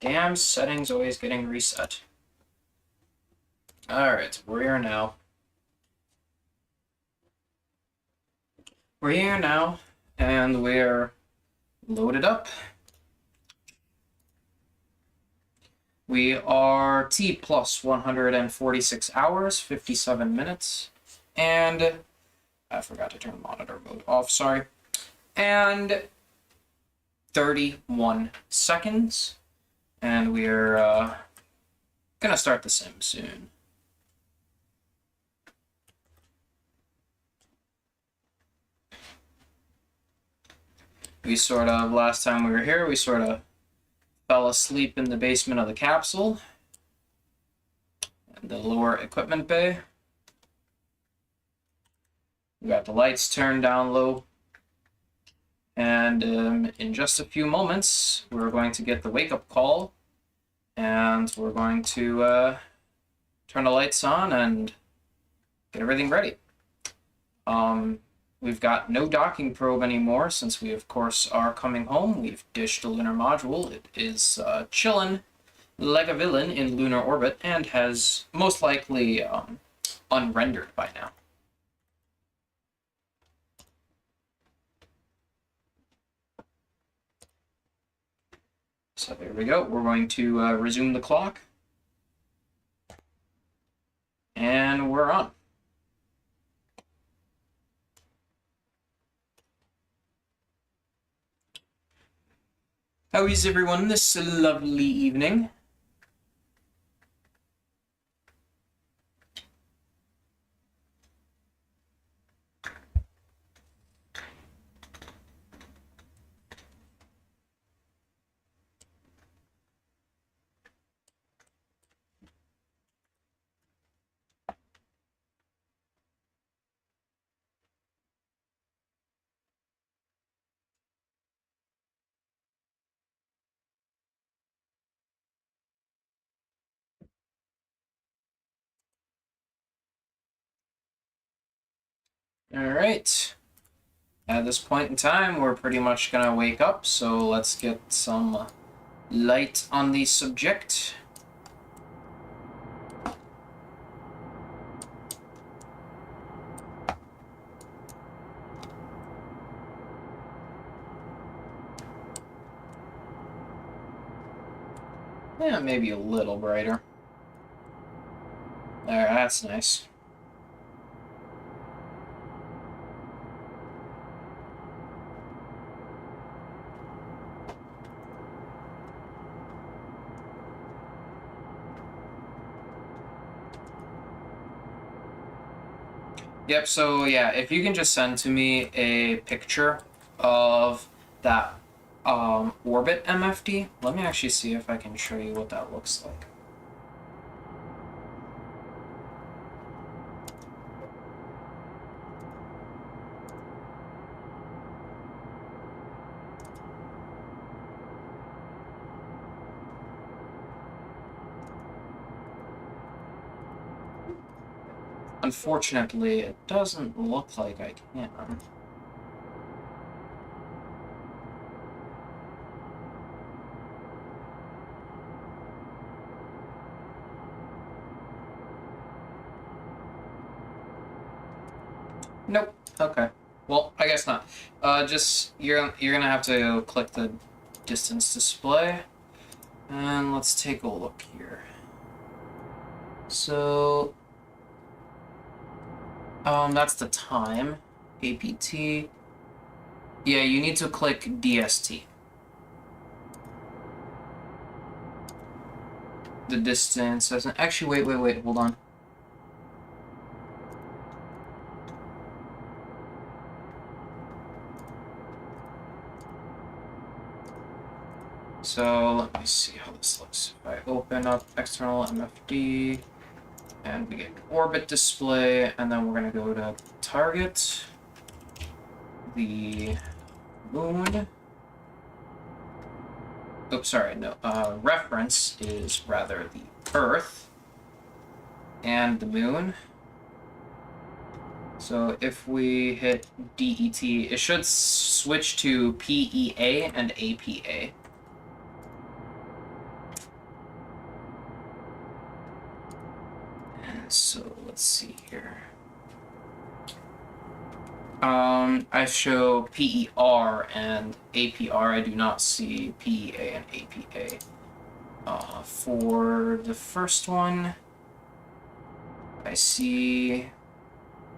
Damn settings always getting reset. Alright, we're here now. We're here now, and we're loaded up. We are T plus 146 hours, 57 minutes, and I forgot to turn monitor mode off, sorry. And 31 seconds, and we're gonna start the sim soon. We sort of, last time we were here, we sort of fell asleep in the basement of the capsule, in the lower equipment bay. We got the lights turned down low, and in just a few moments, we're going to get the wake-up call, and we're going to turn the lights on and get everything ready. We've got no docking probe anymore since we, of course, are coming home. We've dished the lunar module. It is chillin' like a villain in lunar orbit and has most likely unrendered by now. So there we go. We're going to resume the clock. And we're on. How is everyone this lovely evening? Alright. At this point in time, we're pretty much gonna wake up, so let's get some light on the subject. Yeah, maybe a little brighter. There, that's nice. Yep, so yeah, if you can just send to me a picture of that orbit MFD, let me actually see if I can show you what that looks like. Unfortunately, it doesn't look like I can. Nope. Okay. Well, I guess not. Just you're gonna have to click the distance display, and let's take a look here. So, that's the time. APT. Yeah, you need to click DST. The distance doesn't actually. Wait. Hold on. So let me see how this looks. If I open up external MFD, and we get orbit display, and then we're gonna go to target, the moon. Oops, sorry, no. Reference is rather the Earth and the moon. So if we hit DET, it should switch to PEA and APA. So let's see here. I show PER and APR. I do not see PEA and APA. For the first one, I see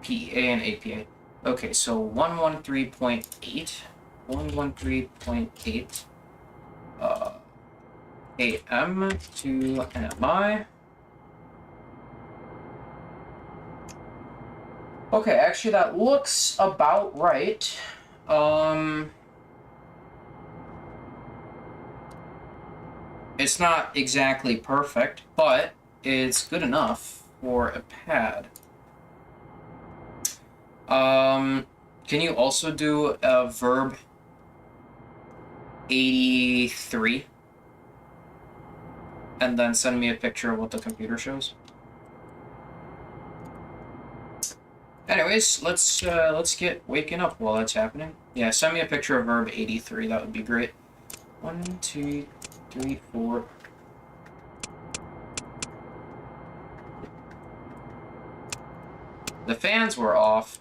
PEA and APA. Okay, so 113.8, 113.8, AM to MI. Okay, actually that looks about right. It's not exactly perfect, but it's good enough for a pad. Can you also do a verb 83? And then send me a picture of what the computer shows? Anyways, let's get waking up while that's happening. Yeah, send me a picture of verb 83. That would be great. 1, 2, 3, 4. The fans were off.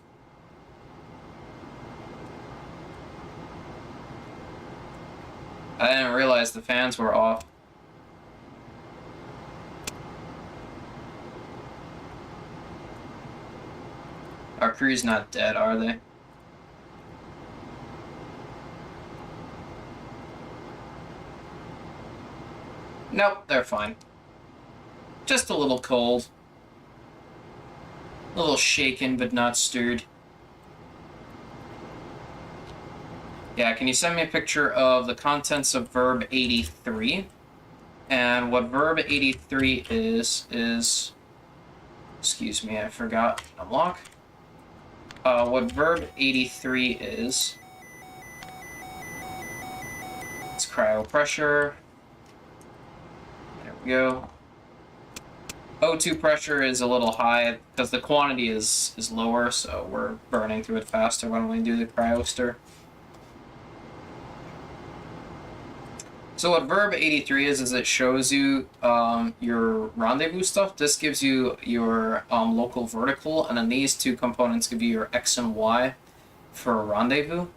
I didn't realize the fans were off. Our crew's not dead, are they? Nope, they're fine. Just a little cold. A little shaken, but not stirred. Yeah, can you send me a picture of the contents of verb 83? And what verb 83 is... Excuse me, I forgot. Unlock. What verb 83 is... It's cryo pressure. There we go. O2 pressure is a little high because the quantity is lower, so we're burning through it faster when we do the cryo stir. So what verb 83 is it shows you your rendezvous stuff. This gives you your local vertical, and then these two components give you your X and Y for rendezvous.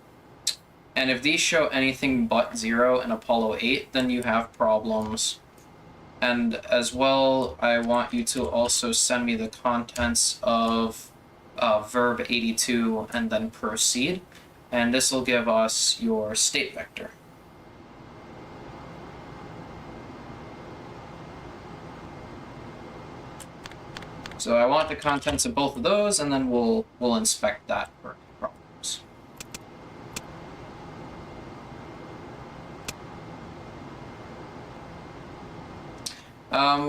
And if these show anything but 0 in Apollo 8, then you have problems. And as well, I want you to also send me the contents of verb 82 and then proceed. And this will give us your state vector. So I want the contents of both of those, and then we'll inspect that for problems.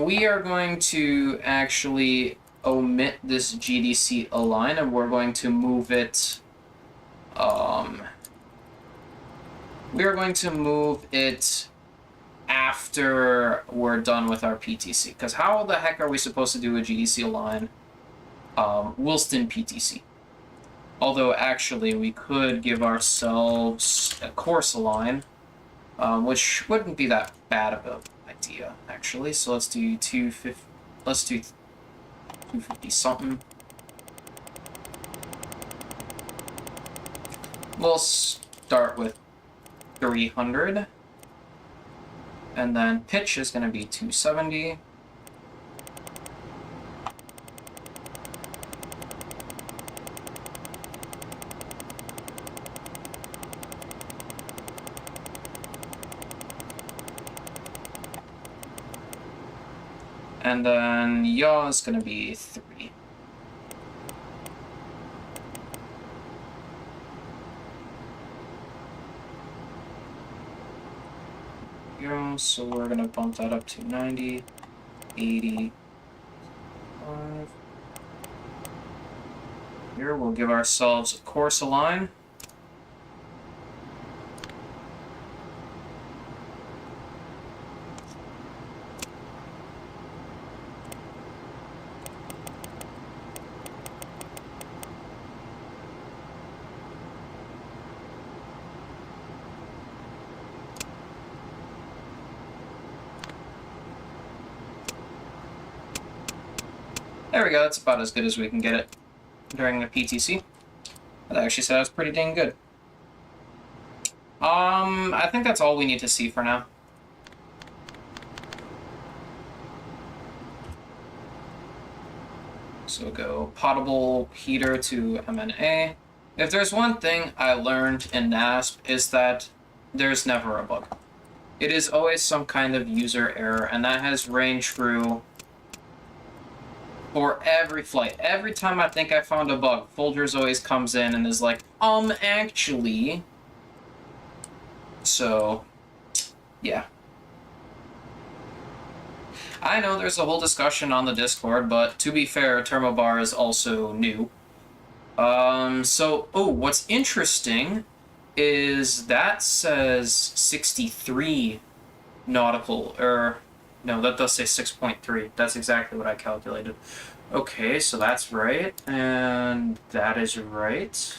We are going to actually omit this GDC align, and we're going to move it. We are going to move it after we're done with our PTC. Because how the heck are we supposed to do a GDC align whilst in PTC? Although actually we could give ourselves a course align, which wouldn't be that bad of an idea actually. So let's do 250. Let's do 250 something. We'll start with 300. And then pitch is going to be 270. And then yaw is going to be 3. So we're going to bump that up to 90, 80, 5. Here we'll give ourselves a course align. There we go, that's about as good as we can get it during the PTC. That actually sounds pretty dang good. I think that's all we need to see for now. So go potable heater to MNA. If there's one thing I learned in NASP is that there's never a bug. It is always some kind of user error, and that has ranged through for every flight. Every time I think I found a bug, Folgers always comes in and is like, actually. So, yeah. I know there's a whole discussion on the Discord, but to be fair, Thermobar is also new. What's interesting is that says 63 nautical, no, that does say 6.3. That's exactly what I calculated. Okay, so that's right, and that is right.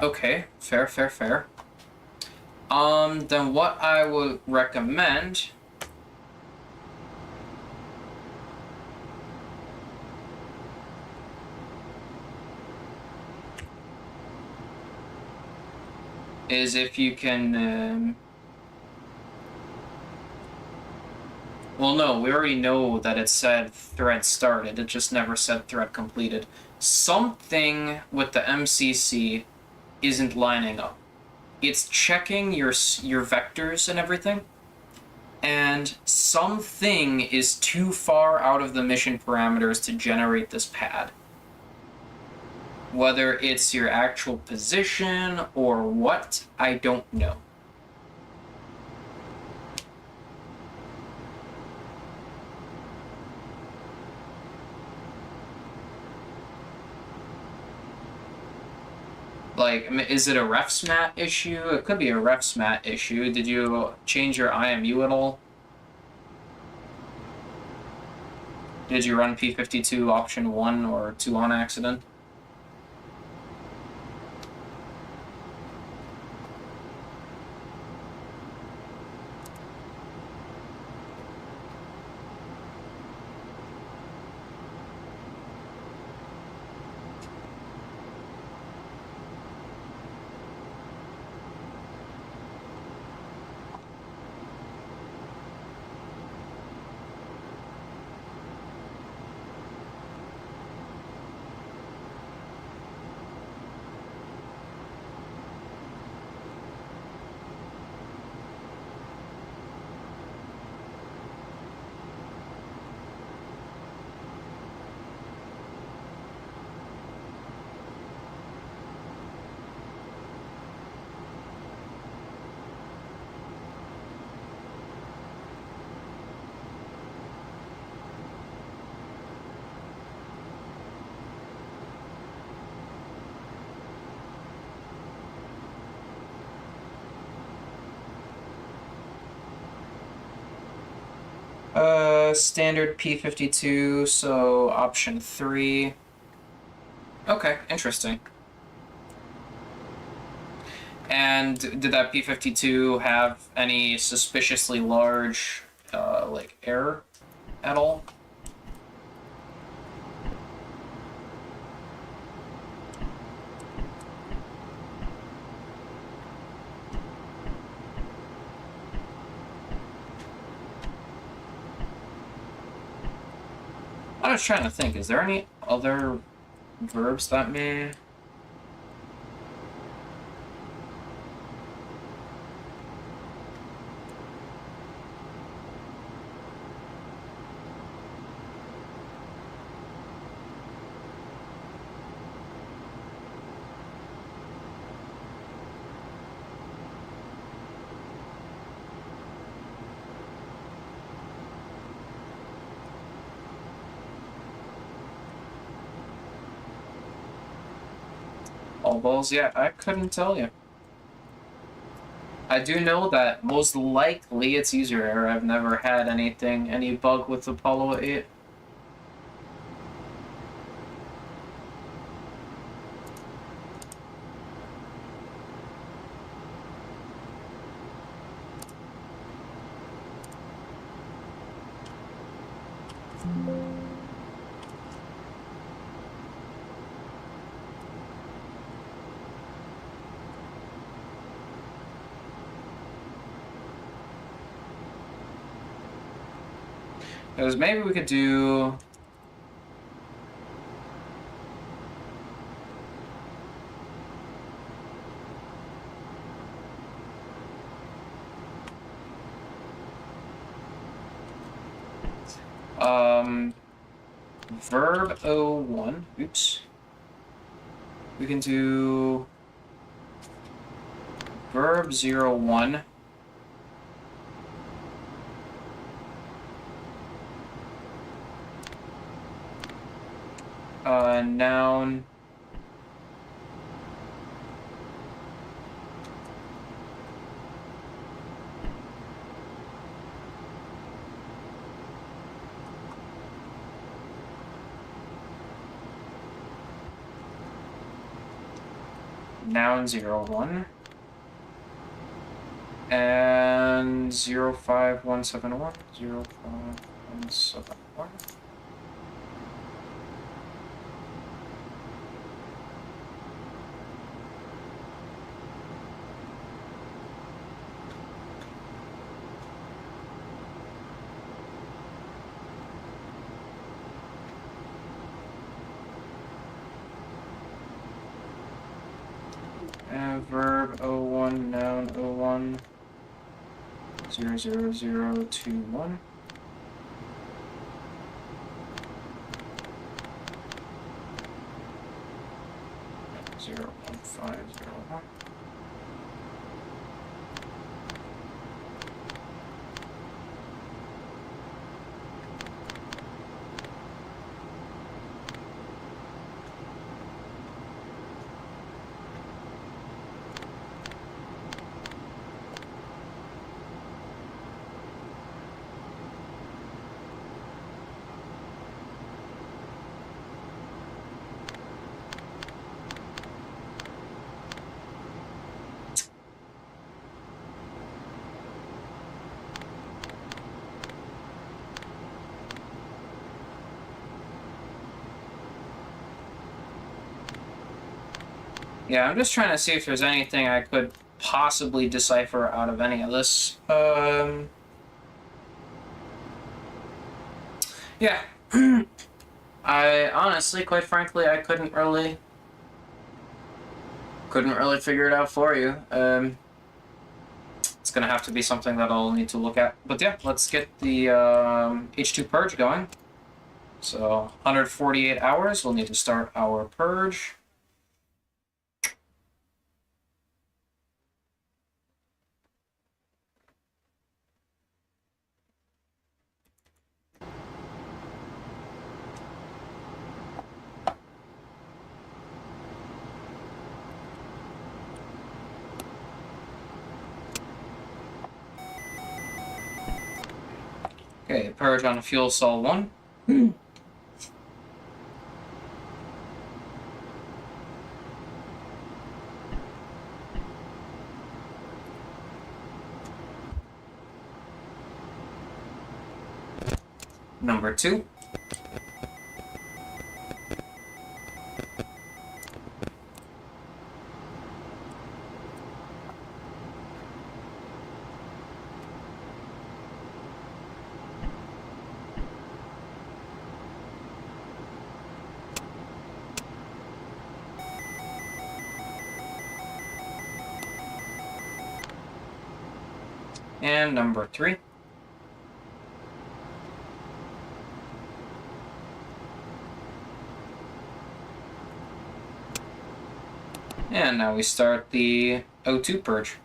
Okay, fair. Then what I would recommend is if you can, well, no, we already know that it said thread started, it just never said thread completed. Something with the MCC isn't lining up. It's checking your vectors and everything, and something is too far out of the mission parameters to generate this pad. Whether it's your actual position or what, I don't know. Like, is it a refsmat issue? It could be a refsmat issue. Did you change your IMU at all? Did you run P52 option 1 or 2 on accident? Standard P52, so option 3. Okay, interesting. And did that P52 have any suspiciously large, like, error at all? I was trying to think, is there any other verbs that may... All balls? Yeah, I couldn't tell you. I do know that most likely it's user error. I've never had any bug with Apollo 8. Because maybe we could do... Verb 01. Oops. We can do verb 01. Noun. Noun 01. And 05171. 05171. Verb 01, noun 01, 00021. 01501. Yeah, I'm just trying to see if there's anything I could possibly decipher out of any of this. Yeah. I honestly, quite frankly, I couldn't really figure it out for you. It's gonna have to be something that I'll need to look at. But yeah, let's get the H2 purge going. So 148 hours, we'll need to start our purge. Okay, purge on fuel cell 1. Number 2. And number 3. And now we start the O2 purge.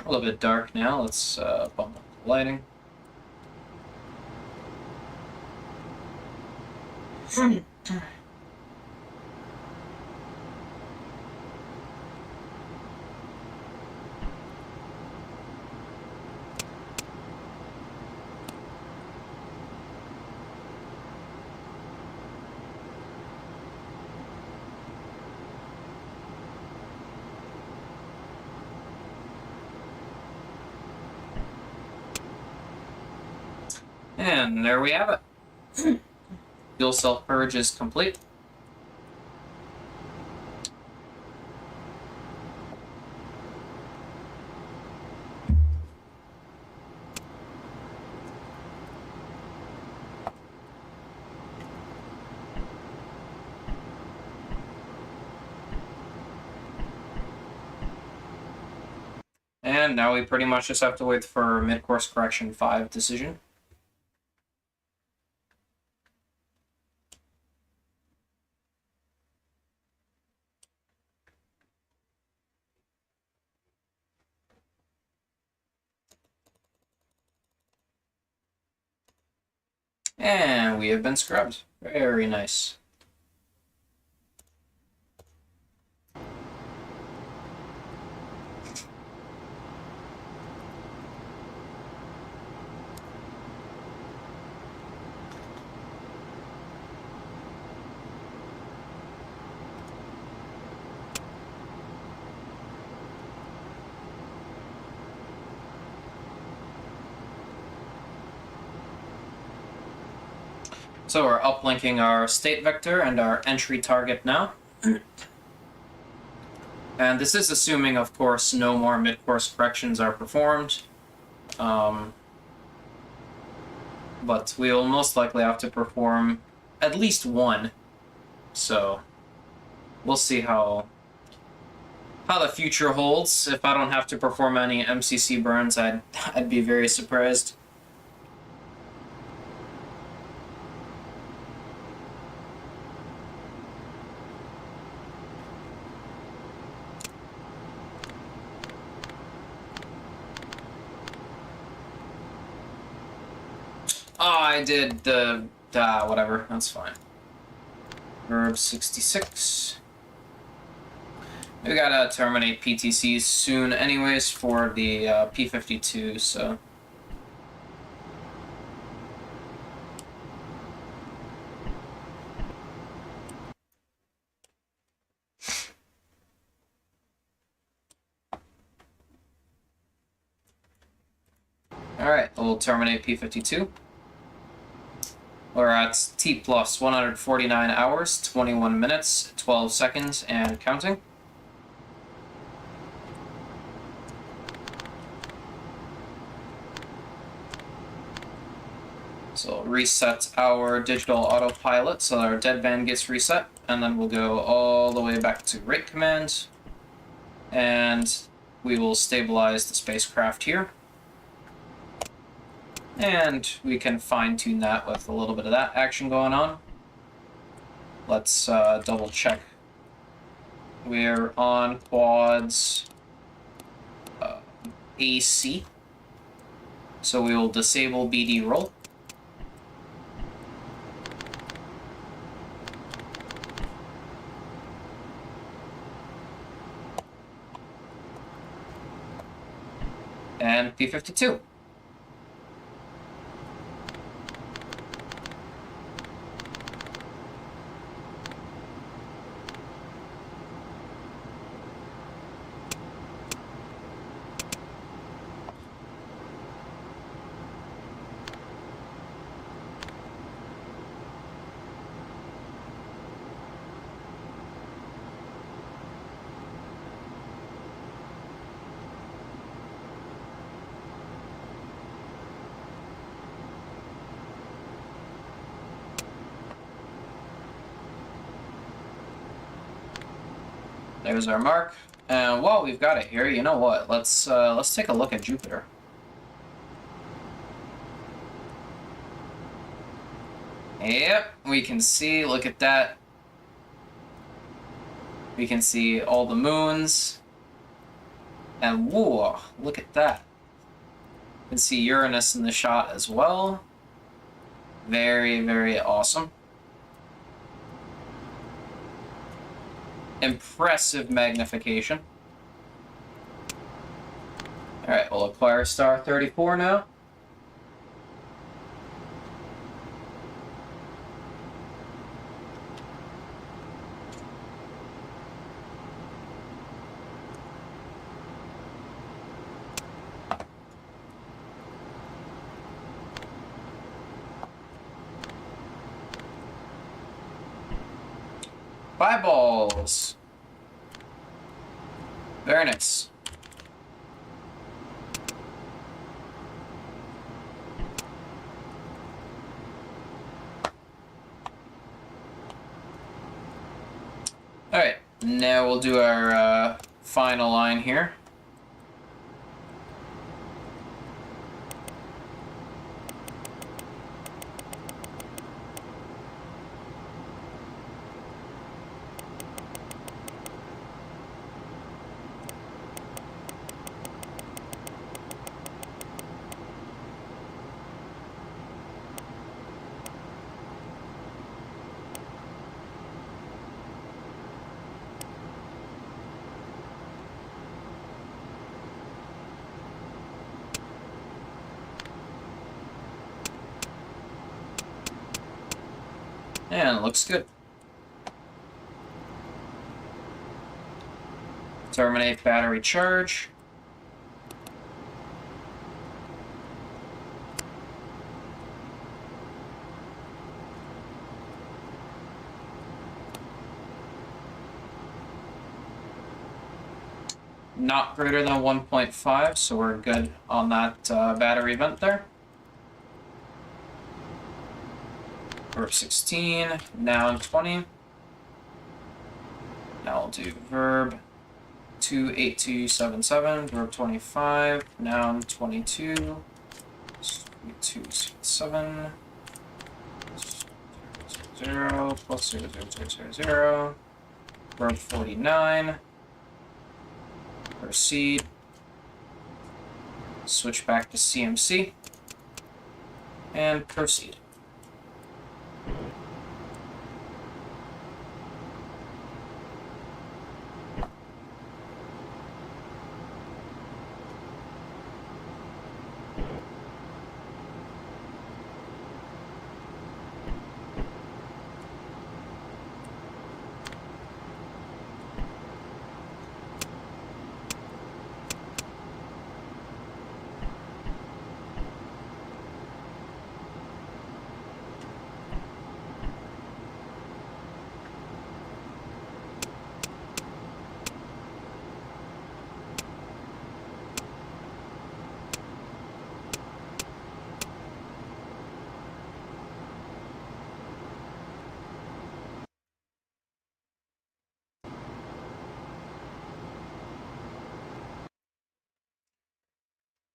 A little bit dark now. Let's bump up the lighting. And there we have it. Fuel cell purge is complete. And now we pretty much just have to wait for mid-course correction 5 decision. And we have been scrubbed. Very nice. So we're uplinking our state vector and our entry target now. And this is assuming, of course, no more mid-course corrections are performed. But we will most likely have to perform at least one. So we'll see how the future holds. If I don't have to perform any MCC burns, I'd be very surprised. Oh, I did the whatever. That's fine. Verb 66. We gotta terminate PTCs soon, anyways, for the P52. So. Alright, we'll terminate P52. We're at T plus 149 hours, 21 minutes, 12 seconds, and counting. So we'll reset our digital autopilot so our deadband gets reset, and then we'll go all the way back to rate command, and we will stabilize the spacecraft here. And we can fine-tune that with a little bit of that action going on. Let's double check. We're on quads AC. So we will disable BD roll. And P52. There's our mark. And while we've got it here, you know what? Let's take a look at Jupiter. Yep, we can see, look at that. We can see all the moons. And whoa, look at that. You can see Uranus in the shot as well. Very, very awesome. Impressive magnification. Alright, we'll acquire star 34 now. 5 balls. Very nice. Alright, now we'll do our final line here. And it looks good. Terminate battery charge. Not greater than 1.5, so we're good on that battery vent there. Verb 16, noun 20. Now I'll do verb 28277, verb 25, noun 22, 277, 0 plus 0, verb 49. Proceed. Switch back to CMC. And proceed.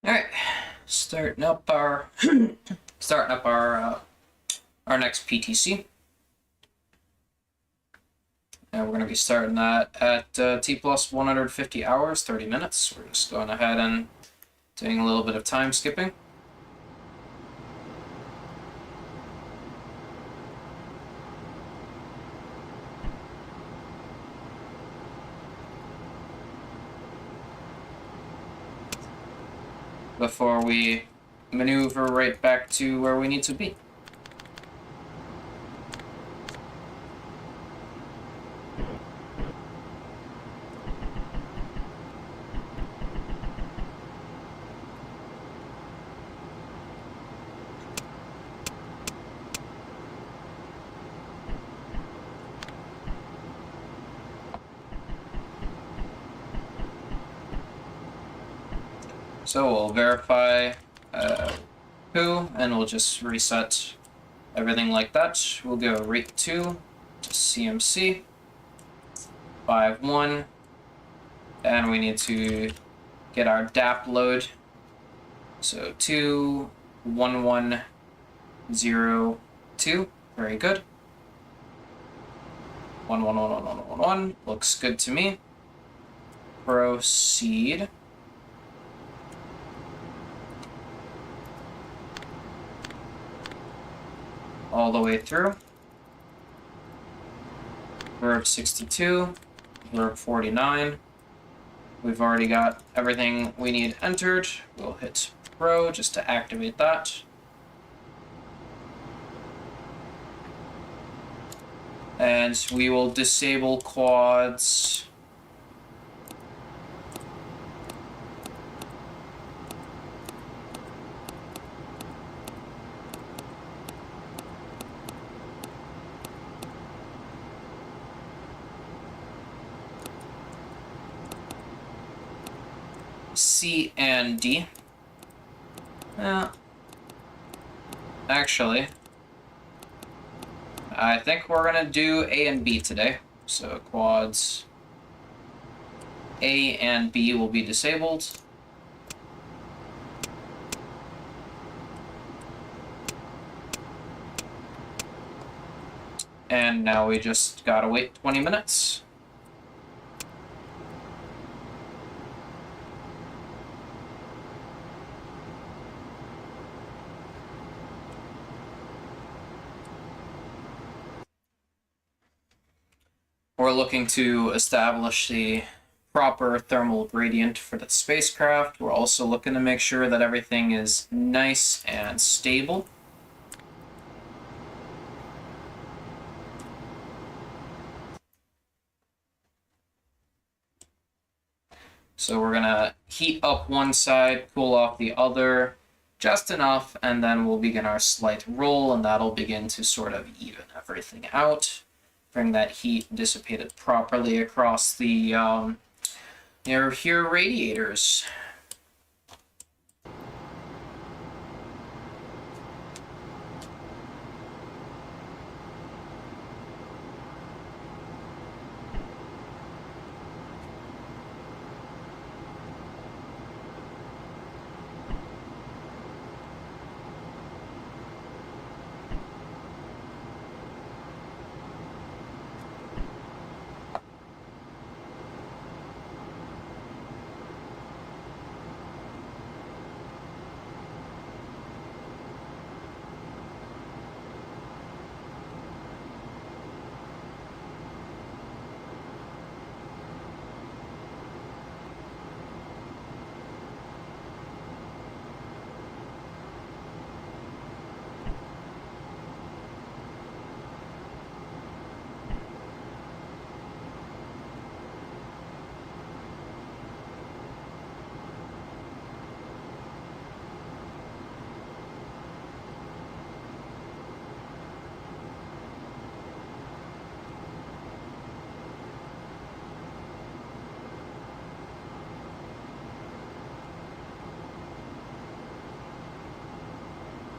All right, starting up our next PTC, and we're going to be starting that at T plus 150 hours, 30 minutes. We're just going ahead and doing a little bit of time skipping. Before we maneuver right back to where we need to be. So we'll verify who, and we'll just reset everything like that. We'll go rate 2 to CMC, 5.1, and we need to get our DAP load. So 21102, very good. 1111111 looks good to me. Proceed. All the way through. Verb 62, verb 49. We've already got everything we need entered. We'll hit Pro just to activate that. And we will disable quads. C and D. Actually, I think we're gonna do A and B today. So quads A and B will be disabled. And now we just gotta wait 20 minutes. We're looking to establish the proper thermal gradient for the spacecraft. We're also looking to make sure that everything is nice and stable. So we're gonna heat up one side, cool off the other, just enough, and then we'll begin our slight roll, and that'll begin to sort of even everything out. Bring that heat dissipated properly across the air here radiators.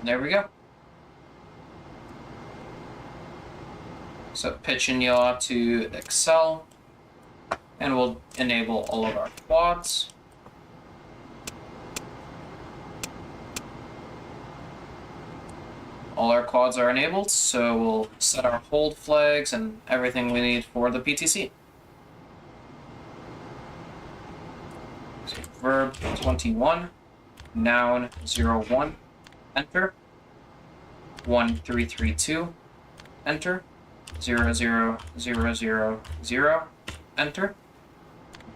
There we go. So pitch and yaw to Excel, and we'll enable all of our quads. All our quads are enabled, so we'll set our hold flags and everything we need for the PTC. So verb 21, noun 01, enter. 1332, enter. 00000, enter.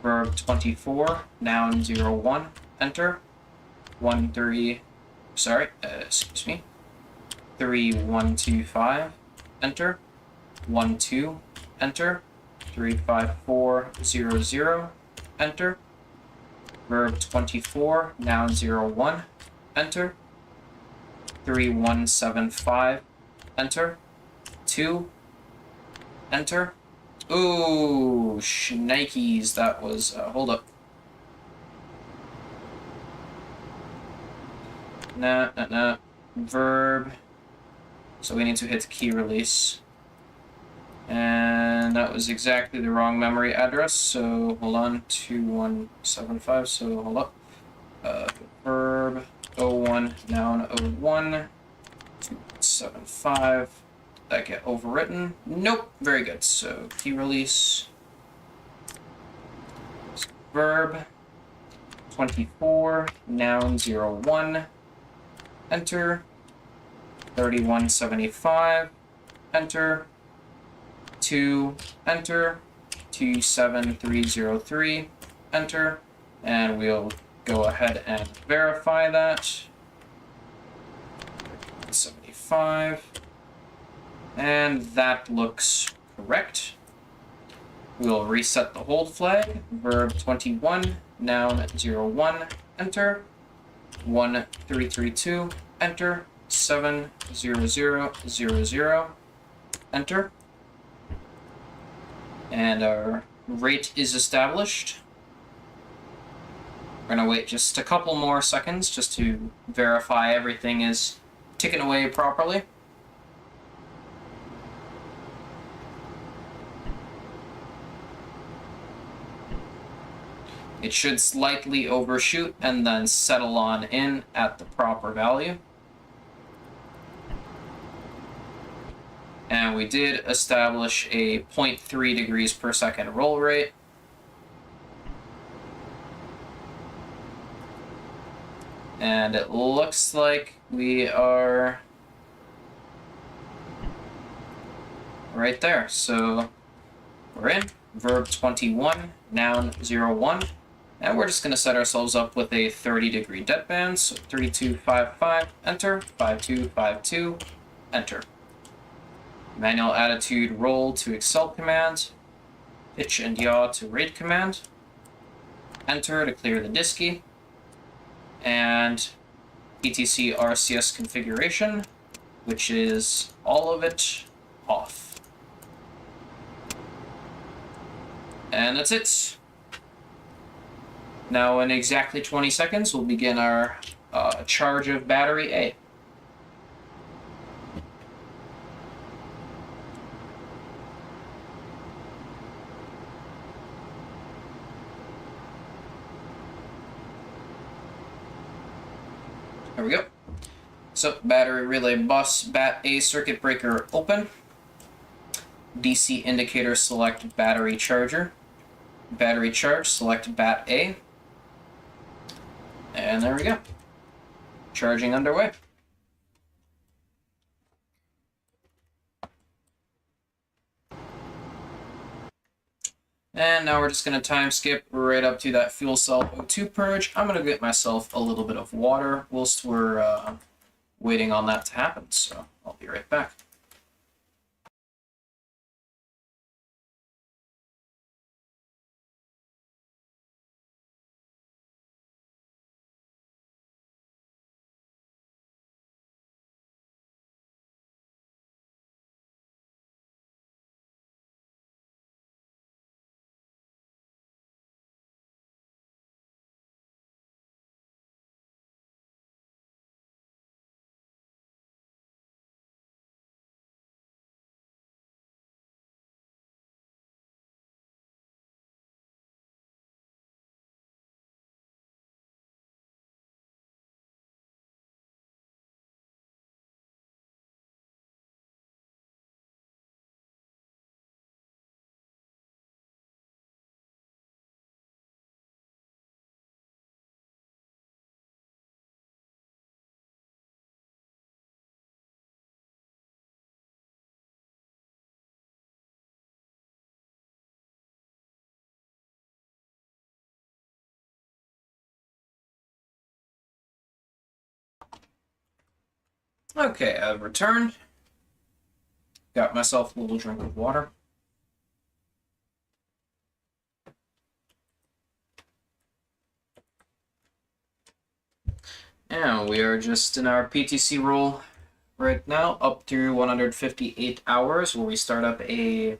Verb 24, noun 01, enter. 3125, enter. 12, enter. 35400, enter. Verb 24, noun 01, enter. 3175, enter. 2, enter. Ooh, shnikes, that was, hold up. Nah. Verb. So we need to hit key release. And that was exactly the wrong memory address, so hold on, 2175, so hold up. Verb 01, noun 01, 275. Did that get overwritten? Nope, very good. So key release. Verb 24, noun 01, enter. 3175, enter. 2, enter. 27303, enter. And we'll go ahead and verify that. 75. And that looks correct. We'll reset the hold flag. Verb 21, noun 01, enter. 1332, enter. 70000, enter. And our rate is established. We're going to wait just a couple more seconds just to verify everything is ticking away properly. It should slightly overshoot and then settle on in at the proper value. And we did establish a 0.3 degrees per second roll rate. And it looks like we are right there. So we're in. Verb 21, noun 01. And we're just going to set ourselves up with a 30-degree deadband. So 3255, enter. 5252, enter. Manual attitude roll to Excel command. Pitch and yaw to rate command. Enter to clear the diski. And PTC RCS configuration, which is all of it off. And that's it. Now in exactly 20 seconds, we'll begin our charge of battery A. There we go. So, battery relay bus, bat A circuit breaker open. DC indicator select battery charger. Battery charge, select bat A. And there we go. Charging underway. And now we're just going to time skip right up to that fuel cell O2 purge. I'm going to get myself a little bit of water whilst we're waiting on that to happen. So I'll be right back. Okay, I've returned. Got myself a little drink of water. And we are just in our PTC roll right now, up through 158 hours, where we start up a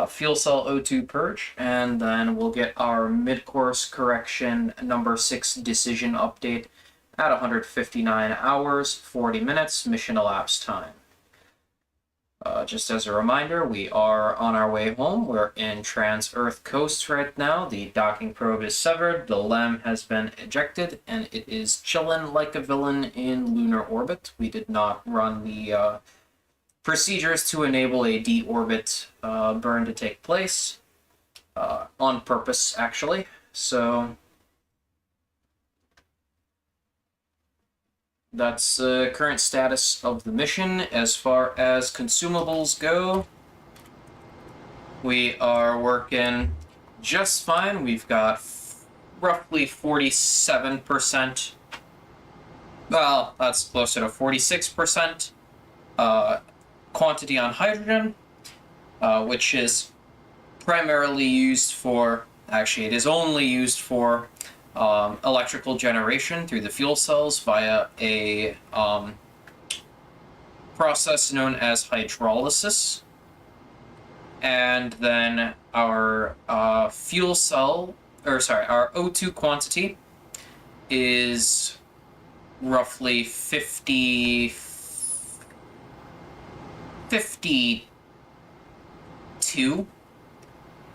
fuel cell O2 purge, and then we'll get our mid-course correction number 6 decision update at 159 hours, 40 minutes, mission elapsed time. Just as a reminder, we are on our way home. We're in trans-Earth coast right now. The docking probe is severed, the LEM has been ejected, and it is chillin' like a villain in lunar orbit. We did not run the procedures to enable a deorbit burn to take place, on purpose, actually. So that's the current status of the mission. As far as consumables go, we are working just fine. We've got roughly 47%, well, that's closer to 46% quantity on hydrogen, which is primarily used for, actually it is only used for electrical generation through the fuel cells via a process known as hydrolysis. And then our fuel cell, or sorry, our O2 quantity is roughly 52,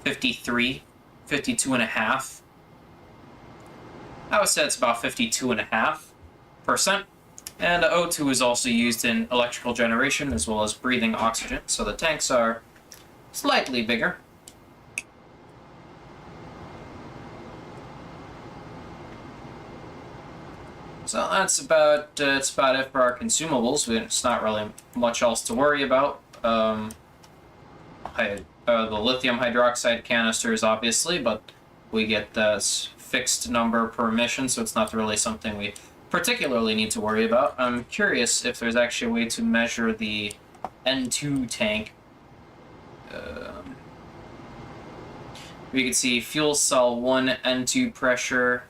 53, 52 and a half. I would say it's about 52.5%. And O2 is also used in electrical generation as well as breathing oxygen, so the tanks are slightly bigger. So that's about it for our consumables. It's not really much else to worry about. The lithium hydroxide canisters, obviously, but we get this fixed number per mission, so it's not really something we particularly need to worry about. I'm curious if there's actually a way to measure the N2 tank. We can see fuel cell 1 N2 pressure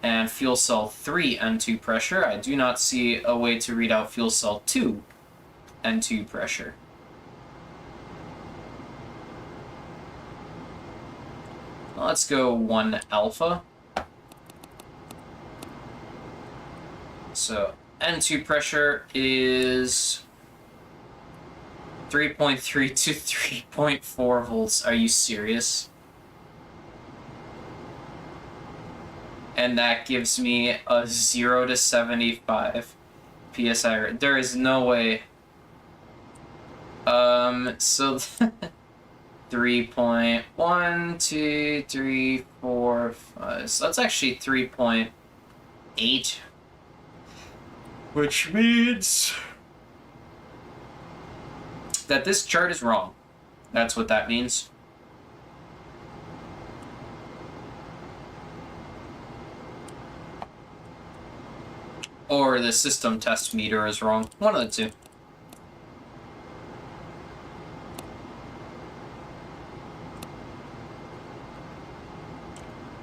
and fuel cell 3 N2 pressure. I do not see a way to read out fuel cell 2 N2 pressure. Let's go 1 alpha. So N2 pressure is 3.3 to 3.4 volts. Are you serious? And that gives me a 0 to 75 PSI. There is no way. So 3.1, 2, 3, 4, 5. So that's actually 3.8. Which means that this chart is wrong. That's what that means. Or the system test meter is wrong. One of the two.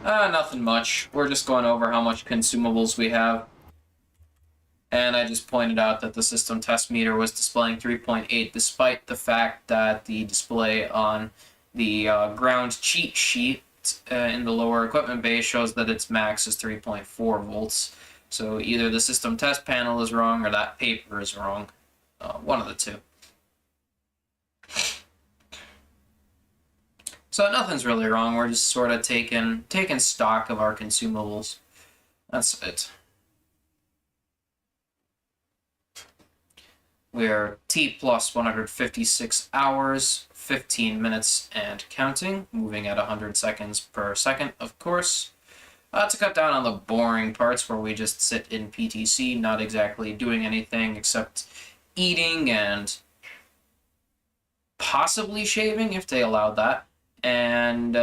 Nothing much. We're just going over how much consumables we have. And I just pointed out that the system test meter was displaying 3.8, despite the fact that the display on the ground cheat sheet in the lower equipment bay shows that its max is 3.4 volts. So either the system test panel is wrong or that paper is wrong. One of the two. So nothing's really wrong. We're just sort of taking stock of our consumables. That's it. We're T plus 156 hours, 15 minutes and counting, moving at 100 seconds per second, of course. To cut down on the boring parts where we just sit in PTC, not exactly doing anything except eating and possibly shaving, if they allowed that, and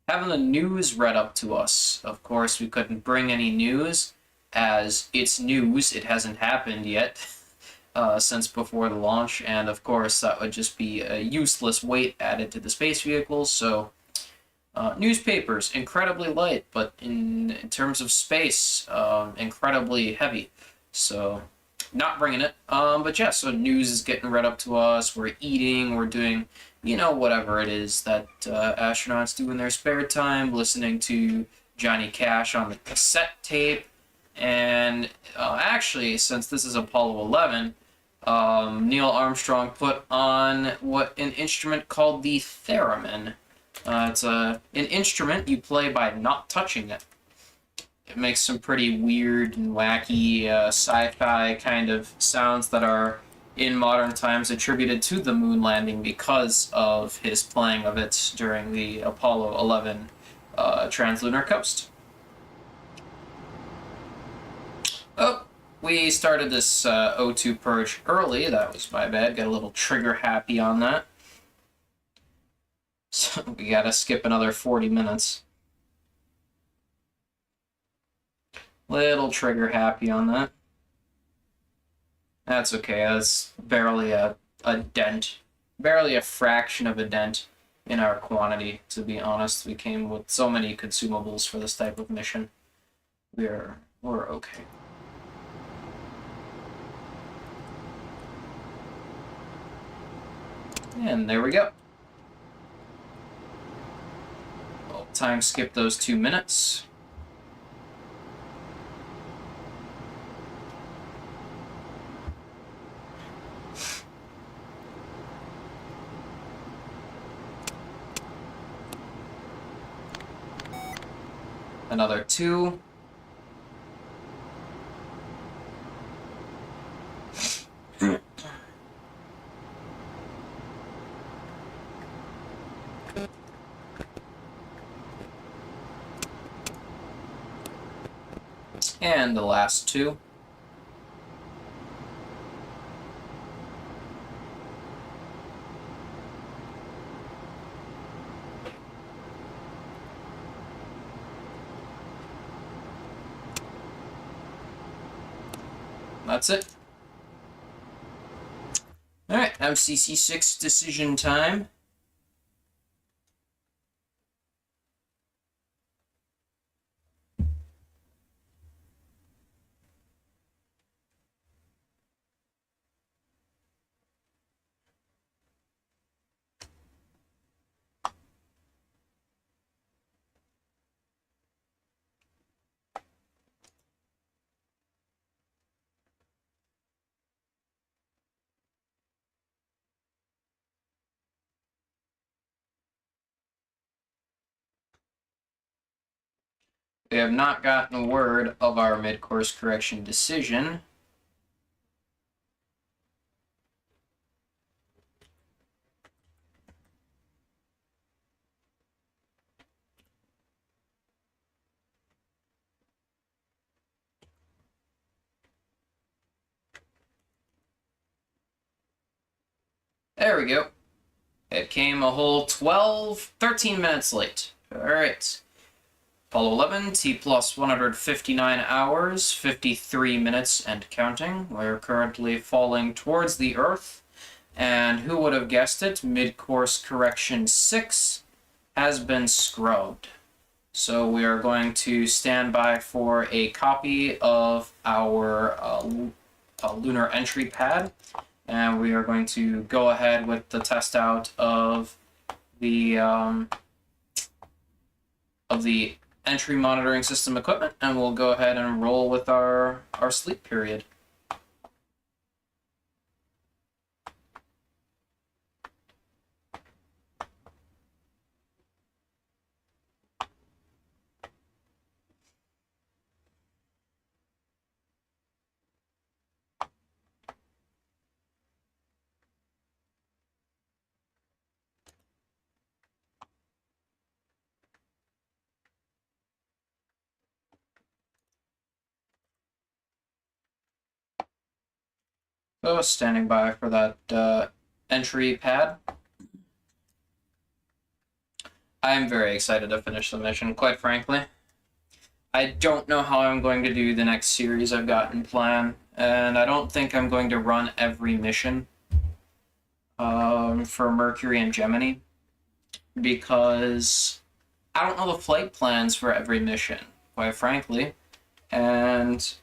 having the news read up to us. Of course, we couldn't bring any news, as it's news, it hasn't happened yet. Since before the launch, and of course that would just be a useless weight added to the space vehicles, so newspapers, incredibly light, but in terms of space, incredibly heavy, so not bringing it. But yeah, so news is getting read up to us, we're eating, we're doing, you know, whatever it is that astronauts do in their spare time, listening to Johnny Cash on the cassette tape, and actually, since this is Apollo 11, Neil Armstrong put on an instrument called the theremin. It's an instrument you play by not touching it. It makes some pretty weird and wacky sci-fi kind of sounds that are in modern times attributed to the moon landing because of his playing of it during the Apollo 11 translunar coast. Oh, we started this O2 purge early. That was my bad. Got a little trigger happy on that. So we gotta skip another 40 minutes. Little trigger happy on that. That's okay. That's barely a dent. Barely a fraction of a dent in our quantity, to be honest. We came with so many consumables for this type of mission. We're okay. And there we go. We'll time skip those 2 minutes. Another 2. And the last 2. That's it. Alright, MCC6 decision time. We have not gotten word of our mid-course correction decision. There we go. It came a whole 13 minutes late. Alright. Apollo 11, T plus 159 hours, 53 minutes and counting. We're currently falling towards the Earth. And who would have guessed it? Mid-course correction 6 has been scrubbed. So we are going to stand by for a copy of our lunar entry pad. And we are going to go ahead with the test out of the entry monitoring system equipment, and we'll go ahead and roll with our sleep period. So standing by for that entry pad. I'm very excited to finish the mission, quite frankly. I don't know how I'm going to do the next series I've got in plan, and I don't think I'm going to run every mission for Mercury and Gemini, because I don't know the flight plans for every mission, quite frankly. And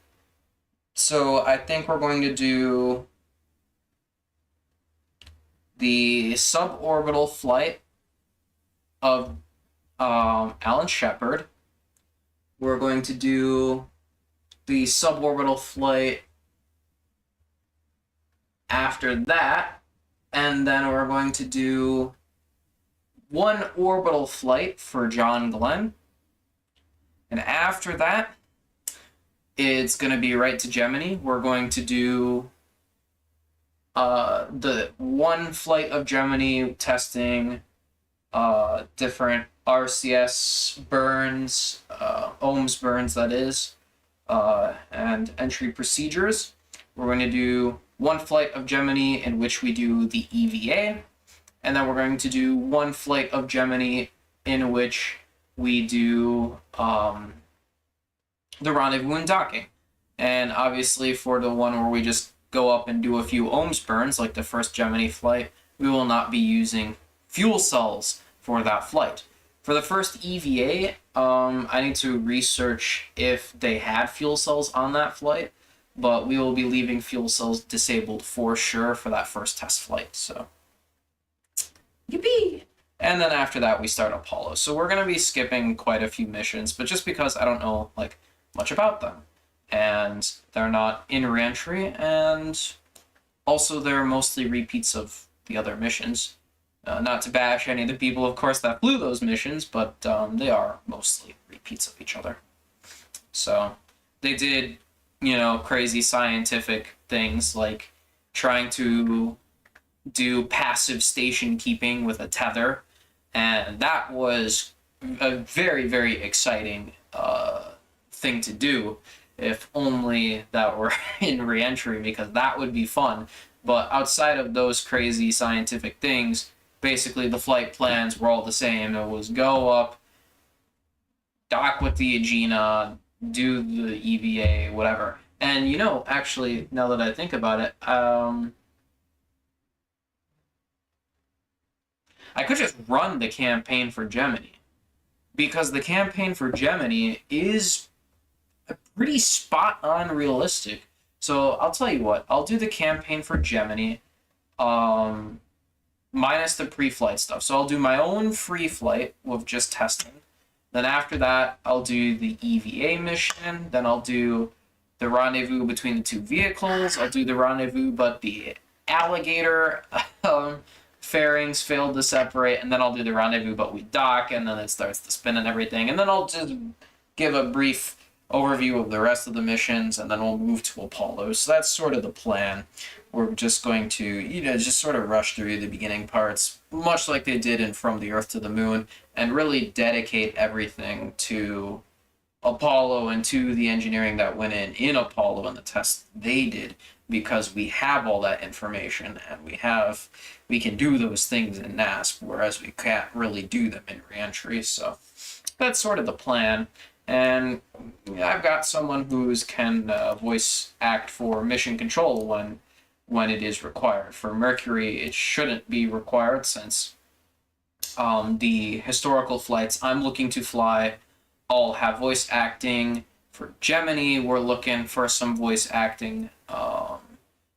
so I think we're going to do the suborbital flight of Alan Shepard. We're going to do the suborbital flight after that, and then we're going to do one orbital flight for John Glenn. And after that, it's going to be right to Gemini. We're going to do the one flight of Gemini testing different RCS burns, ohms burns that is, and entry procedures. We're going to do one flight of Gemini in which we do the EVA, and then we're going to do one flight of Gemini in which we do the rendezvous and docking. And obviously for the one where we just go up and do a few ohms burns, like the first Gemini flight, we will not be using fuel cells for that flight. For the first EVA, I need to research if they had fuel cells on that flight, but we will be leaving fuel cells disabled for sure for that first test flight, so yippee! And then after that, we start Apollo. So we're going to be skipping quite a few missions, but just because I don't know like much about them. And they're not in reentry, and also they're mostly repeats of the other missions. Not to bash any of the people, of course, that flew those missions, but they are mostly repeats. repeats of each other. So they did, you know, crazy scientific things like trying to do passive station keeping with a tether, and that was a very, very exciting thing to do. If only that were in re-entry, because that would be fun. But outside of those crazy scientific things, basically the flight plans were all the same. It was go up, dock with the Aegina, do the EVA, whatever. And you know, actually, now that I think about it, I could just run the campaign for Gemini, because the campaign for Gemini is pretty spot on realistic. So I'll tell you what, I'll do the campaign for Gemini, minus the pre-flight stuff. So I'll do my own free flight with just testing. Then after that, I'll do the EVA mission. Then I'll do the rendezvous between the two vehicles. I'll do the rendezvous, but the alligator fairings failed to separate. And then I'll do the rendezvous, but we dock, and then it starts to spin and everything. And then I'll just give a brief overview of the rest of the missions, and then we'll move to Apollo. So that's sort of the plan. We're just going to, you know, just sort of rush through the beginning parts, much like they did in From the Earth to the Moon, and really dedicate everything to Apollo and to the engineering that went in Apollo and the tests they did, because we have all that information, and we can do those things in NASP, whereas we can't really do them in reentry. So that's sort of the plan. And I've got someone who can voice act for mission control when it is required. For Mercury, it shouldn't be required, since the historical flights I'm looking to fly all have voice acting. For Gemini, we're looking for some voice acting,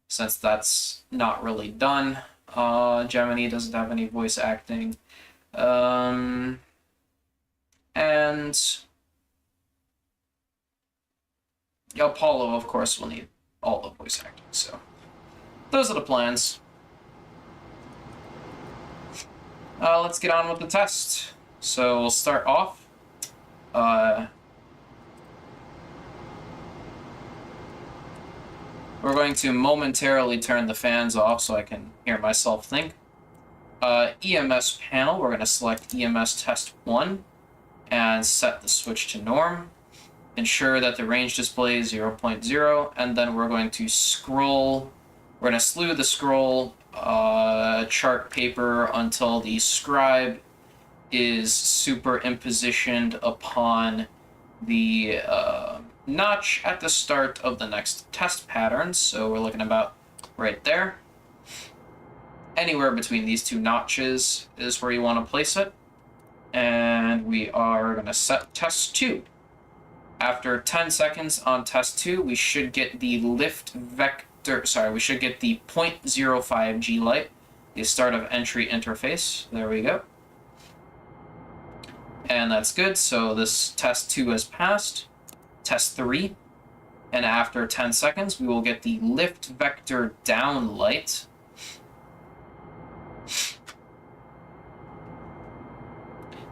since that's not really done. Gemini doesn't have any voice acting. And Apollo, of course, will need all the voice acting. So those are the plans. Let's get on with the test. So we'll start off. We're going to momentarily turn the fans off so I can hear myself think. EMS panel, we're going to select EMS test 1 and set the switch to norm. Ensure that the range display is 0.0, and then we're going to scroll. We're going to slew the scroll chart paper until the scribe is superimpositioned upon the notch at the start of the next test pattern. So we're looking about right there. Anywhere between these two notches is where you want to place it. And we are going to set test 2. After 10 seconds on test 2, we should get the lift vector, we should get the 0.05 G light, the start of entry interface. There we go. And that's good, so this test 2 has passed. Test 3, and after 10 seconds, we will get the lift vector down light.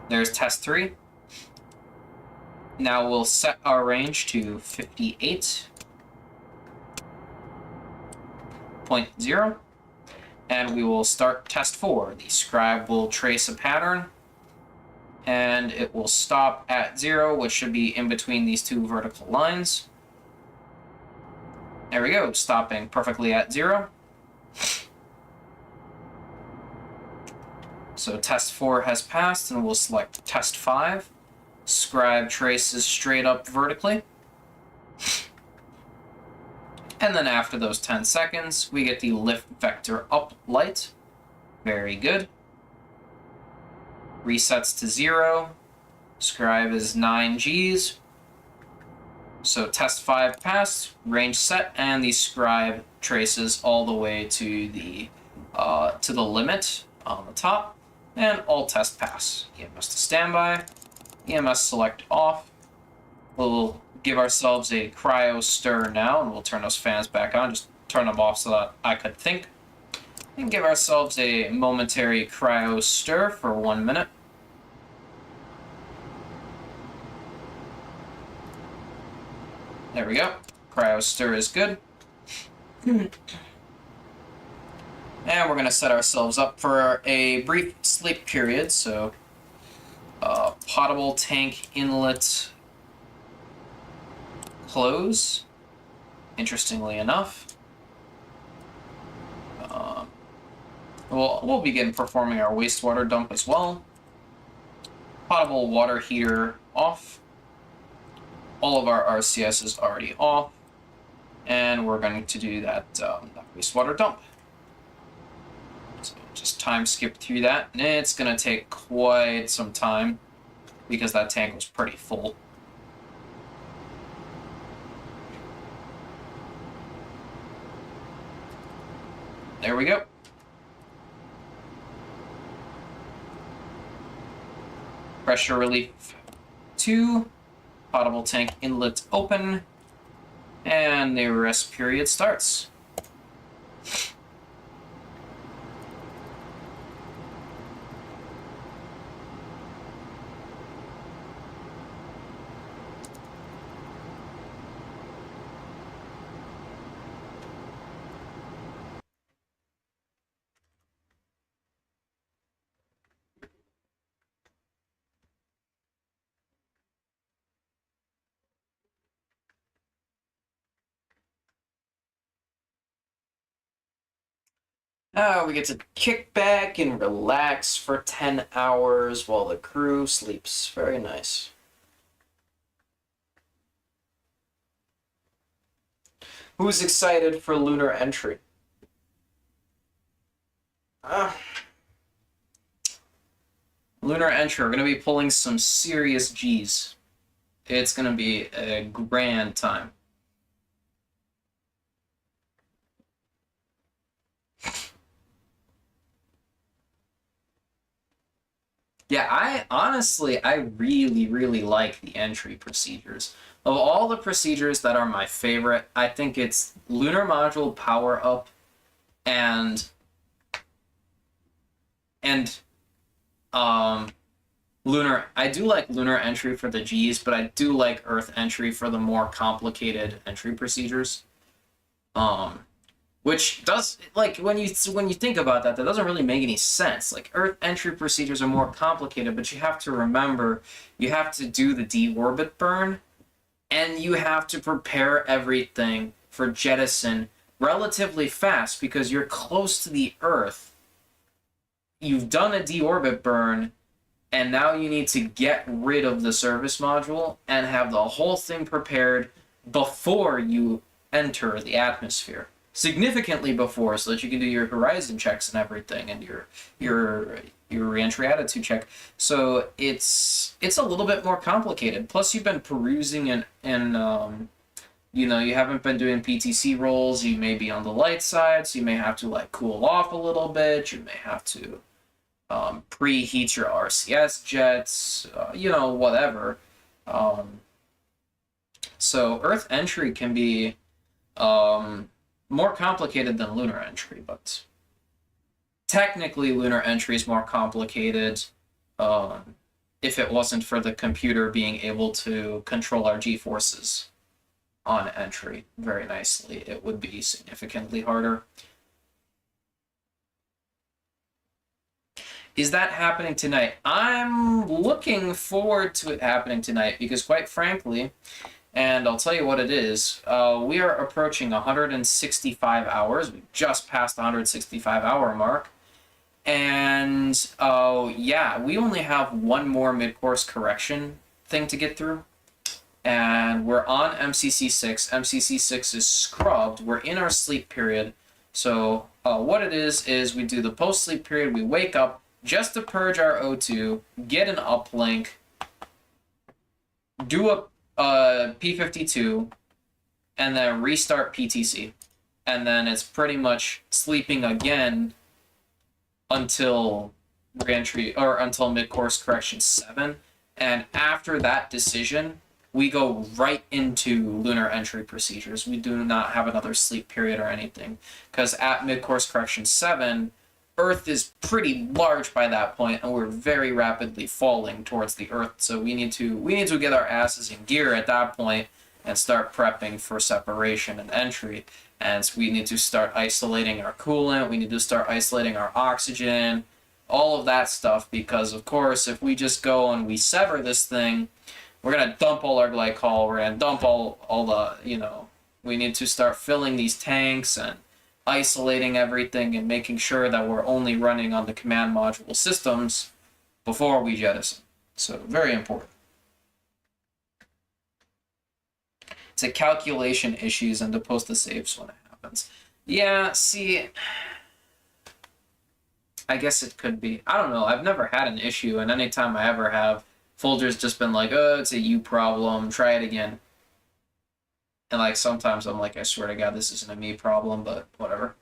There's test 3. Now we'll set our range to 58.0, and we will start test 4. The scribe will trace a pattern, and it will stop at 0, which should be in between these two vertical lines. There we go, stopping perfectly at 0. So test 4 has passed, and we'll select test 5. Scribe traces straight up vertically. And then after those 10 seconds, we get the lift vector up light. Very good. Resets to 0. Scribe is 9 Gs. So test 5 passed, range set, and the scribe traces all the way to the limit on the top, and all tests pass. EMS to standby. EMS select off. We'll give ourselves a cryo stir now, and we'll turn those fans back on. Just turn them off so that I could think. And give ourselves a momentary cryo stir for 1 minute. There we go. Cryo stir is good. And we're going to set ourselves up for a brief sleep period. So, potable tank inlet close, interestingly enough. We'll begin performing our wastewater dump as well. Potable water heater off. All of our RCS is already off. And we're going to do that wastewater dump. So just time skip through that. And it's going to take quite some time because that tank was pretty full. There we go. Pressure relief 2, potable tank inlet open, and the rest period starts. We get to kick back and relax for 10 hours while the crew sleeps. Very nice. Who's excited for lunar entry? Lunar entry, we're going to be pulling some serious G's. It's going to be a grand time. Yeah, I really, really like the entry procedures. Of all the procedures that are my favorite, I think it's Lunar Module Power Up and Lunar. I do like Lunar Entry for the G's, but I do like Earth Entry for the more complicated entry procedures. Which does, like, when you think about that doesn't really make any sense. Like, Earth entry procedures are more complicated, but you have to remember, you have to do the deorbit burn, and you have to prepare everything for jettison relatively fast, because you're close to the Earth. You've done a deorbit burn, and now you need to get rid of the service module and have the whole thing prepared before you enter the atmosphere. Significantly before, so that you can do your horizon checks and everything, and your reentry attitude check. So it's a little bit more complicated. Plus, you've been perusing and you know, you haven't been doing PTC rolls. You may be on the light side, so you may have to like cool off a little bit. You may have to preheat your RCS jets. You know, whatever. So Earth entry can be more complicated than lunar entry, but technically lunar entry is more complicated. If it wasn't for the computer being able to control our G-forces on entry very nicely, it would be significantly harder. Is that happening tonight? I'm looking forward to it happening tonight because, quite frankly, and I'll tell you what it is. We are approaching 165 hours. We just passed the 165-hour mark. And, yeah, we only have one more mid-course correction thing to get through. And we're on MCC 6. MCC 6 is scrubbed. We're in our sleep period. So what it is we do the post-sleep period. We wake up just to purge our O2, get an uplink, do a P52, and then restart PTC, and then it's pretty much sleeping again until reentry or until mid-course correction 7, and after that decision we go right into lunar entry procedures. We do not have another sleep period or anything, because at mid-course correction 7 Earth is pretty large by that point, and we're very rapidly falling towards the Earth. So we need to get our asses in gear at that point and start prepping for separation and entry. And we need to start isolating our coolant, we need to start isolating our oxygen, all of that stuff, because of course if we just go and we sever this thing, we're going to dump all our glycol, we're going to dump all the, you know, we need to start filling these tanks and isolating everything and making sure that we're only running on the command module systems before we jettison. So very important. It's a calculation issues and to post the saves when it happens. Yeah, see, I guess it could be. I don't know. I've never had an issue, and anytime I ever have, Folger's just been like, oh, it's a you problem, try it again. And like sometimes I'm like, I swear to God, this isn't a me problem, but whatever.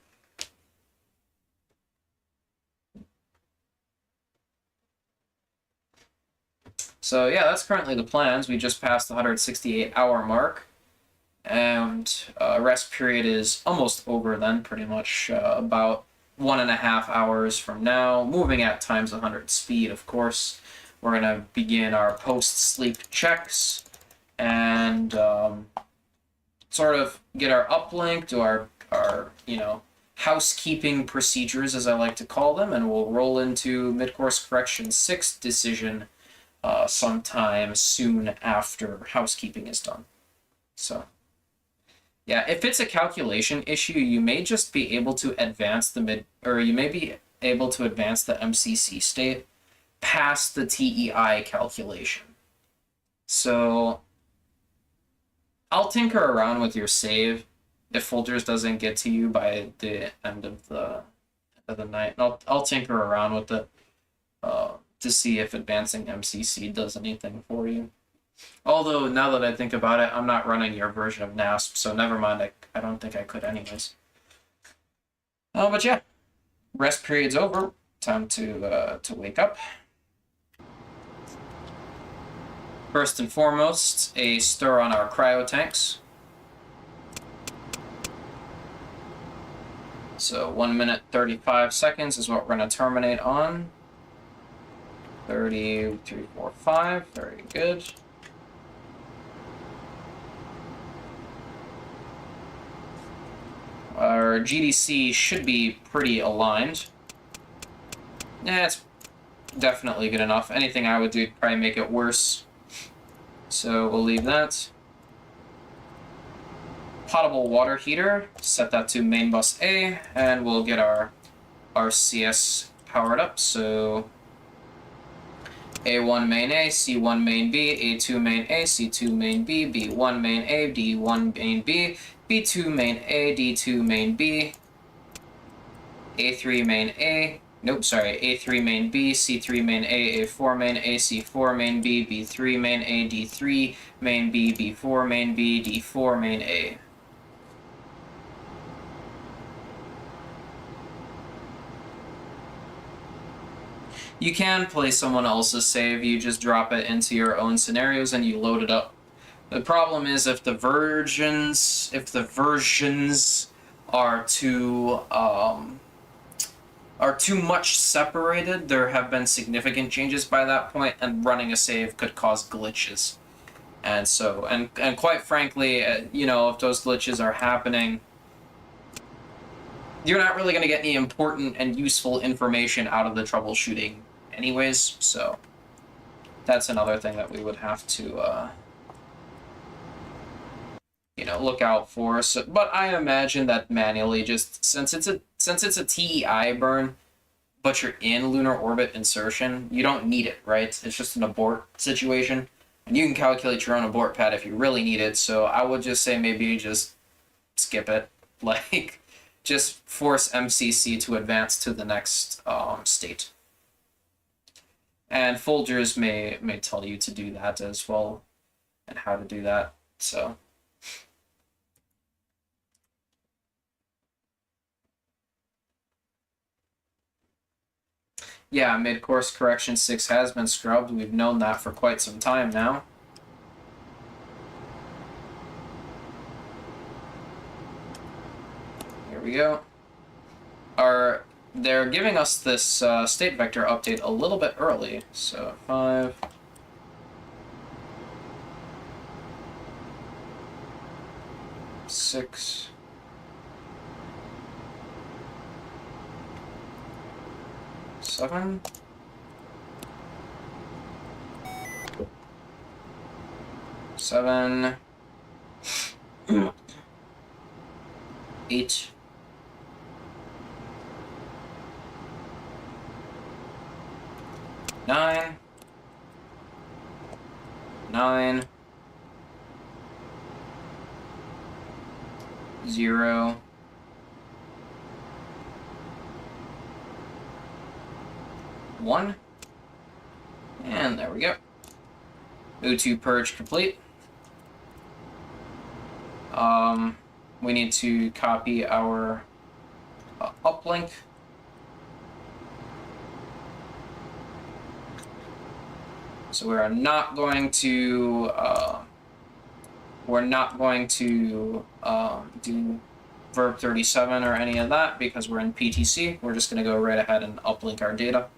So yeah, that's currently the plans. We just passed the 168-hour mark, and rest period is almost over then, pretty much about 1.5 hours from now, moving at times 100 speed, of course. We're going to begin our post-sleep checks and sort of get our uplink, do our you know, housekeeping procedures, as I like to call them, and we'll roll into mid-course correction 6 decision sometime soon after housekeeping is done. So, yeah, if it's a calculation issue, you may just be able to advance the you may be able to advance the MCC state past the TEI calculation. So I'll tinker around with your save if Folgers doesn't get to you by the end of the night. I'll tinker around with it to see if advancing MCC does anything for you. Although, now that I think about it, I'm not running your version of NASP, so never mind, I don't think I could anyways. But yeah, rest period's over. Time to wake up. First and foremost, a stir on our cryo tanks. So 1 minute 35 seconds is what we're going to terminate on. 30, 3, 4, 5, very good. Our GDC should be pretty aligned. Yeah, it's definitely good enough. Anything I would do would probably make it worse. So we'll leave that. Potable water heater, set that to main bus A, and we'll get our CS powered up. So A1 main A, C1 main B, A2 main A, C2 main B, B1 main A, D1 main B, B2 main A, D2 main B, A3 main A, nope, sorry, A3 main B, C3 main A, A4 main A, C4 main B, B3 main A, D3 main B, B4 main B, D4 main A. You can play someone else's save, you just drop it into your own scenarios and you load it up. The problem is if the versions are too much separated, there have been significant changes by that point, and running a save could cause glitches. And so, and quite frankly, you know, if those glitches are happening, you're not really going to get any important and useful information out of the troubleshooting anyways, so that's another thing that we would have to you know, look out for. So, but I imagine that manually, just since it's a TEI burn, but you're in lunar orbit insertion, you don't need it, right? It's just an abort situation, and you can calculate your own abort pad if you really need it. So I would just say maybe just skip it, like just force MCC to advance to the next state. And Folgers may tell you to do that as well, and how to do that. So. Yeah, mid-course correction 6 has been scrubbed. We've known that for quite some time now. Here we go. They're giving us this state vector update a little bit early. So 5. 6, 7, 7, 8, 9, 9, 0, 1, and there we go. O2 purge complete. We need to copy our uplink. So we're not going to do verb 37 or any of that because we're in PTC. We're just going to go right ahead and uplink our data.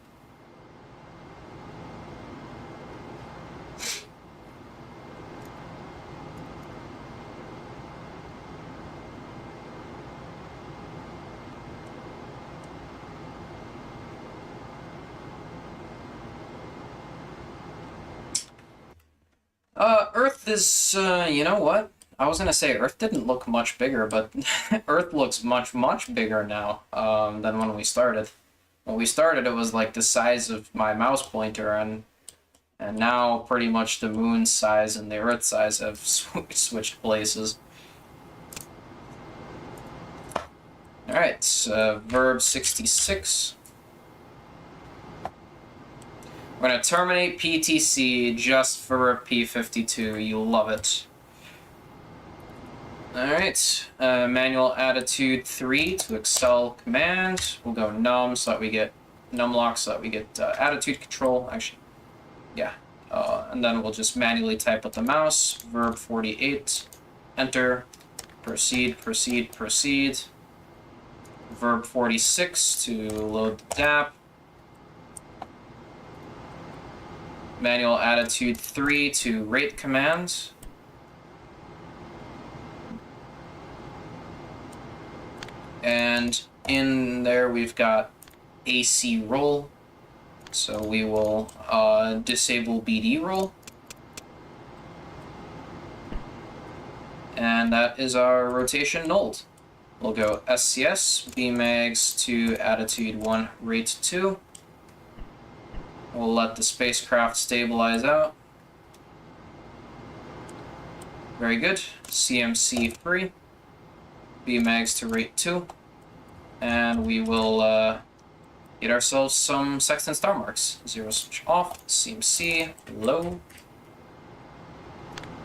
Earth is, you know what? I was gonna say Earth didn't look much bigger, but Earth looks much, much bigger now, than when we started. When we started, it was like the size of my mouse pointer, and now pretty much the moon's size and the Earth's size have switched places. Alright, verb 66. We're going to terminate PTC just for P52. You love it. Alright, manual attitude 3 to Excel command. We'll go num so that we get numlock so that we get attitude control. Actually, yeah. And then we'll just manually type with the mouse. Verb 48. Enter. Proceed, proceed, proceed. Verb 46 to load the DAP. Manual attitude 3 to rate command. And in there we've got AC roll. So we will disable BD roll. And that is our rotation nulled. We'll go SCS, Bmags to attitude 1, rate 2. We'll let the spacecraft stabilize out. Very good. CMC free. Bmags to rate 2. And we will get ourselves some sextant star marks. 0 switch off. CMC low.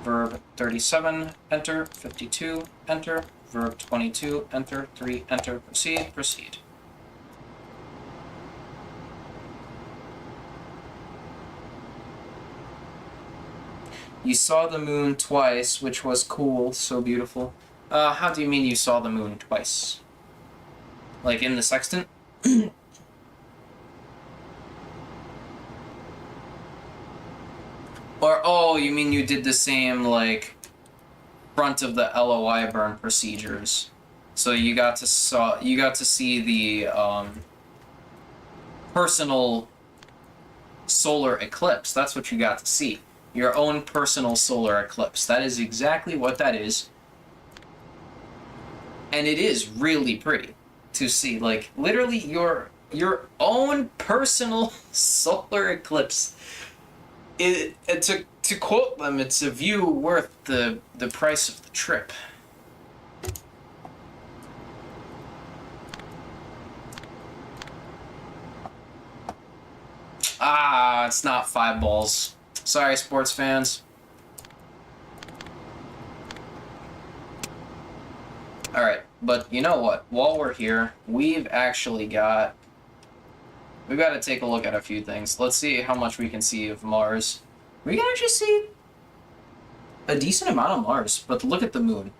Verb 37, enter. 52, enter. Verb 22, enter. 3, enter. Proceed, proceed. You saw the moon twice, which was cool, so beautiful. How do you mean you saw the moon twice? Like in the sextant? Or, oh, you mean you did the same, like, front of the LOI burn procedures. So you got to see the, personal solar eclipse. That's what you got to see. Your own personal solar eclipse. That is exactly what that is. And it is really pretty to see. Like, literally your own personal solar eclipse. To quote them, it's a view worth the price of the trip. Ah, it's not 5 balls. Sorry, sports fans. Alright, but you know what? While we're here, we've got to take a look at a few things. Let's see how much we can see of Mars. We can actually see a decent amount of Mars, but look at the moon.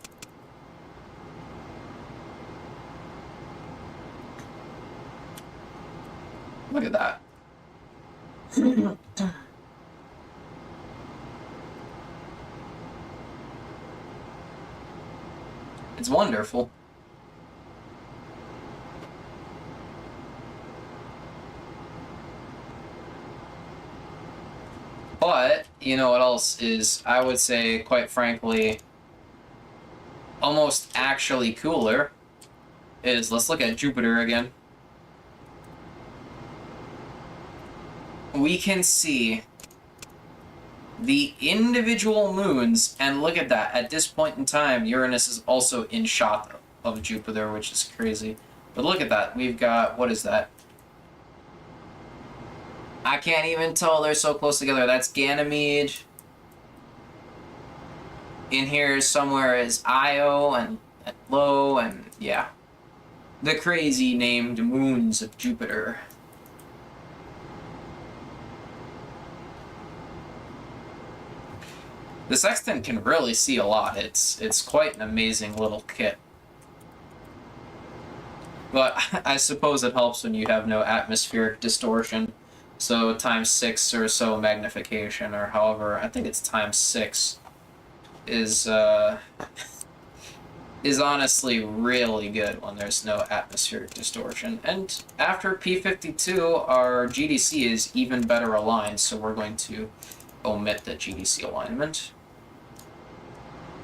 Look at that. It's wonderful. But, you know what else is, I would say, quite frankly, almost actually cooler is, let's look at Jupiter again. We can see the individual moons, and look at that. At this point in time, Uranus is also in shot of Jupiter, which is crazy. But look at that. We've got, what is that? I can't even tell. They're so close together. That's Ganymede. In here somewhere is Io and Lo, and yeah. The crazy named moons of Jupiter. The sextant can really see a lot. It's quite an amazing little kit. But I suppose it helps when you have no atmospheric distortion. So times 6 or so magnification, or however, I think it's times 6, is honestly really good when there's no atmospheric distortion. And after P52, our GDC is even better aligned, so we're going to omit the GDC alignment.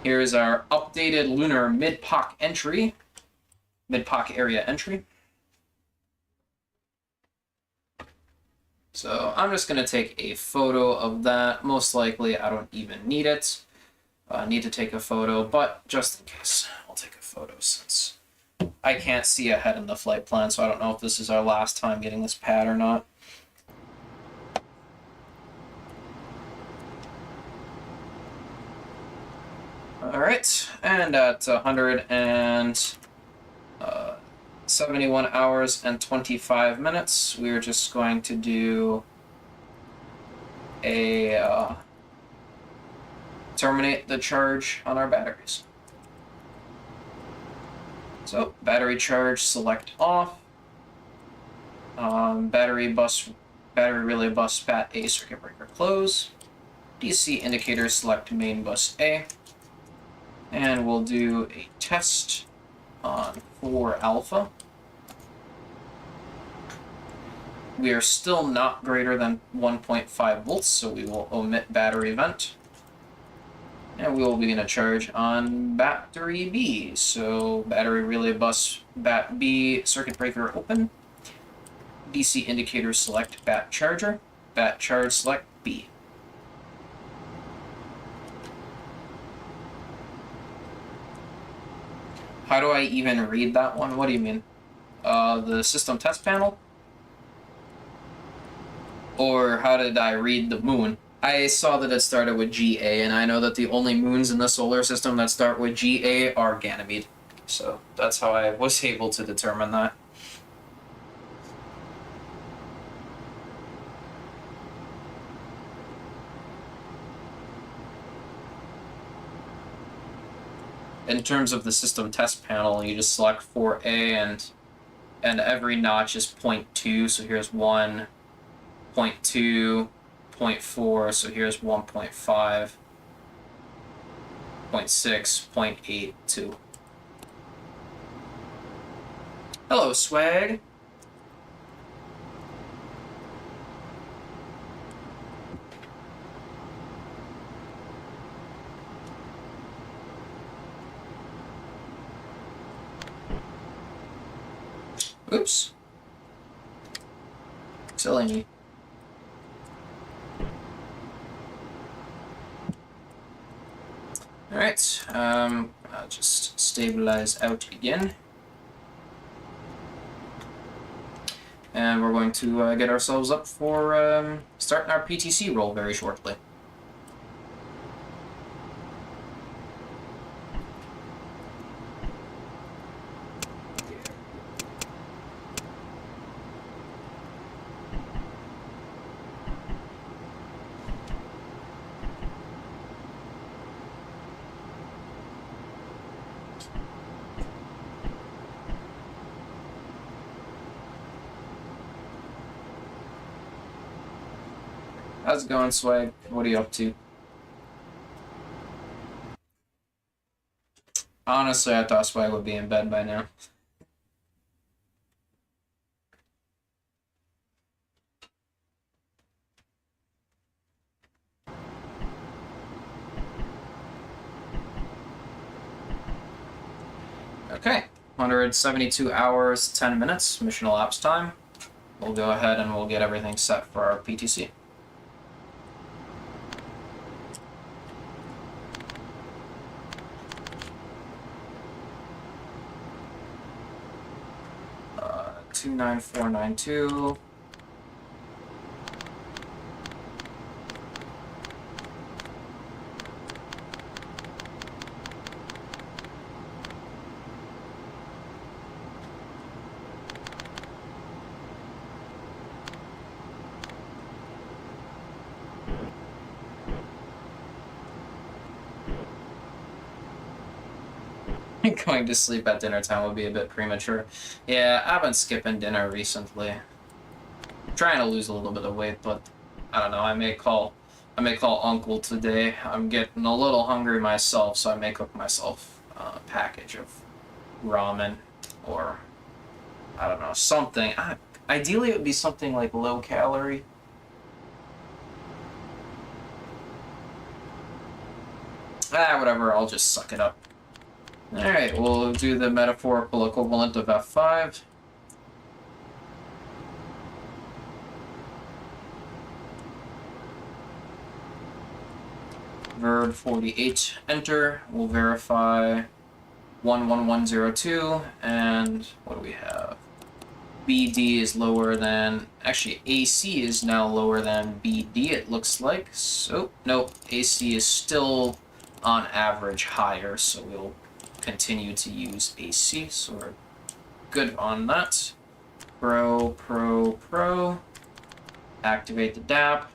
Here's our updated lunar mid-poc entry, mid-poc area entry. So I'm just going to take a photo of that. Most likely I don't even need it. Need to take a photo, but just in case, I'll take a photo since I can't see ahead in the flight plan, so I don't know if this is our last time getting this pad or not. Alright, and at 171 hours and 25 minutes, we're just going to do a terminate the charge on our batteries. So, battery charge, select off. Battery relay bus PAT A circuit breaker close. DC indicator, select main bus A. And we'll do a test on 4 alpha. We are still not greater than 1.5 volts, so we will omit battery vent. And we will begin a charge on battery B. So battery relay bus bat B circuit breaker open. DC indicator select bat charger. Bat charge select B. How do I even read that one? What do you mean? The system test panel? Or how did I read the moon? I saw that it started with GA, and I know that the only moons in the solar system that start with GA are Ganymede. So that's how I was able to determine that. In terms of the system test panel, you just select 4A, and every notch is 0.2, so here's 1, 0.2, 0.4, so here's 1.5, 0.6, 0.82. Hello, Swag. Oops. Silly me. Alright, I'll just stabilize out again. And we're going to get ourselves up for starting our PTC roll very shortly. How's it going, Swag? What are you up to? Honestly, I thought Swag would be in bed by now. Okay, 172 hours, 10 minutes, mission elapsed time. We'll go ahead and we'll get everything set for our PTC. Uh, 29492. Going to sleep at dinner time would be a bit premature. Yeah, I've been skipping dinner recently. I'm trying to lose a little bit of weight, but I don't know. I may call Uncle today. I'm getting a little hungry myself, so I may cook myself a package of ramen or I don't know, something. Ideally, it would be something like low calorie. Whatever. I'll just suck it up. Alright, we'll do the metaphorical equivalent of F5. Verb 48, enter. We'll verify 11102, and what do we have? BD is lower than, actually AC is now lower than BD, it looks like. So, nope, AC is still on average higher, so we'll continue to use AC, so we're good on that. Pro. Activate the DAP.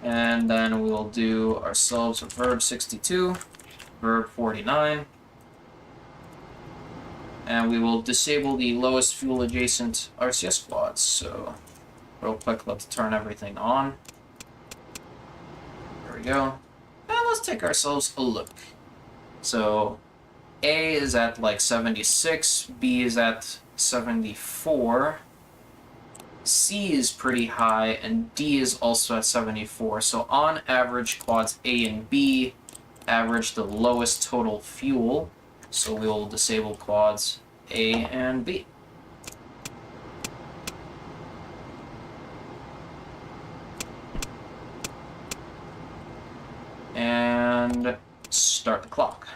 And then we'll do ourselves a verb 62, verb 49. And we will disable the lowest fuel adjacent RCS squads. So real quick, let's turn everything on. There we go. And let's take ourselves a look. So A is at like 76, B is at 74, C is pretty high, and D is also at 74. So on average, quads A and B average the lowest total fuel. So we will disable quads A and B. And start the clock.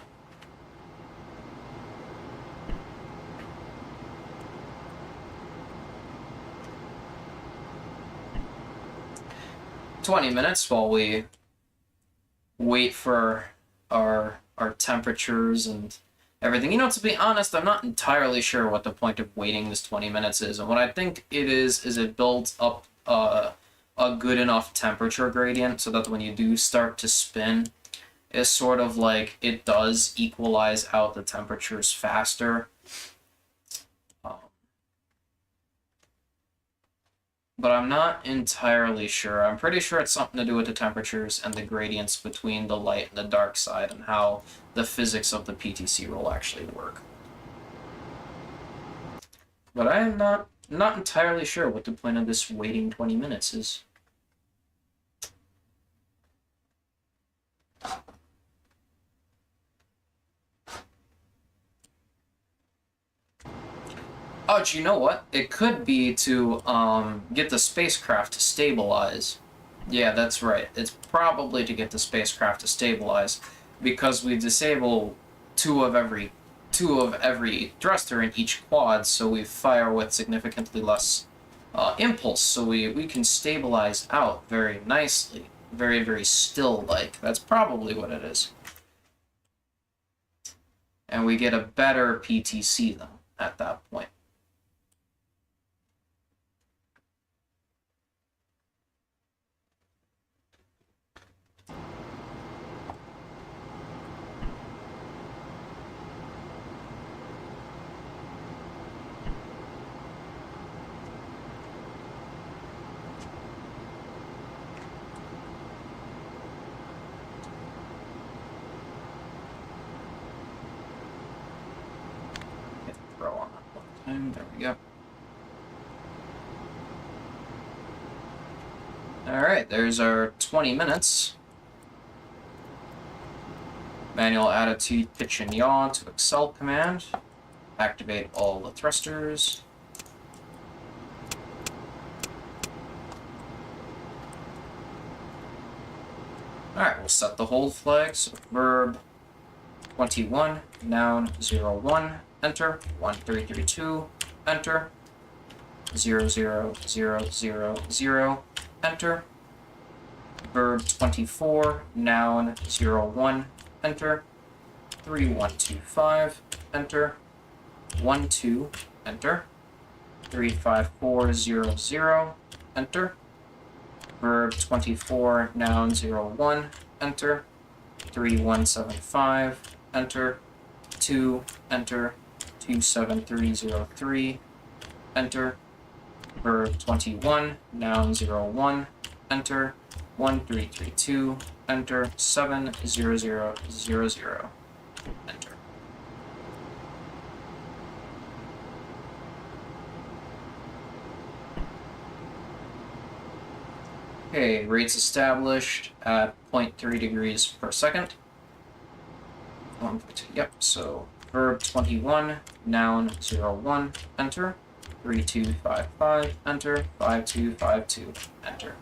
"20 minutes while we wait for our temperatures and everything. You know, to be honest, I'm not entirely sure what the point of waiting this 20 minutes is. And what I think it is it builds up a good enough temperature gradient so that when you do start to spin, it's sort of like it does equalize out the temperatures faster. But I'm not entirely sure. I'm pretty sure it's something to do with the temperatures and the gradients between the light and the dark side and how the physics of the PTC will actually work. But I am not entirely sure what the point of this waiting 20 minutes is. Oh, do you know what? It could be to get the spacecraft to stabilize. Yeah, that's right. It's probably to get the spacecraft to stabilize, because we disable two of every thruster in each quad, so we fire with significantly less impulse, so we can stabilize out very nicely, very, very still-like. That's probably what it is. And we get a better PTC, though, at that point. And there we go. Alright, there's our 20 minutes. Manual attitude, pitch and yaw to Excel command. Activate all the thrusters. Alright, we'll set the hold flag. So verb 21, noun 01, enter. 1332, enter. 00000, enter. Verb 24, noun 01, enter. 3125, enter. 12, enter. 35400, enter. Verb 24, noun 01, enter. 3175, enter. 2, enter. 27303, enter. Verb 21, noun 01, enter. 1332, enter. 70000, enter. Okay, rates established at 0.3 degrees per second. Yep, so verb 21, noun 01, enter. 3255, enter. 5252, enter.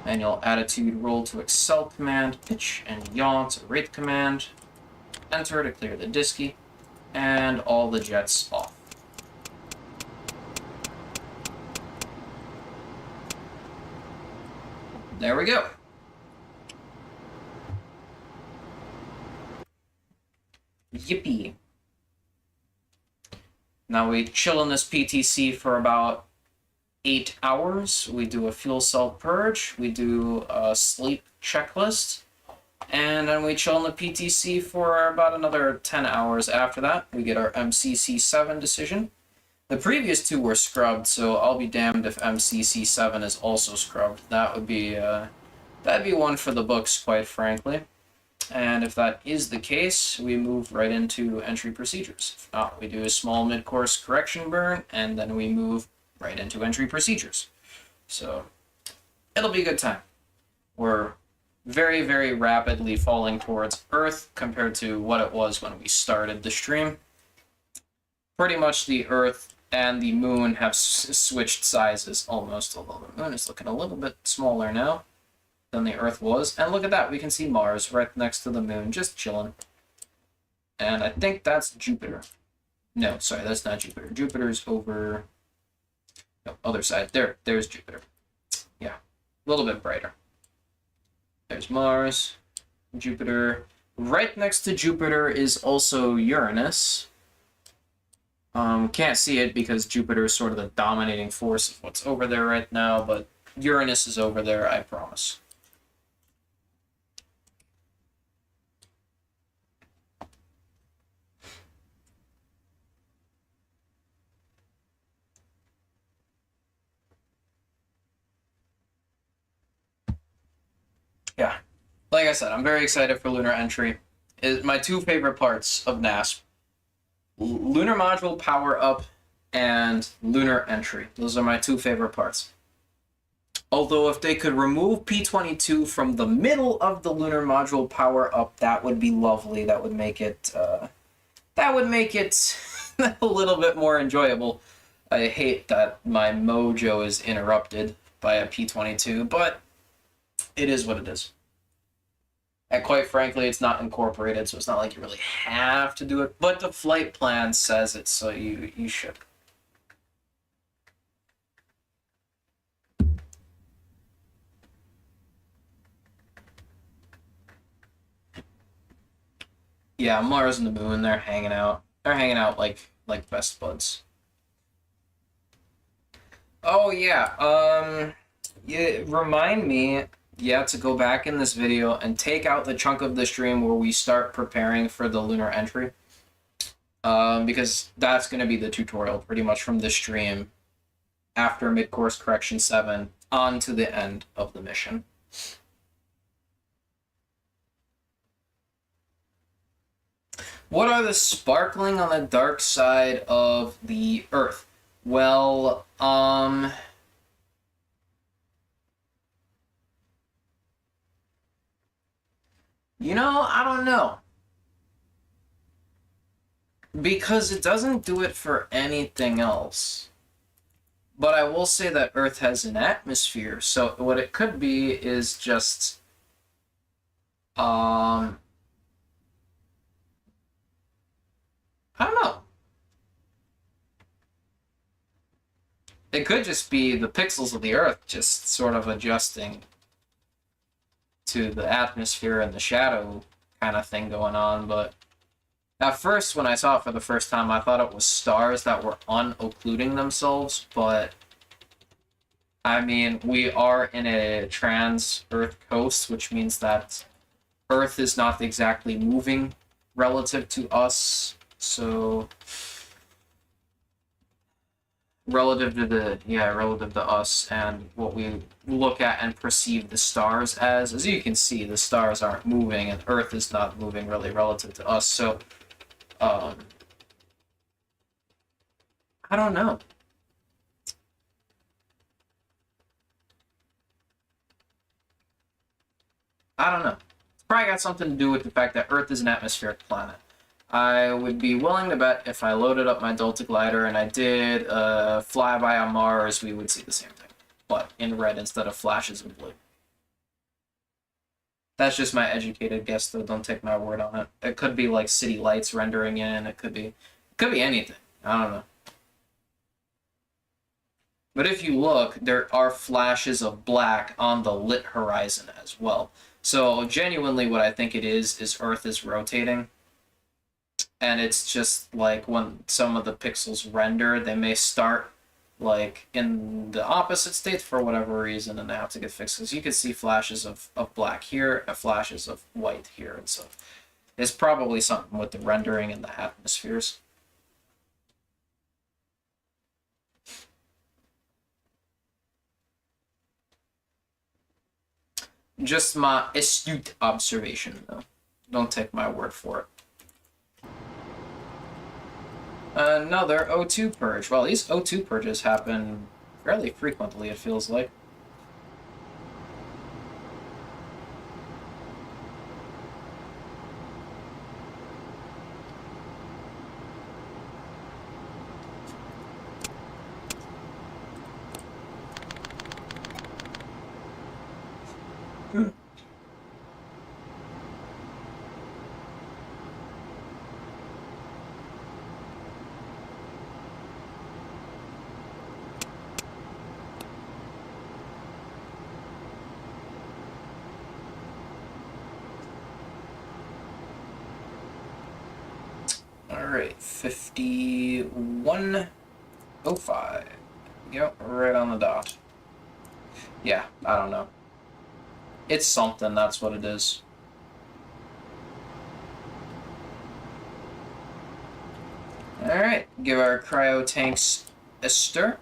Manual attitude roll to Excel command, pitch and yaw to rate command, enter to clear the disky, and all the jets off. There we go. Yippee. Now we chill in this PTC for about 8 hours. We do a fuel cell purge, we do a sleep checklist, and then we chill in the PTC for about another 10 hours after that. We get our MCC7 decision. The previous two were scrubbed, so I'll be damned if MCC7 is also scrubbed. That would be that'd be one for the books, quite frankly. And if that is the case, we move right into entry procedures. If not, we do a small mid-course correction burn, and then we move right into entry procedures. So it'll be a good time. We're very, very rapidly falling towards Earth compared to what it was when we started the stream. Pretty much the Earth and the Moon have switched sizes almost, although the Moon is looking a little bit smaller now than the Earth was. And look at that, we can see Mars right next to the Moon, just chilling. And I think that's Jupiter. No, sorry, that's not Jupiter. Jupiter's over... No, other side. There's Jupiter. Yeah, a little bit brighter. There's Mars, Jupiter. Right next to Jupiter is also Uranus. Can't see it because Jupiter is sort of the dominating force of what's over there right now, but Uranus is over there, I promise. Yeah, like I said, I'm very excited for lunar entry. It's my two favorite parts of NASP. Lunar module power up and lunar entry. Those are my two favorite parts. Although if they could remove P22 from the middle of the lunar module power up, that would be lovely. That would make it a little bit more enjoyable. I hate that my mojo is interrupted by a P22, but it is what it is. And quite frankly, it's not incorporated, so it's not like you really have to do it, but the flight plan says it, so you should. Yeah, Mars and the Moon, they're hanging out. They're hanging out like best buds. Oh yeah, remind me, yeah, to go back in this video and take out the chunk of the stream where we start preparing for the lunar entry. Because that's going to be the tutorial pretty much from the stream after mid-course correction 7 on to the end of the mission. What are the sparkling on the dark side of the Earth? Well, I don't know. Because it doesn't do it for anything else. But I will say that Earth has an atmosphere, so what it could be is just, I don't know. It could just be the pixels of the Earth just sort of adjusting to the atmosphere and the shadow kind of thing going on, but at first, when I saw it for the first time, I thought it was stars that were unoccluding themselves, but I mean, we are in a trans-Earth coast, which means that Earth is not exactly moving relative to us, so relative to us and what we look at and perceive the stars as you can see, the stars aren't moving and Earth is not moving really relative to us, so I don't know. I don't know. It's probably got something to do with the fact that Earth is an atmospheric planet. I would be willing to bet if I loaded up my Delta Glider and I did a flyby on Mars, we would see the same thing, but in red instead of flashes in blue. That's just my educated guess, though. Don't take my word on it. It could be like city lights rendering in. It could be anything. I don't know. But if you look, there are flashes of black on the lit horizon as well. So genuinely what I think it is Earth is rotating. And it's just like when some of the pixels render, they may start like in the opposite state for whatever reason, and they have to get fixed. Because you can see flashes of black here, and flashes of white here, and so it's probably something with the rendering and the atmospheres. Just my astute observation, though. Don't take my word for it. Another O2 purge. Well, these O2 purges happen fairly frequently, it feels like. Alright, 51:05. Yep, right on the dot. Yeah, I don't know. It's something, that's what it is. Alright, give our cryo tanks a stir.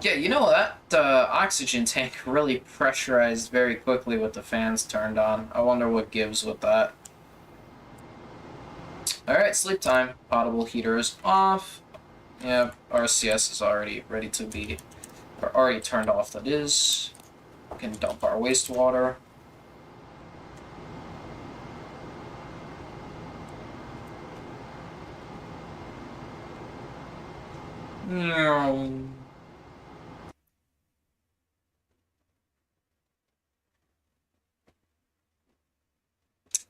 Yeah, you know, that oxygen tank really pressurized very quickly with the fans turned on. I wonder what gives with that. Alright, sleep time. Potable heater is off. Yeah, RCS is already ready to be, or already turned off, that is. We can dump our wastewater.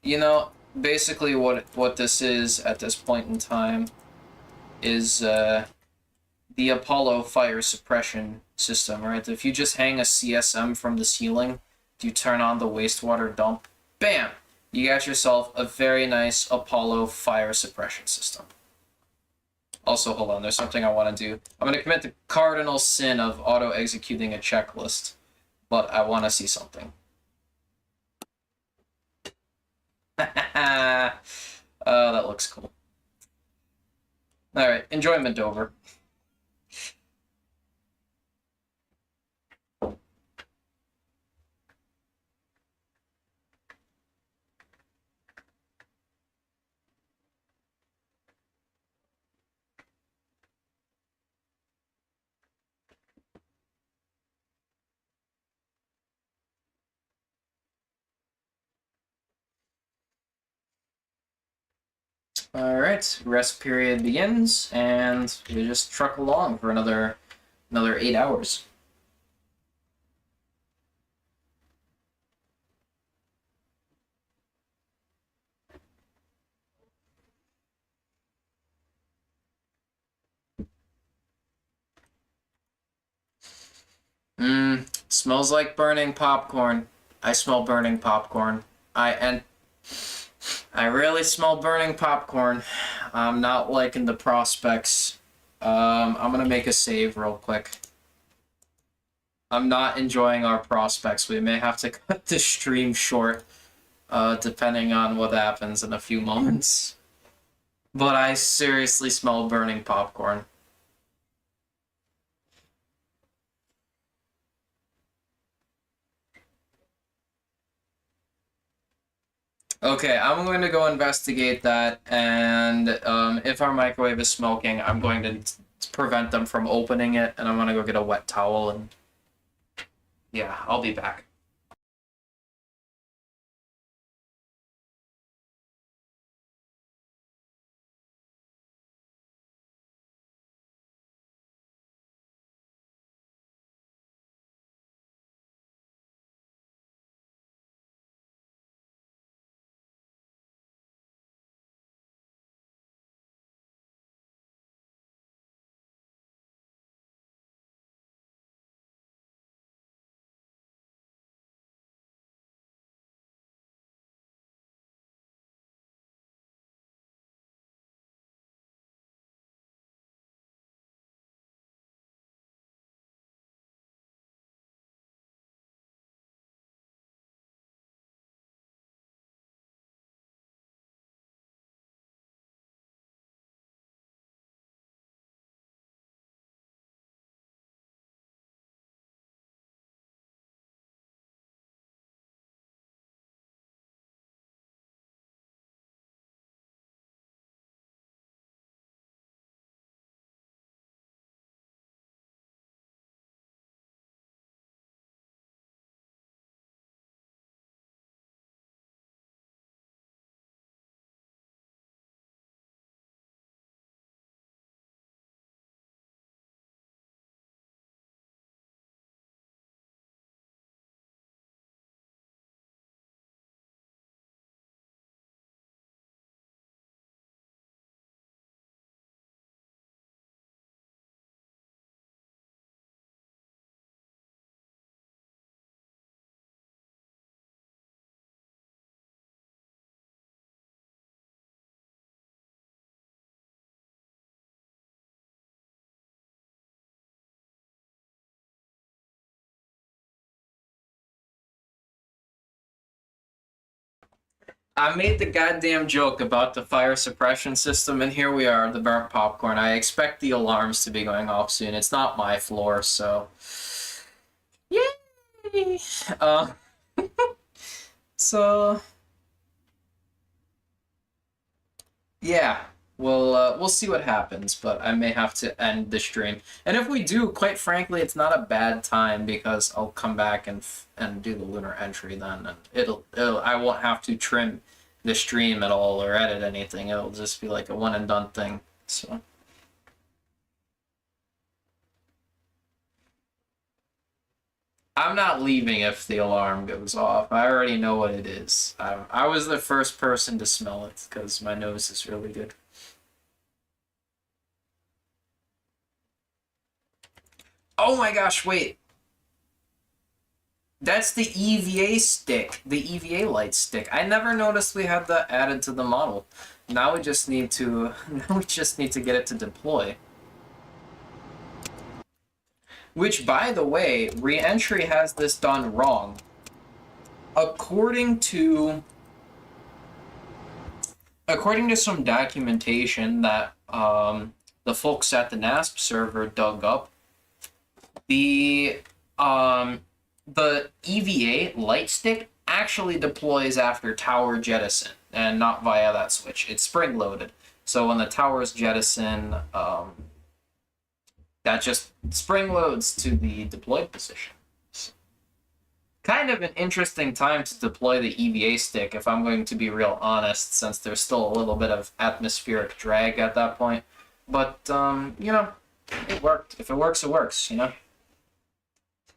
You know, basically what this is at this point in time is the Apollo fire suppression system, right? If you just hang a CSM from the ceiling, you turn on the wastewater dump, bam! You got yourself a very nice Apollo fire suppression system. Also, hold on, there's something I want to do. I'm going to commit the cardinal sin of auto-executing a checklist, but I want to see something. That looks cool. Alright, enjoyment over. Alright, rest period begins, and we just truck along for another 8 hours. Smells like burning popcorn. I smell burning popcorn. I really smell burning popcorn. I'm not liking the prospects. I'm gonna make a save real quick. I'm not enjoying our prospects. We may have to cut the stream short, depending on what happens in a few moments. But I seriously smell burning popcorn. Okay, I'm going to go investigate that, and if our microwave is smoking, I'm going to prevent them from opening it, and I'm going to go get a wet towel, and yeah, I'll be back. I made the goddamn joke about the fire suppression system, and here we are, the burnt popcorn. I expect the alarms to be going off soon. It's not my floor, so... Yay! So... Yeah, we'll see what happens, but I may have to end the stream. And if we do, quite frankly, it's not a bad time because I'll come back and do the lunar entry then, and I won't have to trim the stream at all or edit anything. It'll just be like a one and done thing. So I'm not leaving if the alarm goes off. I already know what it is. I was the first person to smell it because my nose is really good. Oh my gosh, wait. That's the EVA stick, the EVA light stick. I never noticed we had that added to the model. Now we just need to get it to deploy. Which, by the way, Reentry has this done wrong. According to according to some documentation that the folks at the NASP server dug up, the um, the EVA light stick actually deploys after tower jettison and not via that switch. It's spring loaded, so when the towers jettison, that just spring loads to the deployed position. Kind of an interesting time to deploy the EVA stick, if I'm going to be real honest, since there's still a little bit of atmospheric drag at that point. But, you know, it worked. If it works, it works, you know?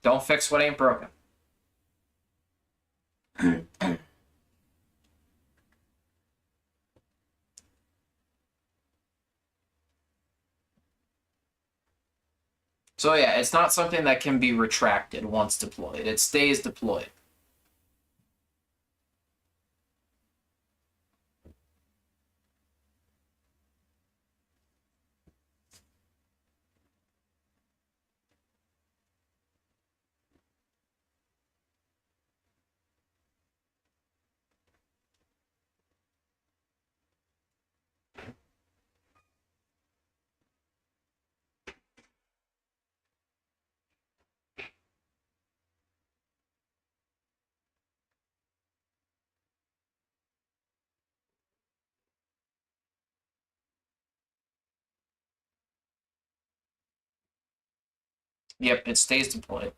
Don't fix what ain't broken. So yeah, it's not something that can be retracted once deployed. It stays deployed. Yep, it stays deployed.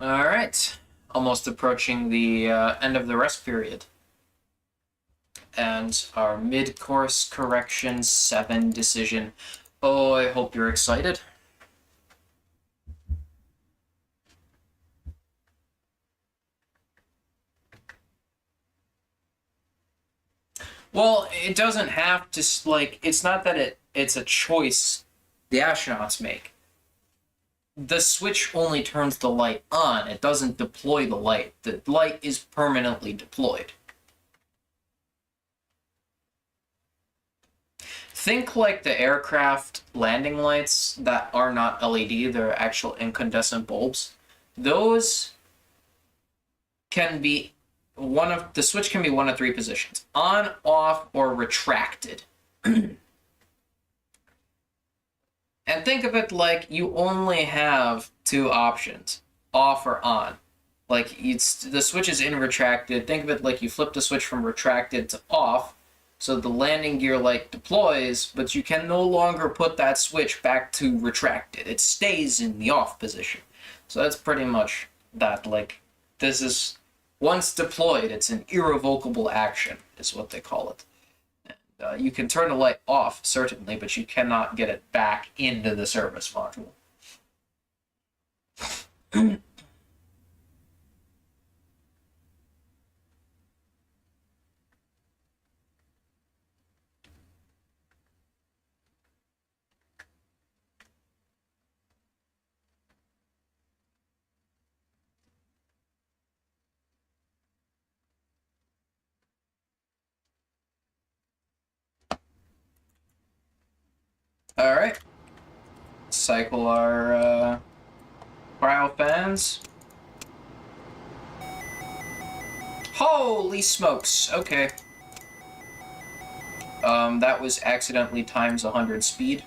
All right, almost approaching the end of the rest period. And our mid-course correction 7 decision. Oh, I hope you're excited. Well, it doesn't have to, like, it's not that it's a choice the astronauts make. The switch only turns the light on. It doesn't deploy the light. The light is permanently deployed. Think like the aircraft landing lights that are not LED, they're actual incandescent bulbs. Those can be the switch can be one of 3 positions: on, off, or retracted. And think of it like you only have 2 options: off or on. Like the switch is in retracted. Think of it like you flip the switch from retracted to off, so the landing gear light deploys, but you can no longer put that switch back to retracted. It stays in the off position. So that's pretty much that. Like, this is, once deployed, it's an irrevocable action, is what they call it. You can turn the light off, certainly, but you cannot get it back into the service module. All right. Cycle our cryo fans. Holy smokes! Okay. That was accidentally times 100 speed.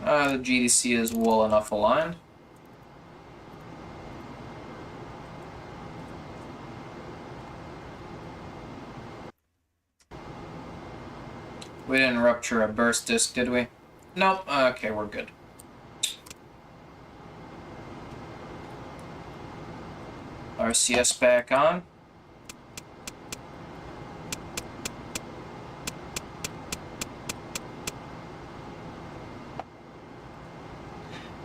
The GDC is well enough aligned. We didn't rupture a burst disk, did we? Nope. Okay, we're good. RCS back on.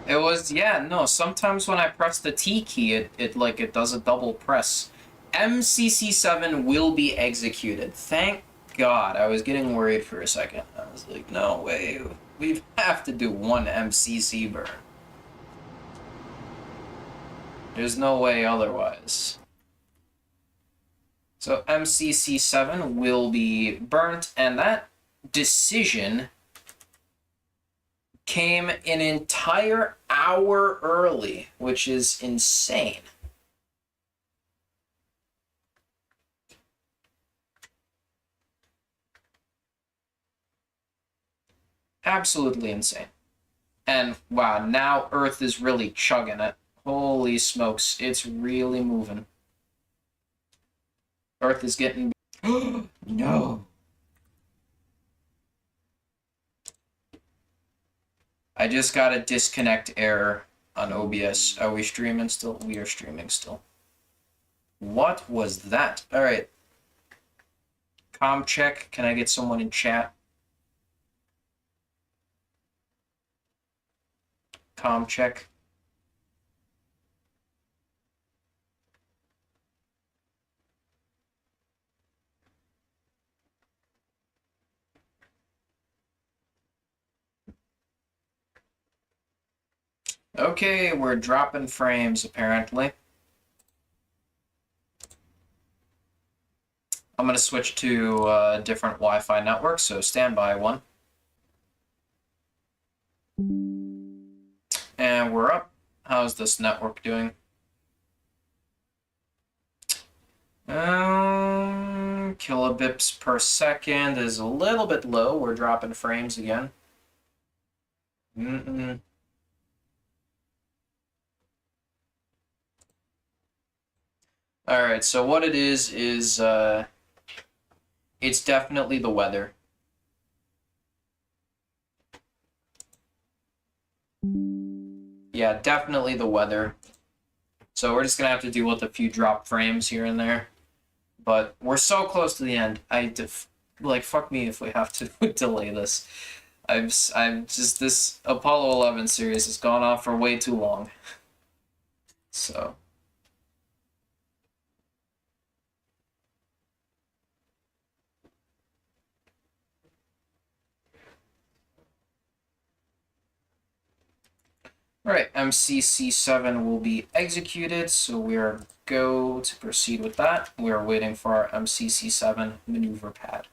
It was, yeah, no, sometimes when I press the T key, it does a double press. MCC7 will be executed. Thank God. I was getting worried for a second. I was like, no way. We have to do one MCC burn. There's no way otherwise. So MCC7 will be burnt, and that decision came an entire hour early, which is insane. Absolutely insane. And wow, now Earth is really chugging it. Holy smokes, it's really moving. Earth is getting... No! I just got a disconnect error on OBS. Are we streaming still? We are streaming still. What was that? Alright. Com check. Can I get someone in chat? Com check. Okay, we're dropping frames, apparently. I'm going to switch to a different Wi-Fi network, so stand by one. And we're up. How's this network doing? Kilobits per second is a little bit low. We're dropping frames again. Alright, so what it is it's definitely the weather. Yeah, definitely the weather. So we're just gonna have to deal with a few drop frames here and there. But we're so close to the end. Like, fuck me if we have to delay this. I'm just, this Apollo 11 series has gone on for way too long. So. Alright, MCC7 will be executed, so we are go to proceed with that. We are waiting for our MCC7 maneuver pad.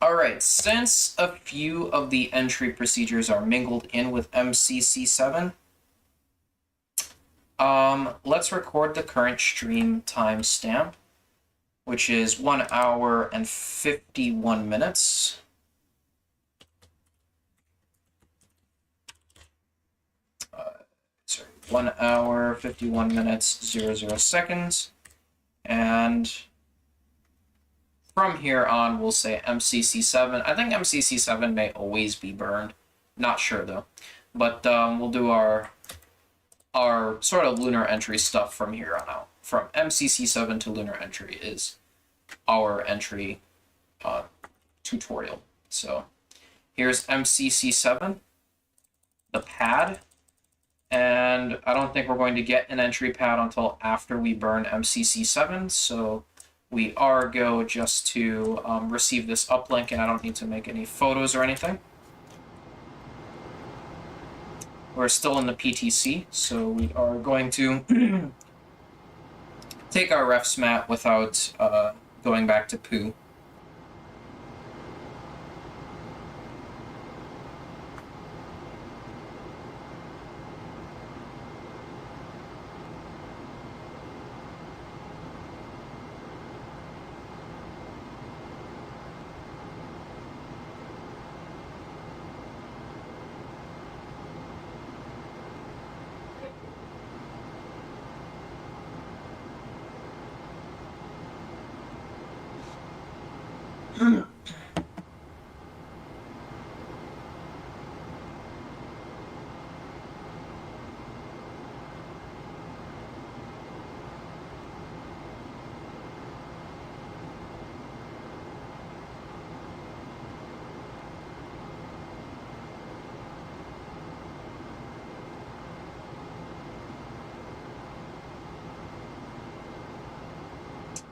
Alright, since a few of the entry procedures are mingled in with MCC7, let's record the current stream timestamp, which is 1 hour and 51 minutes. Sorry, 1 hour, 51 minutes, 00 seconds. And from here on, we'll say MCC7. I think MCC7 may always be burned. Not sure, though. But we'll do our sort of lunar entry stuff from here on out. From MCC7 to lunar entry is our entry tutorial. So here's MCC7, the pad. And I don't think we're going to get an entry pad until after we burn MCC7. So we are go just to receive this uplink, and I don't need to make any photos or anything. We're still in the PTC, so we are going to take our refs mat without going back to poo.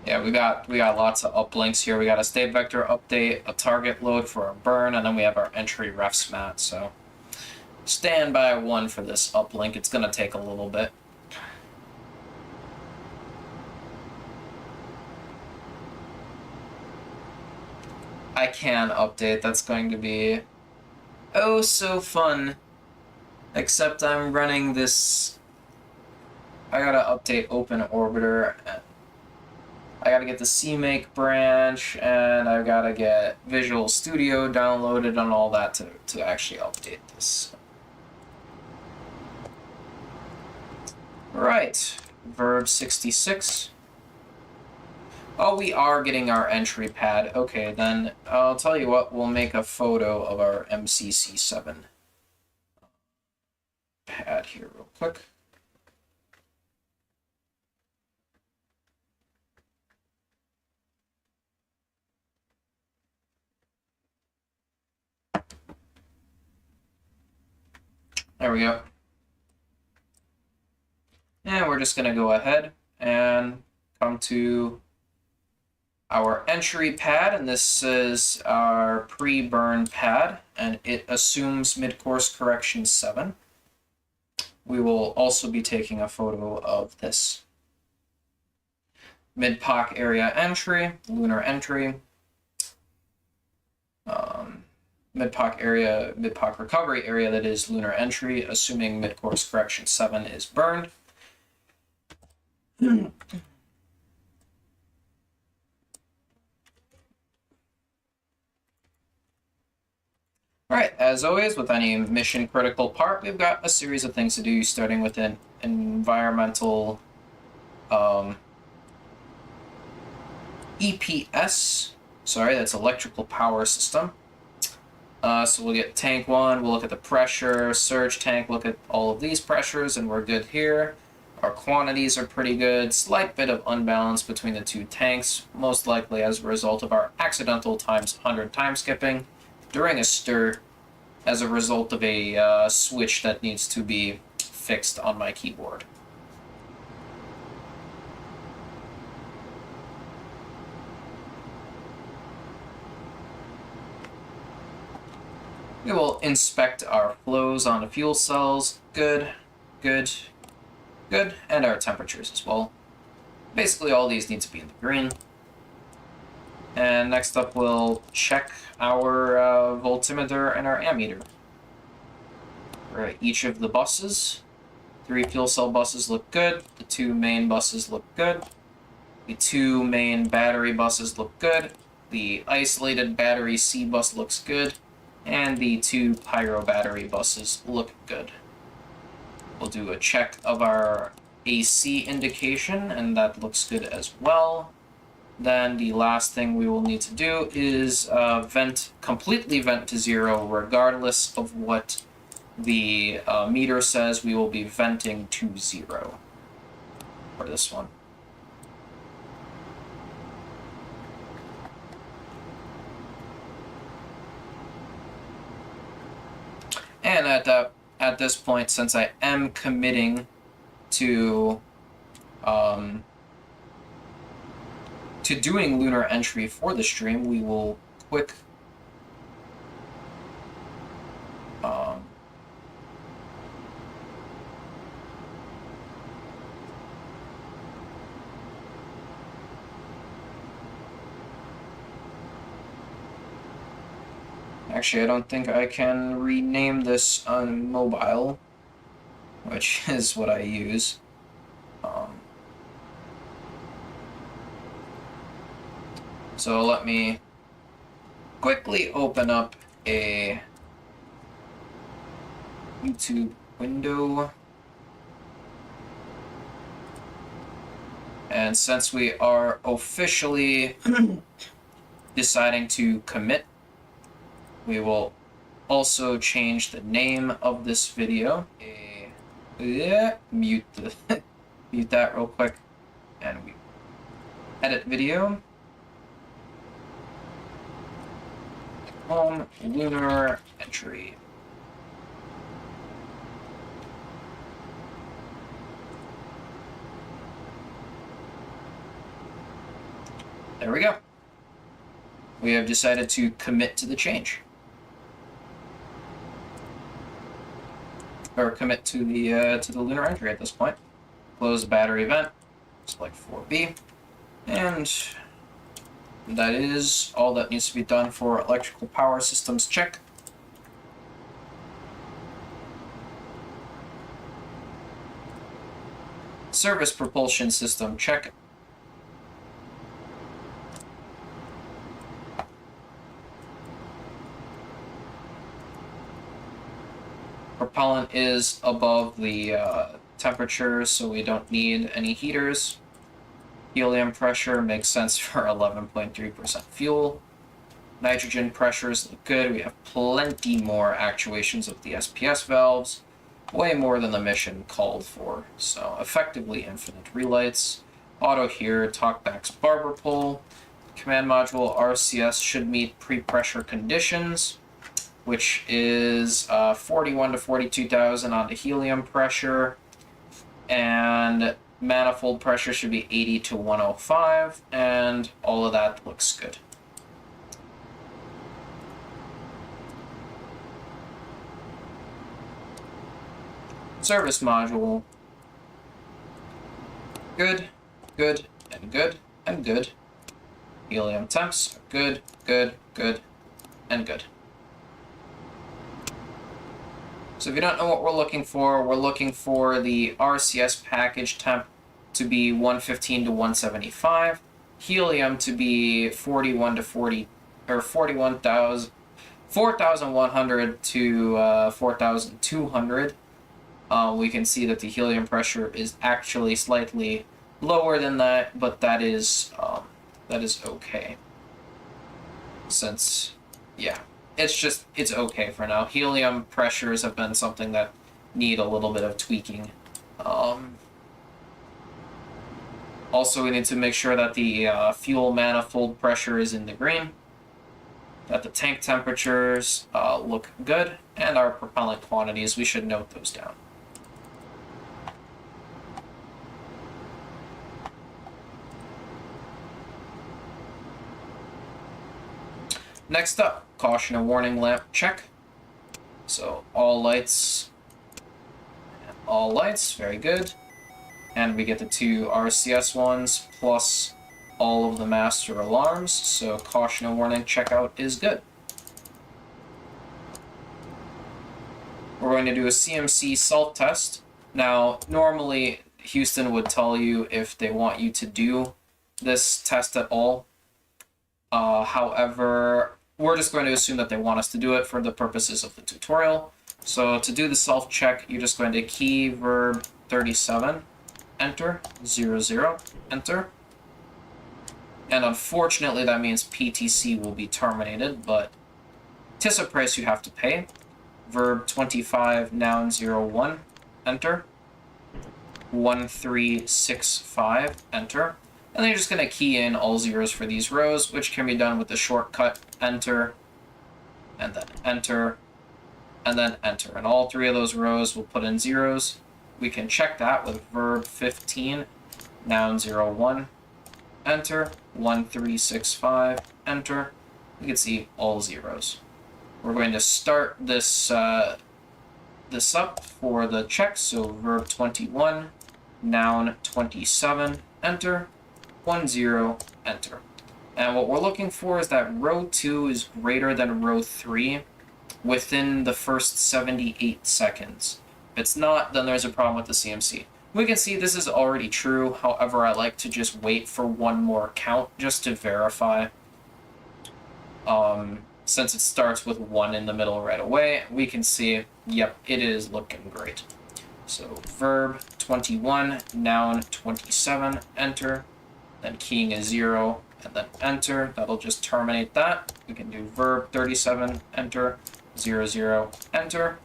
Yeah, we got lots of uplinks here. We got a state vector update, a target load for a burn, and then we have our entry refs mat. So stand by one for this uplink. It's gonna take a little bit. I can update. That's going to be oh so fun. Except I'm running this. I gotta update Open Orbiter. I gotta get the CMake branch, and I've gotta get Visual Studio downloaded and all that to actually update this. Right, Verb 66. Oh, we are getting our entry pad. Okay, then I'll tell you what, we'll make a photo of our MCC7 pad here real quick. There we go. And we're just going to go ahead and come to our entry pad, and this is our pre-burn pad, and it assumes mid-course correction 7. We will also be taking a photo of this mid-POC area entry, lunar entry, mid-POC recovery area that is lunar entry, assuming mid-course correction 7 is burned. Alright, as always, with any mission critical part, we've got a series of things to do, starting with an environmental EPS. Sorry, that's electrical power system. So we'll get tank 1, we'll look at the pressure, surge tank, look at all of these pressures, and we're good here. Our quantities are pretty good. Slight bit of unbalance between the two tanks, most likely as a result of our accidental times 100 time skipping during a stir as a result of a switch that needs to be fixed on my keyboard. We will inspect our flows on the fuel cells. Good, good, good, and our temperatures as well. Basically all these need to be in the green. And next up we'll check our voltimeter and our ammeter. For each of the buses. 3 fuel cell buses look good. The 2 main buses look good. The 2 main battery buses look good. The isolated battery C bus looks good. And the 2 pyro battery buses look good. We'll do a check of our AC indication, and that looks good as well. Then the last thing we will need to do is completely vent to 0, regardless of what the meter says. We will be venting to 0 for this one. And at this point, since I am committing to doing lunar entry for the stream, we will quick actually, I don't think I can rename this on mobile, which is what I use. So let me quickly open up a YouTube window. And since we are officially deciding to commit, we will also change the name of this video. Mute mute that real quick, and we edit video. Home lunar entry. There we go. We have decided to commit to the change. Or commit to the lunar entry at this point. Close the battery event, select 4B, and that is all that needs to be done for electrical power systems check. Service propulsion system check. Propellant is above the temperature, so we don't need any heaters. Helium pressure makes sense for 11.3% fuel. Nitrogen pressures look good. We have plenty more actuations of the SPS valves, way more than the mission called for. So effectively infinite relights. Auto here, talkback's barber pole. Command module RCS should meet pre-pressure conditions, which is 41 to 42,000 on the helium pressure, and manifold pressure should be 80 to 105, and all of that looks good. Service module, good, good, and good, and good. Helium temps, good, good, good, and good. So if you don't know what we're looking for the RCS package temp to be 115 to 175, helium to be 41 to 40, or 41,000, 4,100 to 4,200. We can see that the helium pressure is actually slightly lower than that, but that is okay. Since, yeah. It's okay for now. Helium pressures have been something that need a little bit of tweaking. Also, we need to make sure that the fuel manifold pressure is in the green, that the tank temperatures look good, and our propellant quantities, we should note those down. Next up, caution and warning lamp check. So all lights, very good. And we get the two RCS ones plus all of the master alarms, so caution and warning checkout is good. We're going to do a CMC self-test. Now, normally Houston would tell you if they want you to do this test at all. However, we're just going to assume that they want us to do it for the purposes of the tutorial. So to do the self-check, you're just going to key verb 37, enter, 00, enter. And unfortunately, that means PTC will be terminated, but tis a price you have to pay. Verb 25, noun 01, enter. 1365, enter. And then you're just going to key in all zeros for these rows, which can be done with the shortcut enter, and then enter, and then enter. And all three of those rows will put in zeros. We can check that with verb 15, noun 01, enter, 1365, enter. You can see all zeros. We're going to start this up for the check, so verb 21, noun 27, enter. 10, enter. And what we're looking for is that row 2 is greater than row 3 within the first 78 seconds. If it's not, then there's a problem with the CMC. We can see this is already true, however, I like to just wait for one more count just to verify. Since it starts with 1 in the middle right away, we can see, yep, it is looking great. So verb 21, noun 27, enter. Then keying a 0 and then enter. That'll just terminate that. We can do verb 37, enter, 00, enter.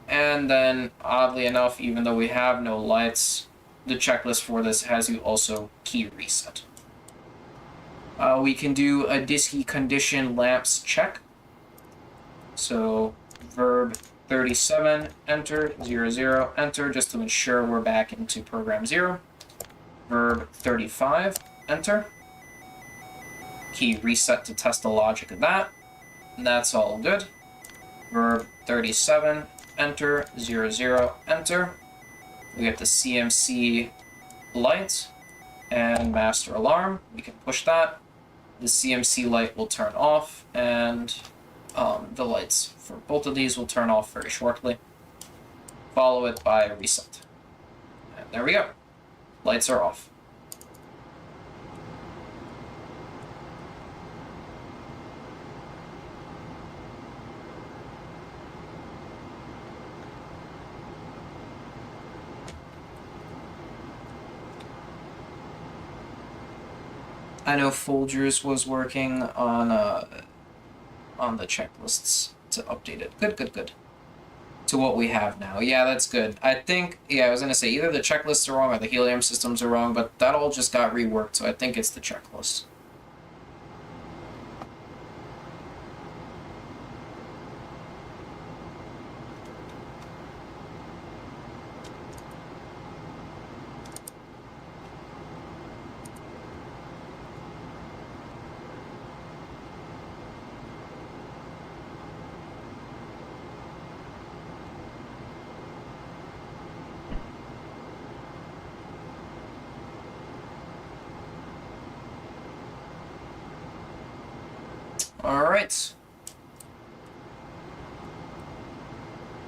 And then, oddly enough, even though we have no lights, the checklist for this has you also key reset. We can do a DISCI condition lamps check. So verb 37, enter, 00, enter, just to ensure we're back into program 0. Verb 35, enter. Key reset to test the logic of that. And that's all good. Verb 37, enter, 00, enter. We get the CMC light and master alarm. We can push that. The CMC light will turn off, and the lights for both of these will turn off very shortly. Follow it by a reset. And there we go. Lights are off. I know Folgers was working on the checklists to update it. Good. To what we have now. Yeah, that's good. I think, I was going to say either the checklists are wrong or the helium systems are wrong, but that all just got reworked, so I think it's the checklist. Alright.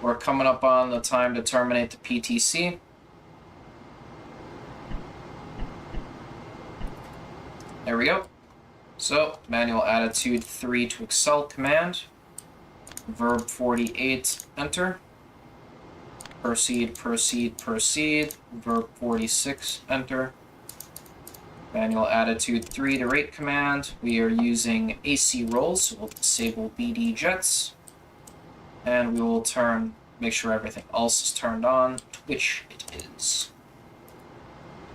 We're coming up on the time to terminate the PTC. There we go. So, manual attitude 3 to Excel command. Verb 48, enter. Proceed. Verb 46, enter. Manual attitude 3 to rate command. We are using AC rolls, so we'll disable BD jets. And we will make sure everything else is turned on, which it is.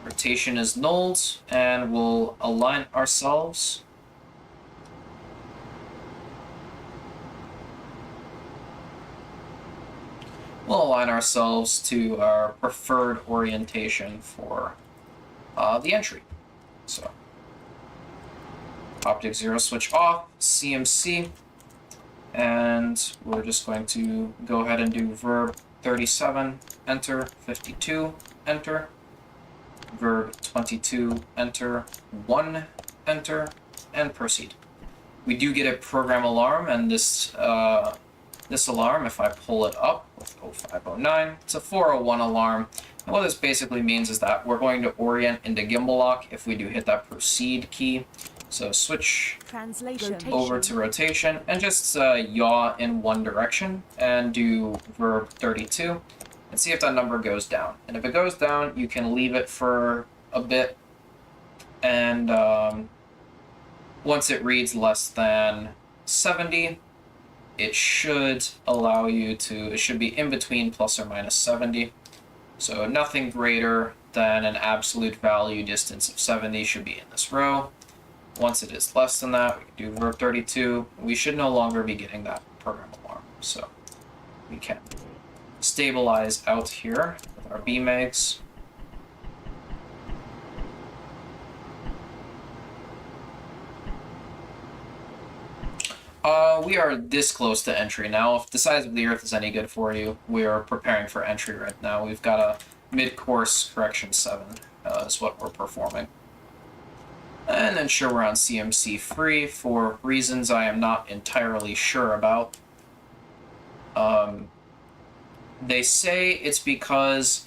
Rotation is nulled, and we'll align ourselves. We'll align ourselves to our preferred orientation for the entry. So, optic 0 switch off, CMC, and we're just going to go ahead and do verb 37, enter, 52, enter, verb 22, enter, 1, enter, and proceed. We do get a program alarm, and this alarm, if I pull it up with 0509, it's a 401 alarm. And what this basically means is that we're going to orient into gimbal lock if we do hit that proceed key. So switch over to rotation and just yaw in one direction and do verb 32 and see if that number goes down. And if it goes down, you can leave it for a bit, and once it reads less than 70, it should allow you to, it should be in between plus or minus 70. So nothing greater than an absolute value distance of 70 should be in this row. Once it is less than that, we can do verb 32. We should no longer be getting that program alarm. So we can stabilize out here with our BMEGs. We are this close to entry now. If the size of the Earth is any good for you, we are preparing for entry right now. We've got a mid-course correction 7 is what we're performing. And ensure we're on CMC free for reasons I am not entirely sure about. They say it's because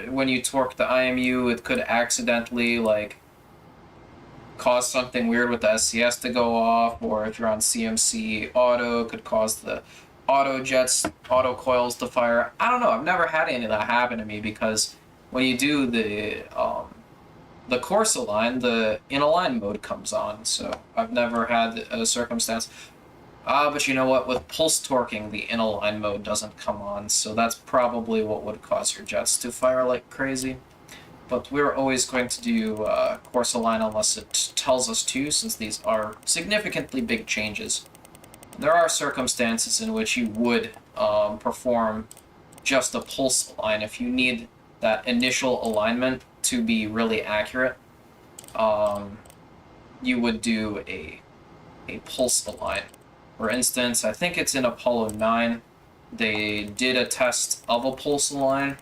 when you torque the IMU, it could accidentally cause something weird with the SCS to go off, or if you're on CMC auto, it could cause the auto coils to fire. I don't know. I've never had any of that happen to me, because when you do the the course align, the in align mode comes on. So I've never had a circumstance. But you know what? With pulse torquing, the in align mode doesn't come on, so that's probably what would cause your jets to fire like crazy. But we're always going to do course align unless it tells us to, since these are significantly big changes. There are circumstances in which you would perform just a pulse align if you need that initial alignment to be really accurate. You would do a pulse align. For instance, I think it's in Apollo 9, they did a test of a pulse align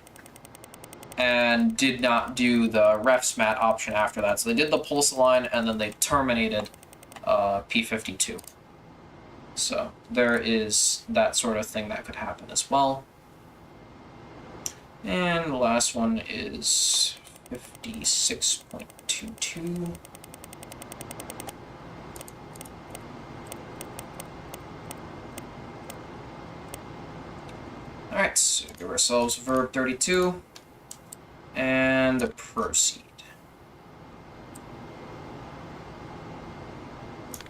and did not do the refs mat option after that. So they did the pulse align and then they terminated P52. So there is that sort of thing that could happen as well. And the last one is 56.22. Alright, so give ourselves verb 32 and proceed.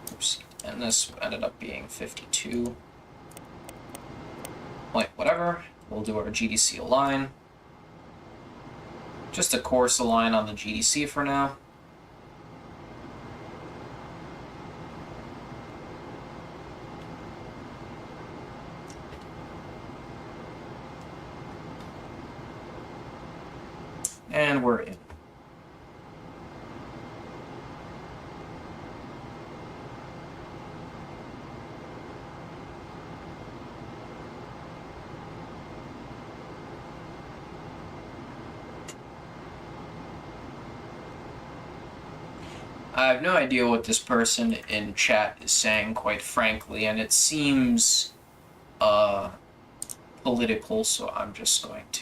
Proceed. And this ended up being 52. Like, whatever. We'll do our GDC align. Just a course align on the GDC for now. And we're in. I have no idea what this person in chat is saying, quite frankly, and it seems political, so I'm just going to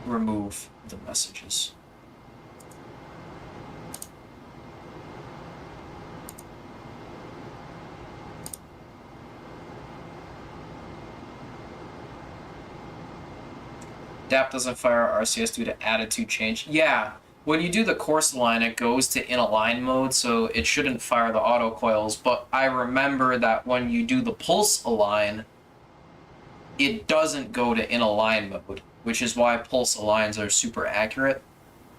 remove the messages. DAP doesn't fire RCS due to attitude change. Yeah, when you do the course align, it goes to in align mode, so it shouldn't fire the autocoils. But I remember that when you do the pulse align, it doesn't go to in align mode, which is why pulse aligns are super accurate.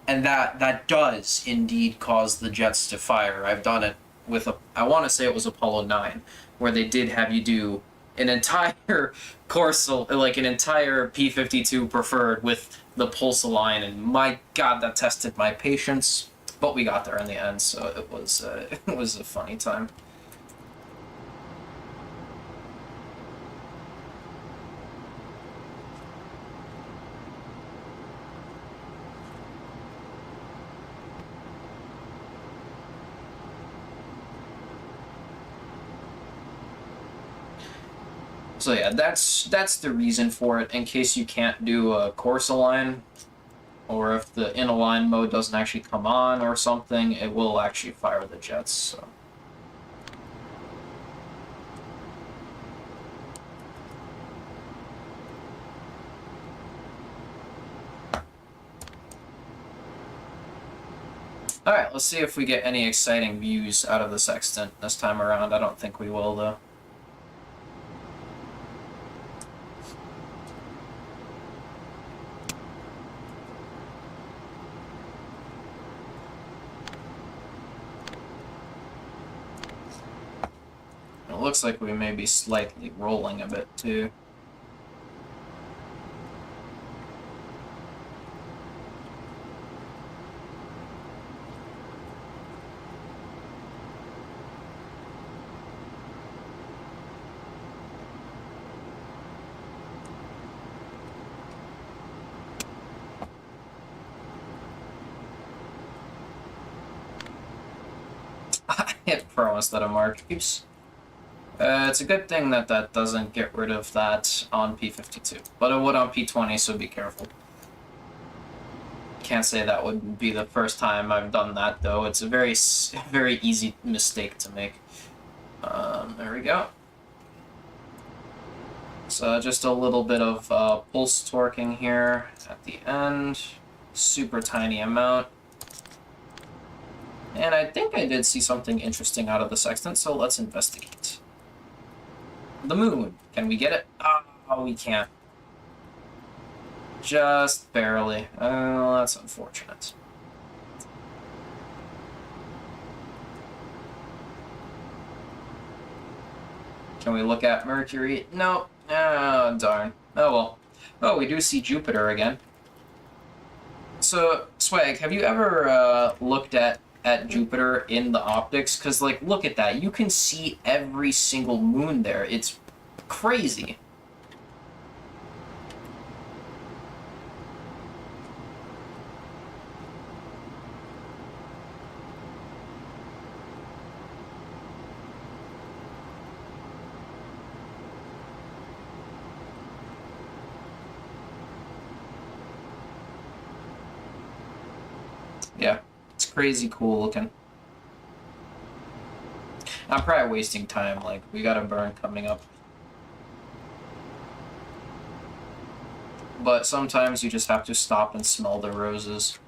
And that does indeed cause the jets to fire. I've done it with I want to say it was Apollo 9, where they did have you do an entire course, like an entire P52 preferred with the pulse align, and my god, that tested my patience. But we got there in the end, so it was a funny time. So yeah, that's the reason for it, in case you can't do a course align, or if the in align mode doesn't actually come on or something, it will actually fire the jets, so. Alright, let's see if we get any exciting views out of the sextant this time around. I don't think we will, though. It looks like we may be slightly rolling a bit, too. I hit promise that a mark keeps. It's a good thing that that doesn't get rid of that on P52, but it would on P20, so be careful. Can't say that would be the first time I've done that, though. It's a very, very easy mistake to make. There we go. So just a little bit of pulse torquing here at the end. super tiny amount. And I think I did see something interesting out of the sextant, so let's investigate. The moon. Can we get it? Oh, we can't. Just barely. Oh, that's unfortunate. Can we look at Mercury? No. Oh, darn. Oh, well. Oh, we do see Jupiter again. So, Swag, have you ever looked at Jupiter in the optics? Because, like, look at that. You can see every single moon there. It's crazy. Yeah, it's crazy cool looking. I'm probably wasting time, like, we got a burn coming up. But sometimes you just have to stop and smell the roses.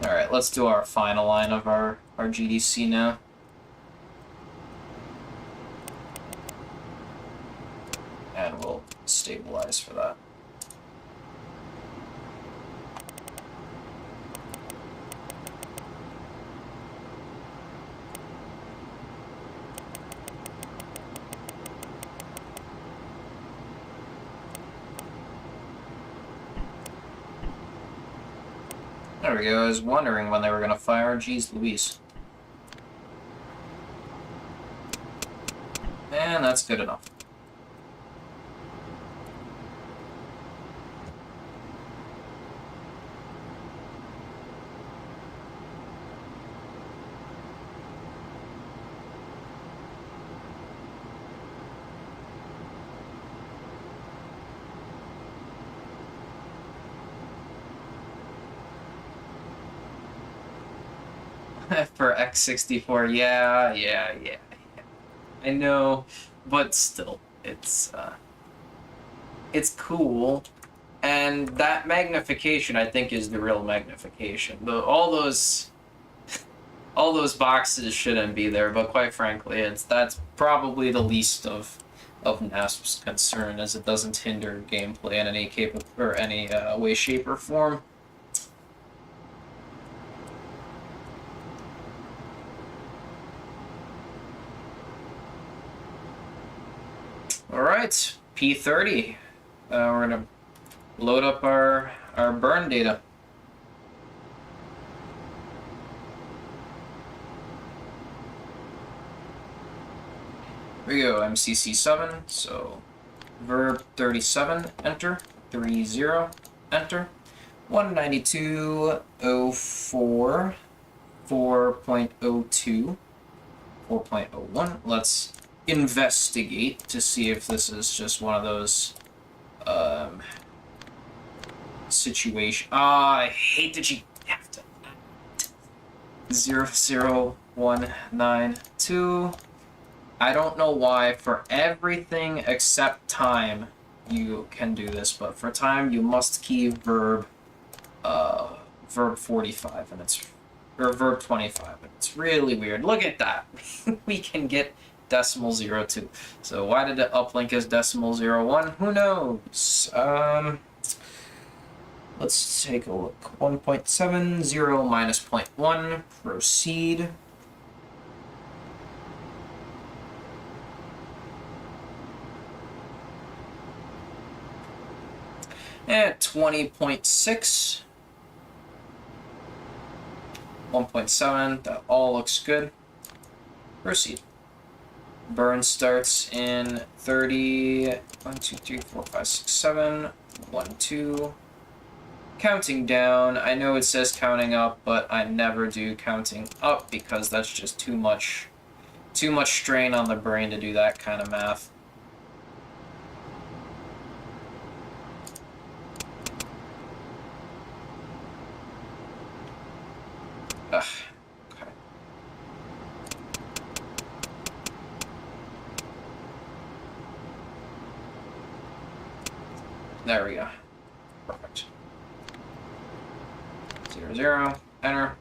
Alright, let's do our final line of our GDC now. And we'll stabilize for that. There we go. I was wondering when they were going to fire. Jeez Louise. And that's good enough. For X64, yeah. I know, but still, it's cool, and that magnification, I think, is the real magnification. All those boxes shouldn't be there, but quite frankly, that's probably the least of NASP's concern, as it doesn't hinder gameplay in any way, shape, or form. Alright, P30. We're gonna load up our burn data. Here we go, MCC7, so verb 37, enter, 30, enter, 192.04, 4.02, 4.01, let's investigate to see if this is just one of those situation. I hate that you have to 00192. I don't know why for everything except time you can do this, but for time you must key verb 45 and or verb 25, and it's really weird. Look at that. We can get decimal 02. So why did it uplink as decimal 01? Who knows? Let's take a look. 1.70 minus 0.1. Proceed. At 20.6. 1.7. That all looks good. Proceed. Burn starts in 30, 1, 2, 3, 4, 5, 6, 7, 1, 2. Counting down. I know it says counting up, but I never do counting up because that's just too much strain on the brain to do that kind of math. Ugh. There we go. Perfect. 0, enter.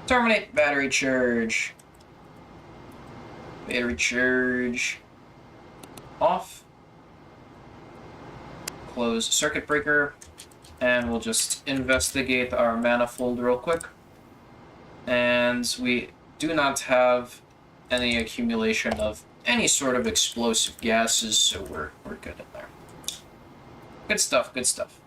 Terminate battery charge. Battery charge off. Close circuit breaker. And we'll just investigate our manifold real quick. And we do not have any accumulation of any sort of explosive gases, so we're good in there. Good stuff, good stuff.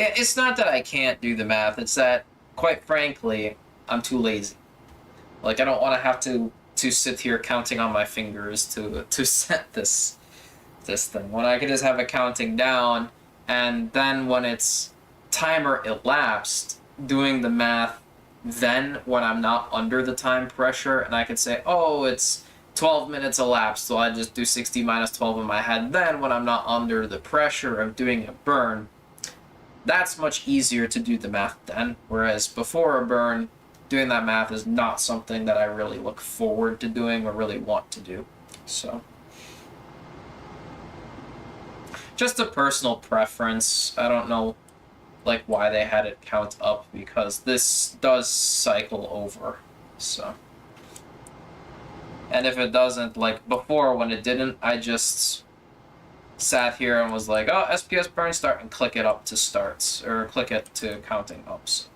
It's not that I can't do the math, it's that, quite frankly, I'm too lazy. Like, I don't want to have to sit here counting on my fingers to set this thing. When I could just have it counting down, and then when it's timer elapsed, doing the math then when I'm not under the time pressure, and I could say, oh, it's 12 minutes elapsed, so I just do 60 minus 12 in my head. Then when I'm not under the pressure of doing a burn, that's much easier to do the math then, whereas before a burn, doing that math is not something that I really look forward to doing or really want to do. So, just a personal preference. I don't know, like, why they had it count up, because this does cycle over, so. And if it doesn't, like before when it didn't, I just sat here and was like, oh, SPS burn start, and click it up to starts, or click it to counting ups.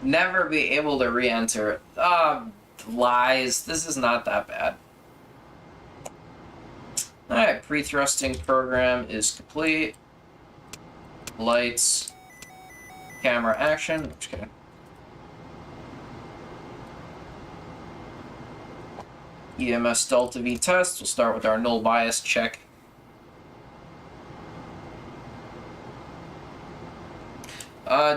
Never be able to re-enter. Lies. This is not that bad. Alright, pre-thrusting program is complete. Lights. Camera action. Just kidding. EMS Delta V test. We'll start with our null bias check.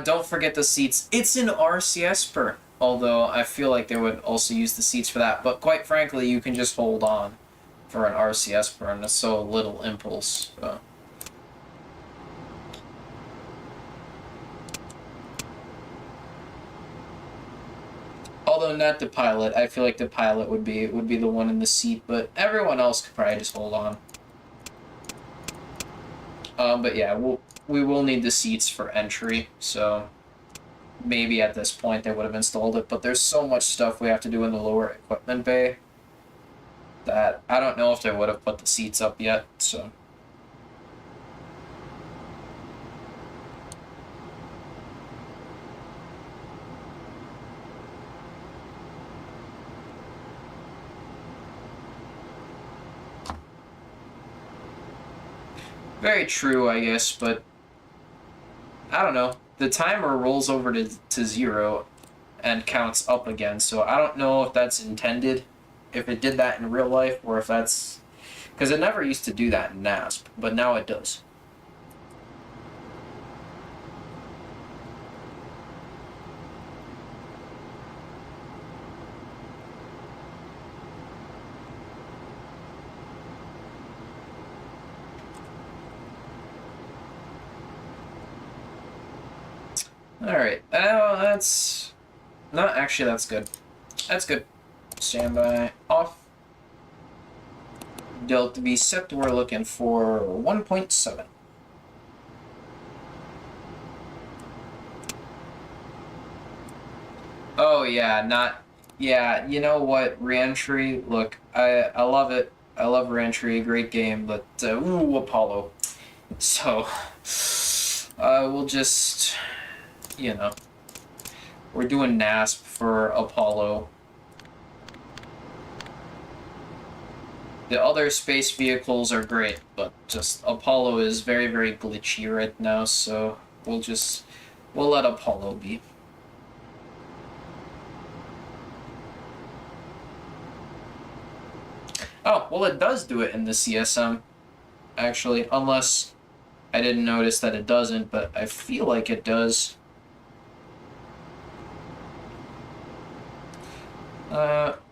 Don't forget the seats. It's an RCS burn, although I feel like they would also use the seats for that. But quite frankly, you can just hold on for an RCS burn. It's so little impulse. So. Although not the pilot, I feel like the pilot would be the one in the seat, but everyone else could probably just hold on. But yeah, we will need the seats for entry, so maybe at this point they would have installed it, but there's so much stuff we have to do in the lower equipment bay that I don't know if they would have put the seats up yet, so. Very true, I guess, but I don't know. The timer rolls over to 0 and counts up again, so I don't know if that's intended, if it did that in real life, or if that's... Because it never used to do that in NASP, but now it does. Alright, oh, that's... No, actually, that's good. That's good. Standby off. Delta V set, we're looking for 1.7. yeah, not yeah. You know what? Reentry. Look, I love it. I love Reentry. Great game, but ooh, Apollo. So, we'll just, you know, we're doing NASP for Apollo. The other space vehicles are great, but just Apollo is very, very glitchy right now, so we'll let Apollo be. Oh, well, it does do it in the CSM, actually, unless I didn't notice that it doesn't, but I feel like it does.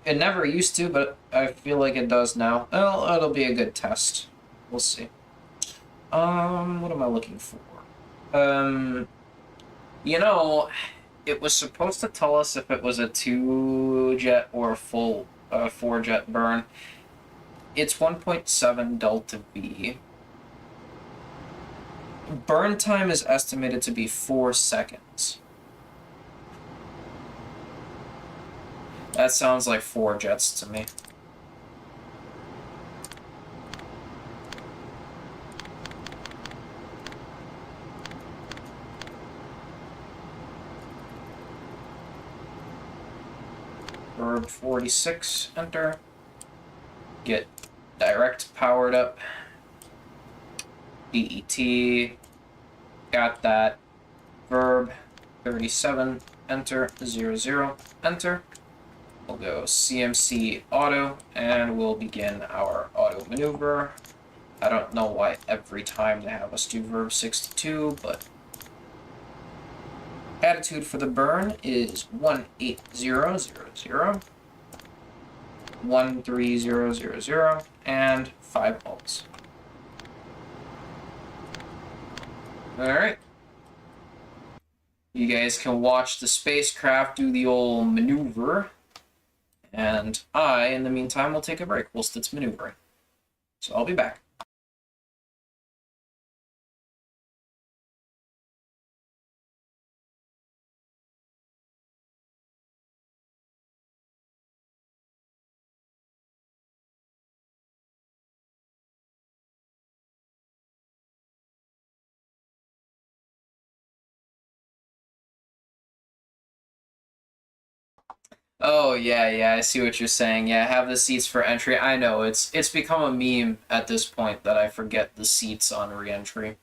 It never used to, but I feel like it does now. Well, it'll be a good test. We'll see. What am I looking for? You know, it was supposed to tell us if it was a 2-jet or a full 4-jet burn. It's 1.7 delta V. Burn time is estimated to be 4 seconds. That sounds like 4 jets to me. Verb 46, enter. Get direct powered up. DET, got that. Verb 37, enter. 00, enter. We'll go CMC auto, and we'll begin our auto maneuver. I don't know why every time they have us do verb 62, but attitude for the burn is 18000, 13000, and 5 volts. Alright. You guys can watch the spacecraft do the old maneuver. And I, in the meantime, will take a break whilst it's maneuvering. So I'll be back. Oh yeah, I see what you're saying. Yeah, have the seats for entry. I know it's become a meme at this point that I forget the seats on re-entry.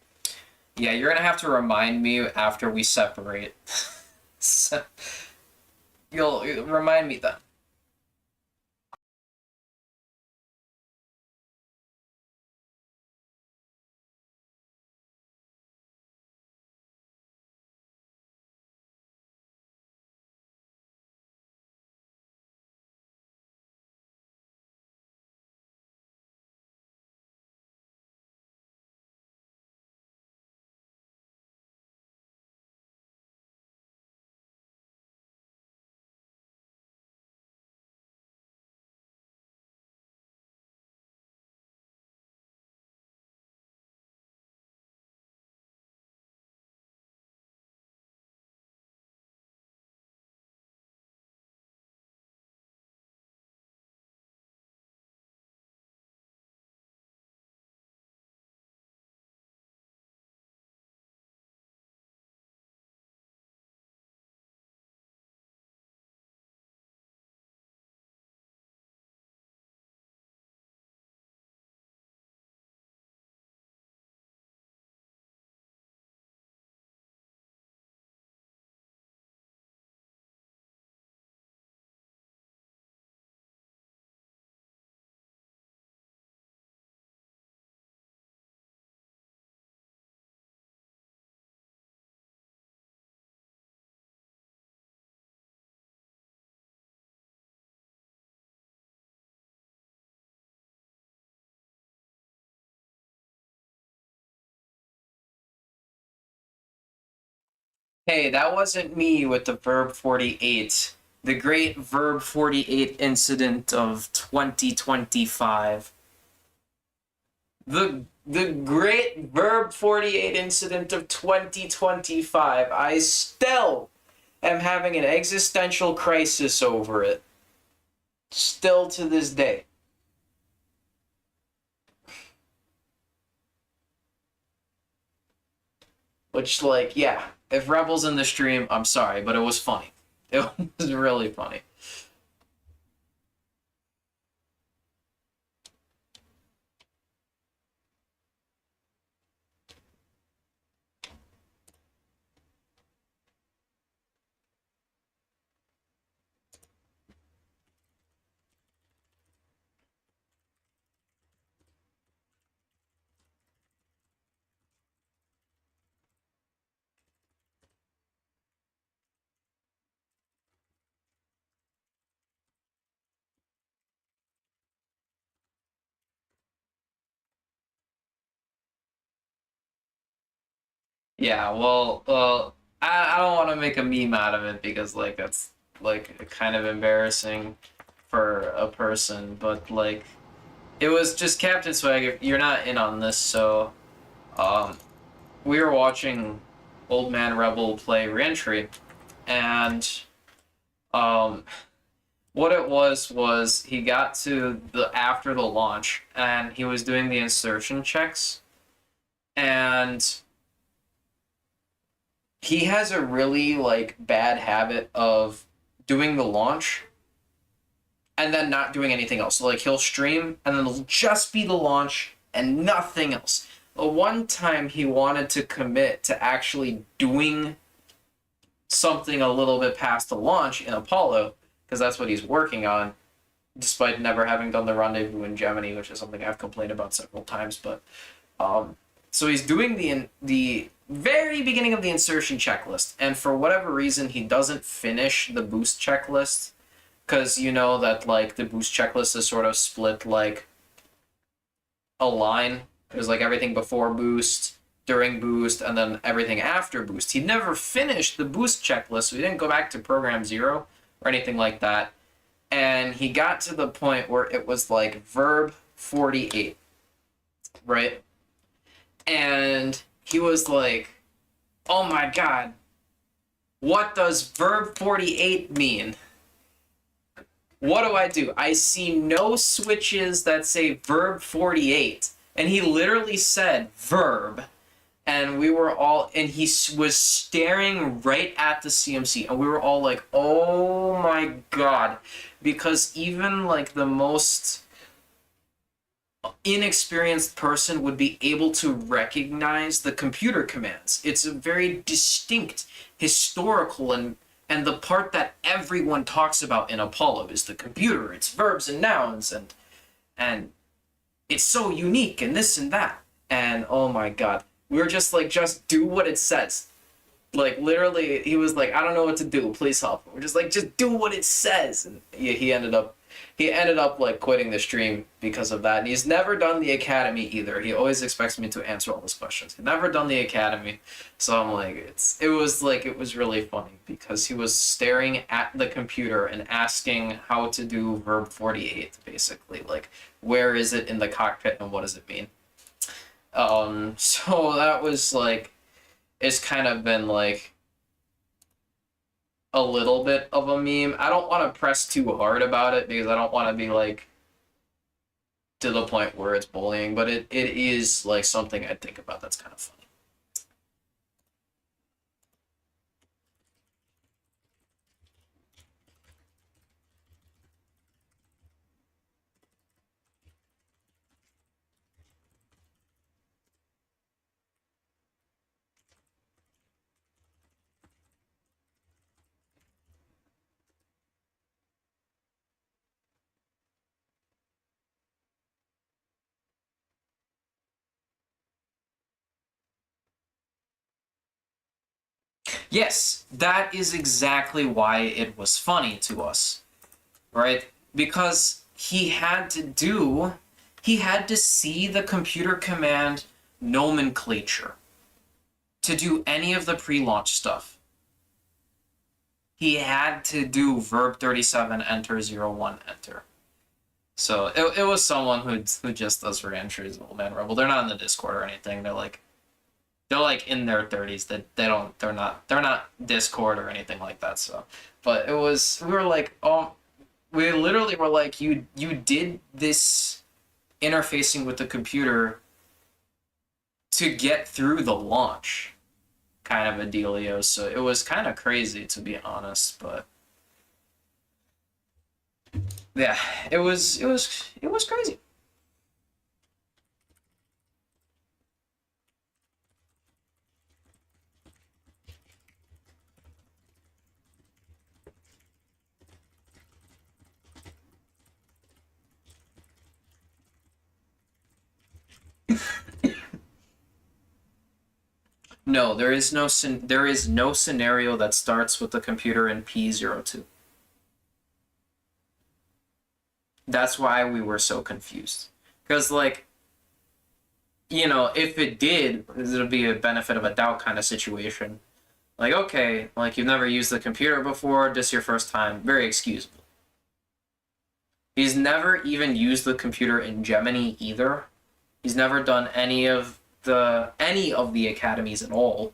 Yeah, you're gonna have to remind me after we separate. So, you'll remind me then. Hey, that wasn't me with the Verb 48. The great Verb 48 incident of 2025. The great Verb 48 incident of 2025. I still am having an existential crisis over it. Still to this day. Which, like, yeah, if Rebel's in the stream, I'm sorry, but it was funny. It was really funny. Yeah, well, I don't want to make a meme out of it because, like, that's, like, kind of embarrassing for a person, but, like, it was just Captain Swag. You're not in on this, so, um, we were watching Old Man Rebel play Reentry, and, um, what it was he got to the after the launch, and he was doing the insertion checks, and he has a really like bad habit of doing the launch and then not doing anything else. So like he'll stream and then it'll just be the launch and nothing else. The one time he wanted to commit to actually doing something a little bit past the launch in Apollo, because that's what he's working on, despite never having done the rendezvous in Gemini, which is something I've complained about several times. But so he's doing the very beginning of the insertion checklist, and for whatever reason, he doesn't finish the boost checklist, because you know that like the boost checklist is sort of split like a line. There's like everything before boost, during boost, and then everything after boost. He never finished the boost checklist, so he didn't go back to program 0 or anything like that. And he got to the point where it was like verb 48, right? And he was like, oh my god, what does verb 48 mean? What do I do? I see no switches that say verb 48. And he literally said verb. And we were all, and he was staring right at the CMC. And we were all like, oh my god. Because even like the most inexperienced person would be able to recognize the computer commands. It's a very distinct, historical, and the part that everyone talks about in Apollo is the computer. It's verbs and nouns, and it's so unique and this and that. And oh my god, we were just like, just do what it says. Like literally, he was like, I don't know what to do. Please help. We're just like, just do what it says. And he ended up like quitting the stream because of that. And he's never done the academy either. He always expects me to answer all his questions. He's never done the academy. So I'm like, it was really funny because he was staring at the computer and asking how to do verb 48, basically. Like, where is it in the cockpit and what does it mean? So that was like, it's kind of been like a little bit of a meme. I don't want to press too hard about it because I don't want to be like to the point where it's bullying, but it is like something I think about that's kind of funny. Yes, that is exactly why it was funny to us, right? Because he had to see the computer command nomenclature to do any of the pre-launch stuff. He had to do verb 37 enter 01 enter. So it was someone who just does reentries of Old Man Rebel. They're not in the Discord or anything. they're like in their 30s. They're not Discord or anything like that. So, but we were like, oh, we literally were like, you did this interfacing with the computer to get through the launch, kind of a dealio. So it was kind of crazy, to be honest, but yeah, it was crazy. No, there is no scenario that starts with the computer in P02. That's why we were so confused. Because, like, if it did, it would be a benefit of a doubt kind of situation. Like, okay, like, you've never used the computer before, this is your first time, very excusable. He's never even used the computer in Gemini either. He's never done any of the academies at all.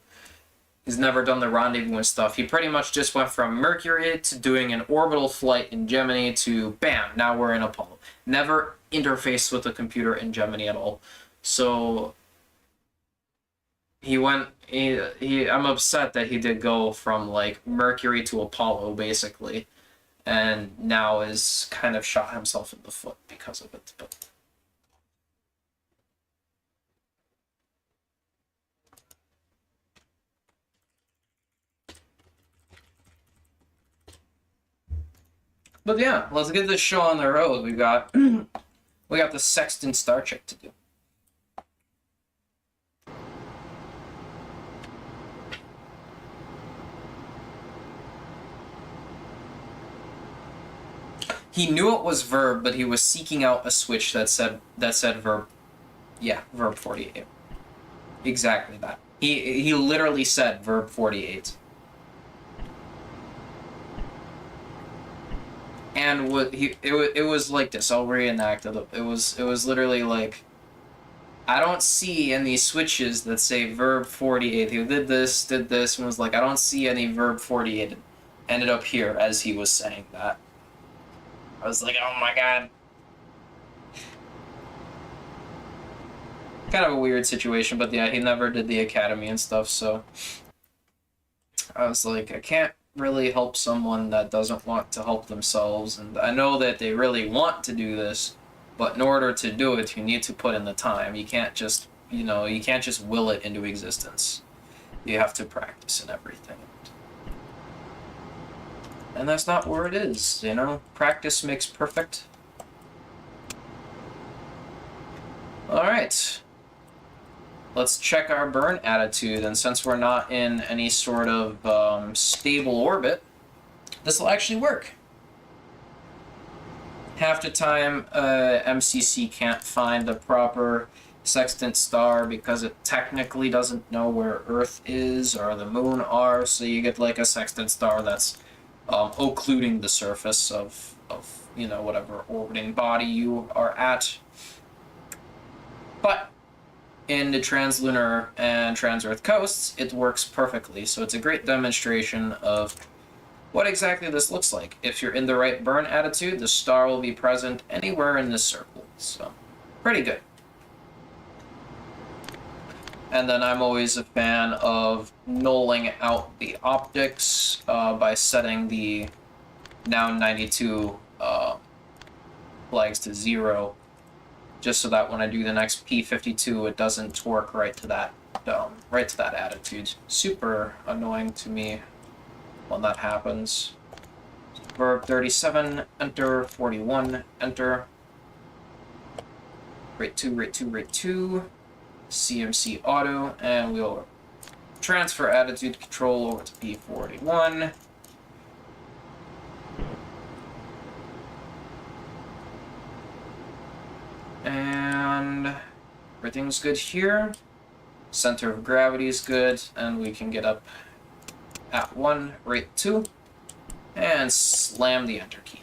He's never done the rendezvous and stuff. He pretty much just went from Mercury to doing an orbital flight in Gemini to bam, now we're in Apollo. Never interfaced with the computer in Gemini at all. So I'm upset that he did go from like Mercury to Apollo basically, and now is kind of shot himself in the foot because of it. But yeah, let's get this show on the road. We got the Sexton Star check to do. He knew it was verb, but he was seeking out a switch that said verb. Yeah, verb 48. Exactly that. He literally said verb 48. And it was like this. I'll reenact it. It was literally like, I don't see any switches that say verb 48. He did this, and was like, I don't see any verb 48. Ended up here as he was saying that. I was like, oh my god. Kind of a weird situation, but yeah, he never did the academy and stuff, so I was like, I can't really help someone that doesn't want to help themselves, and I know that they really want to do this, but in order to do it, you need to put in the time. You can't just, you can't just will it into existence. You have to practice and everything. And that's not where it is, Practice makes perfect. Alright. Let's check our burn attitude, and since we're not in any sort of stable orbit, this will actually work. Half the time, MCC can't find the proper sextant star because it technically doesn't know where Earth is or the Moon are, so you get like a sextant star that's occluding the surface of whatever orbiting body you are at. But in the translunar and trans-Earth coasts, it works perfectly, so it's a great demonstration of what exactly this looks like. If you're in the right burn attitude, the star will be present anywhere in this circle, so pretty good. And then I'm always a fan of nulling out the optics by setting the now 92 flags to 0, just so that when I do the next P52, it doesn't torque right to that attitude. Super annoying to me when that happens. Verb 37, enter. 41, enter. Rate 2, rate 2, rate 2. CMC auto, and we'll transfer attitude control over to P41. And everything's good here. Center of gravity is good, and we can get up at 1, rate 2, and slam the enter key.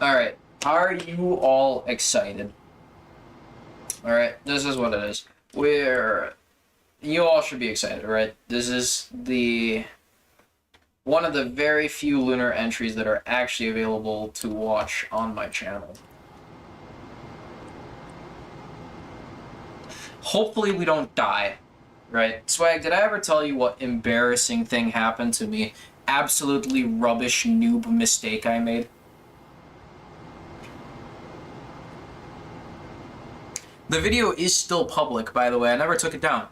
Alright, are you all excited? Alright, this is what it is. You all should be excited, right? This is one of the very few lunar entries that are actually available to watch on my channel. Hopefully we don't die, right? Swag, did I ever tell you what embarrassing thing happened to me? Absolutely rubbish noob mistake I made? The video is still public, by the way. I never took it down.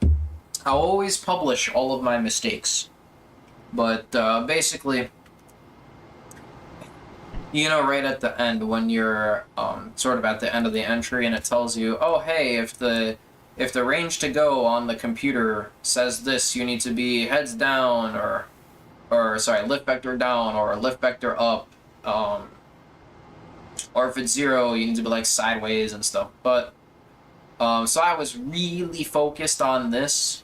I'll always publish all of my mistakes. But basically, you know, right at the end when you're sort of at the end of the entry and it tells you, oh hey, if the range to go on the computer says this, you need to be heads down or sorry, lift vector down or lift vector up, or if it's 0, you need to be like sideways and stuff. But so I was really focused on this.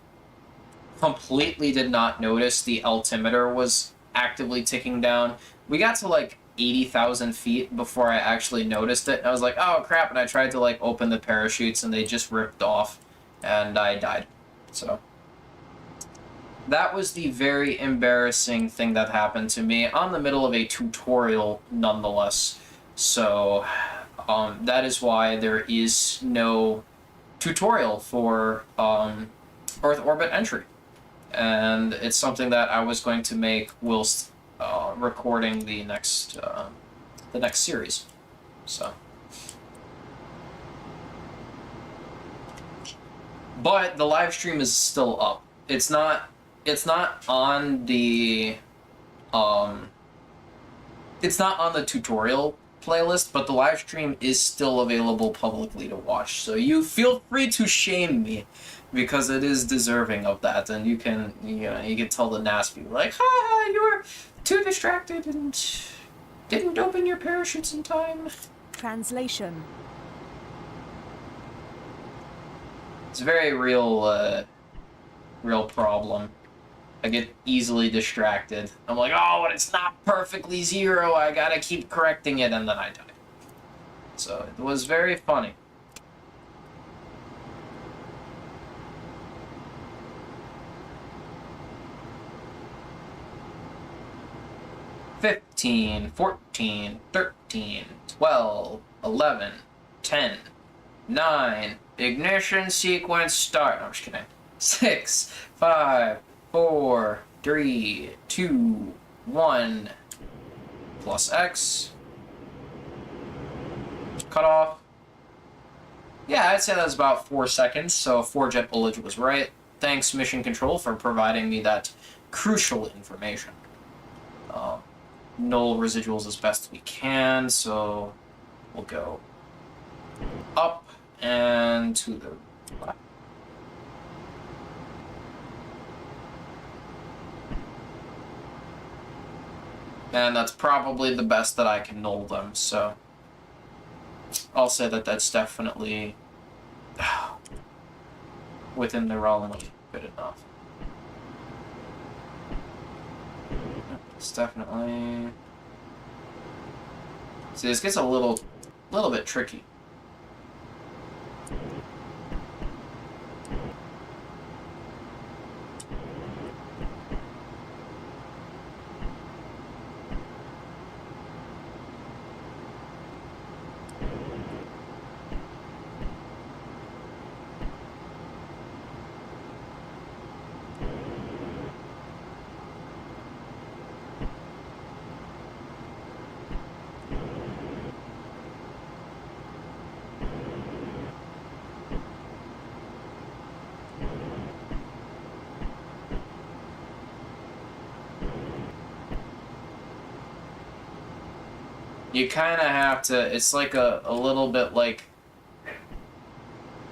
Completely did not notice the altimeter was actively ticking down. We got to like 80,000 feet before I actually noticed it. I was like, oh crap, and I tried to like open the parachutes and they just ripped off and I died. So that was the very embarrassing thing that happened to me on the middle of a tutorial nonetheless. So that is why there is no tutorial for Earth orbit entry. And it's something that I was going to make whilst recording the next series. So, but the live stream is still up. It's not on the tutorial playlist, but the live stream is still available publicly to watch. So you feel free to shame me, because it is deserving of that, and you can tell the nasty like, ha, you were too distracted and didn't open your parachutes in time. Translation. It's a very real problem. I get easily distracted. I'm like, oh, it's not perfectly 0. I gotta keep correcting it, and then I die. So it was very funny. $15, $14, $13, $12, $11, $10, $9, ignition sequence start. No, I'm just kidding. 6, 5, 4, 3, 2, 1. Plus X. Cut off. Yeah, I'd say that's about 4 seconds, so 4-jet bullage was right. Thanks, Mission Control, for providing me that crucial information. Null residuals as best we can, so we'll go up and to the left. And that's probably the best that I can null them, so I'll say that that's definitely within the realm of good enough. It's definitely... See, this gets a little bit tricky. You kind of have to, it's like a little bit like,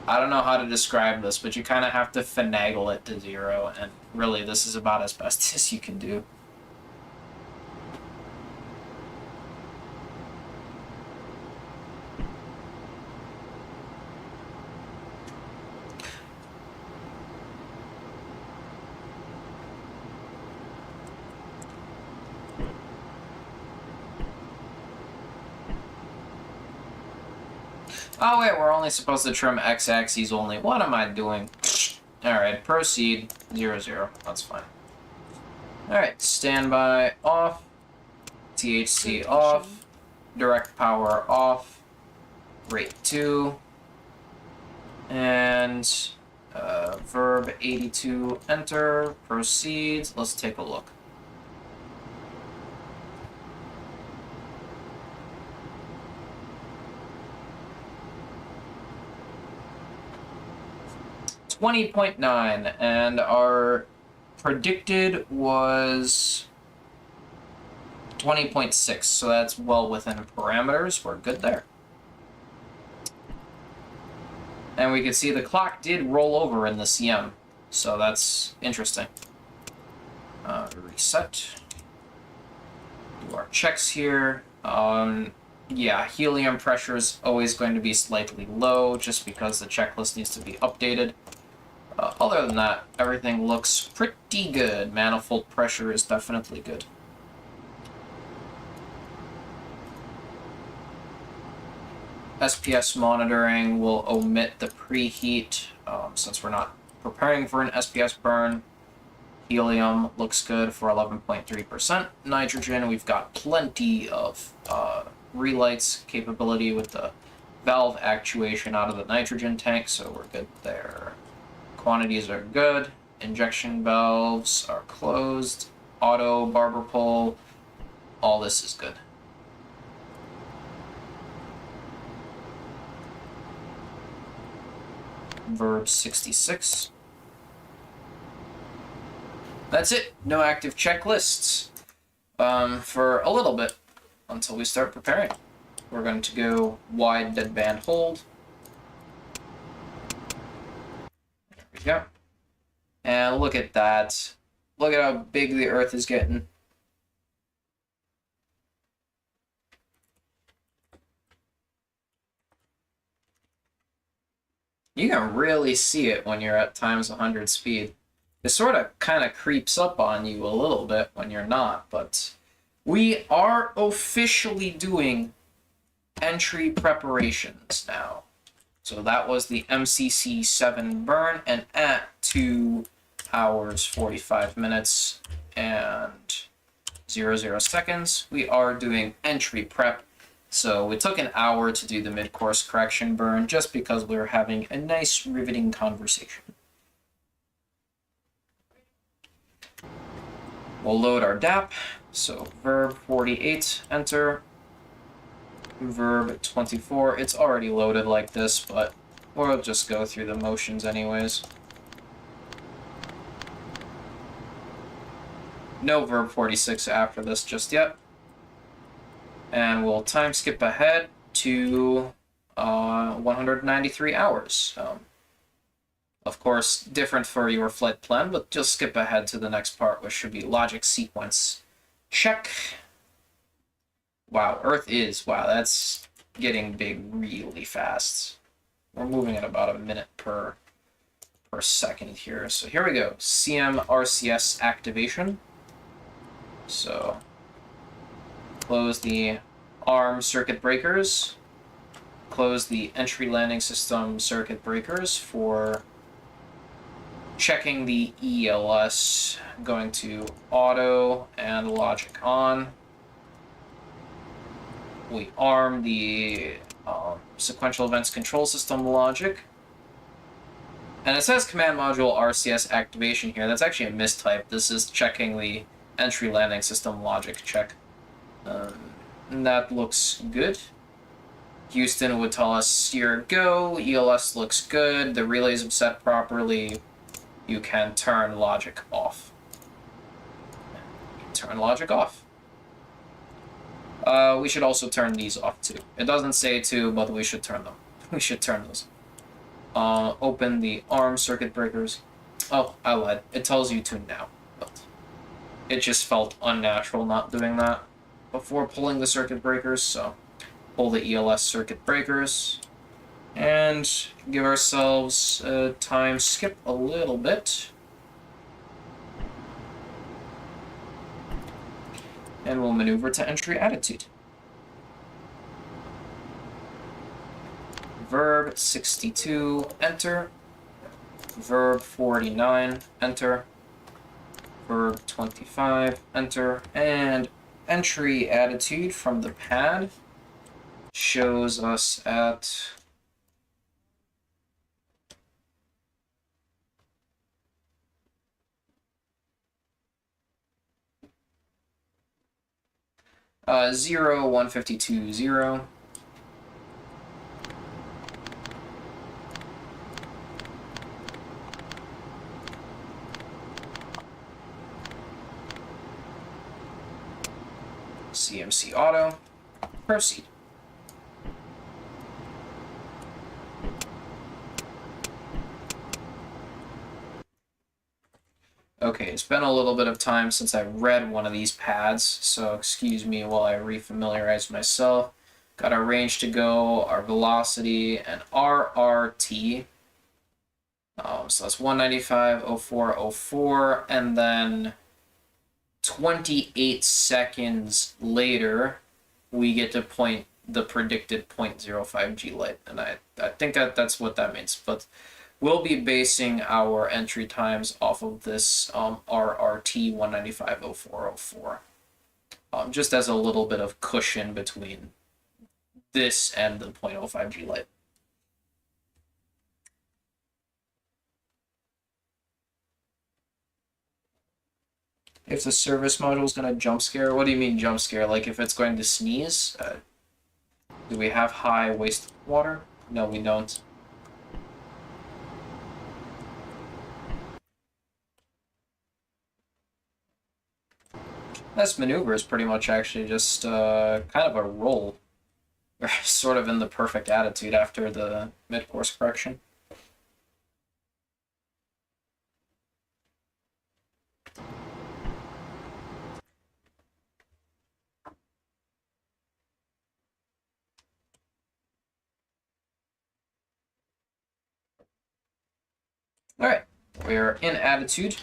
I don't know how to describe this, but you kind of have to finagle it to 0, and really this is about as best as you can do. Oh wait, we're only supposed to trim x-axes only. What am I doing? Alright, proceed. 0, 0. That's fine. Alright, standby off. THC off. Direct power off. Rate 2. And verb 82, enter. Proceed. Let's take a look. $20.9, and our predicted was 20.6, so that's well within parameters. We're good there. And we can see the clock did roll over in the CM, so that's interesting. Reset. Do our checks here. Yeah, helium pressure is always going to be slightly low, just because the checklist needs to be updated. Other than that, everything looks pretty good. Manifold pressure is definitely good. SPS monitoring will omit the preheat, since we're not preparing for an SPS burn. Helium looks good for 11.3%. Nitrogen, we've got plenty of relights capability with the valve actuation out of the nitrogen tank, so we're good there. Quantities are good. Injection valves are closed. Auto barber pole. All this is good. Verb 66. That's it. No active checklists for a little bit until we start preparing. We're going to go wide deadband hold. There we go. And look at that. Look at how big the Earth is getting. You can really see it when you're at times 100 speed. It sort of kind of creeps up on you a little bit when you're not, but we are officially doing entry preparations now. So that was the MCC 7 burn, and at 2 hours 45 minutes and 00 seconds, we are doing entry prep. So it took an hour to do the mid-course correction burn just because we were having a nice riveting conversation. We'll load our DAP. So verb 48, enter. Verb 24, it's already loaded like this, but we'll just go through the motions anyways. No verb 46 after this just yet. And we'll time skip ahead to 193 hours. Of course, different for your flight plan, but just skip ahead to the next part, which should be logic sequence. Check. Wow, Earth is, wow, that's getting big really fast. We're moving at about a minute per second here. So here we go, CM RCS activation. So close the arm circuit breakers, close the entry landing system circuit breakers for checking the ELS, going to auto and logic on. We arm the sequential events control system logic. And it says command module RCS activation here. That's actually a mistype. This is checking the entry landing system logic check. And that looks good. Houston would tell us steer go. ELS looks good. The relays have set properly. You can turn logic off. Turn logic off. We should also turn these off too. It doesn't say to, but we should turn them. We should turn those. Open the arm circuit breakers. Oh, I lied. It tells you to now. But it just felt unnatural not doing that before pulling the circuit breakers, so pull the ELS circuit breakers and give ourselves a time skip a little bit. And we'll maneuver to entry attitude. Verb 62, enter. Verb 49, enter. Verb 25, enter. And entry attitude from the pad shows us at 0, 152, 0. CMC auto, proceed. Okay, it's been a little bit of time since I read one of these pads, so excuse me while I refamiliarize myself. Got our range to go, our velocity, and RRT. So that's 195, 04, 04, and then 28 seconds later, we get to point the predicted 0.05 G light, and I think that's what that means, but we'll be basing our entry times off of this RRT 195, 04, 04, just as a little bit of cushion between this and the 0.05 G light. If the service module is going to jump scare, what do you mean jump scare? Like if it's going to sneeze? Do we have high wastewater? No, we don't. This maneuver is pretty much actually just kind of a roll. We're sort of in the perfect attitude after the mid-course correction. All right, we're in attitude.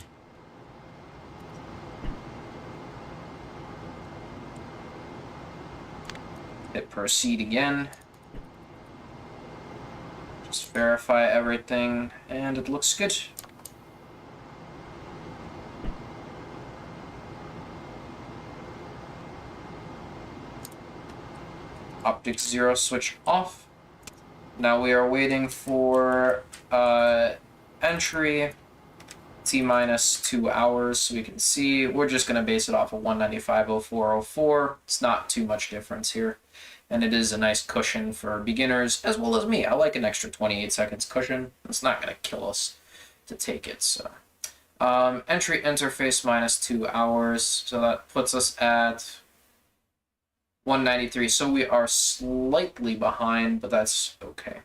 Hit proceed again. Just verify everything, and it looks good. Optics 0 switch off. Now we are waiting for entry T-minus 2 hours, so we can see. We're just going to base it off of 195, 04, 04. It's not too much difference here. And it is a nice cushion for beginners, as well as me. I like an extra 28 seconds cushion. It's not going to kill us to take it. So entry interface minus 2 hours. So that puts us at 193. So we are slightly behind, but that's okay.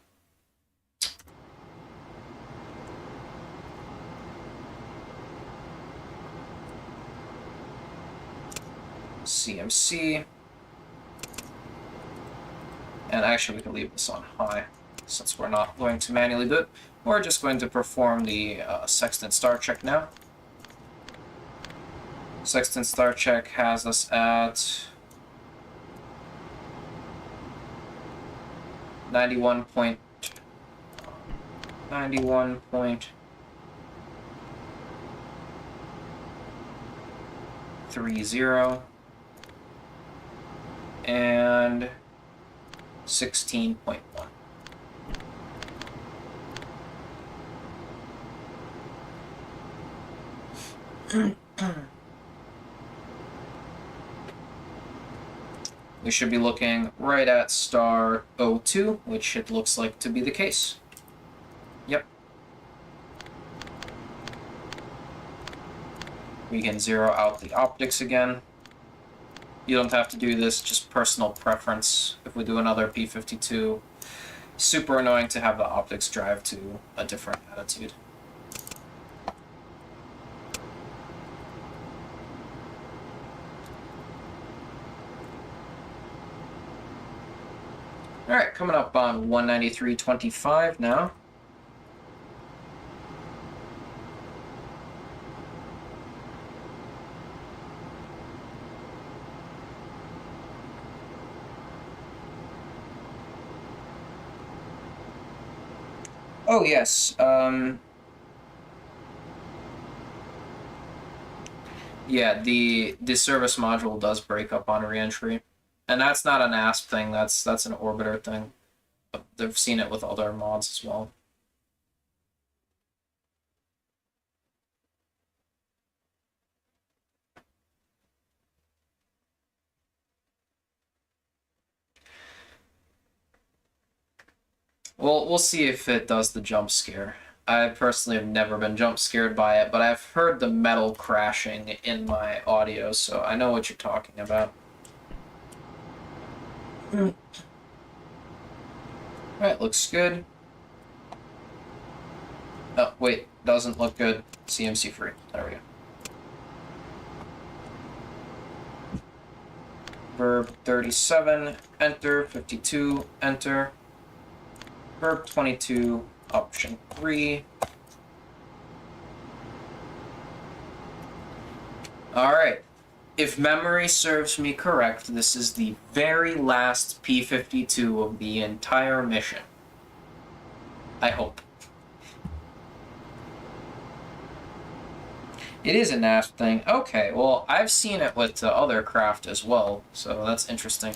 CMC. And actually we can leave this on high since we're not going to manually do it. We're just going to perform the sextant star check now. Sextant star check has us at 91.30 and 16.1. We should be looking right at star 02, which it looks like to be the case. Yep. We can zero out the optics again. You don't have to do this, just personal preference. If we do another P52, super annoying to have the optics drive to a different attitude. Alright, coming up on 193.25 now. Oh, yes. Yeah, the service module does break up on reentry. And that's not an ASP thing, that's an orbiter thing. They've seen it with other mods as well. Well, we'll see if it does the jump scare. I personally have never been jump scared by it, but I've heard the metal crashing in my audio, so I know what you're talking about. Alright, looks good. Oh, wait, doesn't look good. CMC free. There we go. Verb 37, enter. 52, enter. Verb 22, option 3. Alright. If memory serves me correct, this is the very last P-52 of the entire mission. I hope. It is a NASP thing. Okay, well, I've seen it with other craft as well, so that's interesting.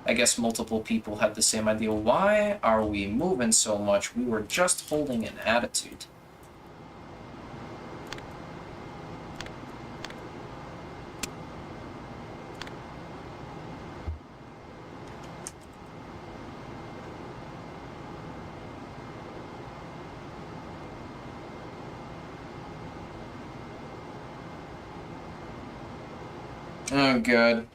I guess multiple people had the same idea. Why are we moving so much? We were just holding an attitude. Oh, good.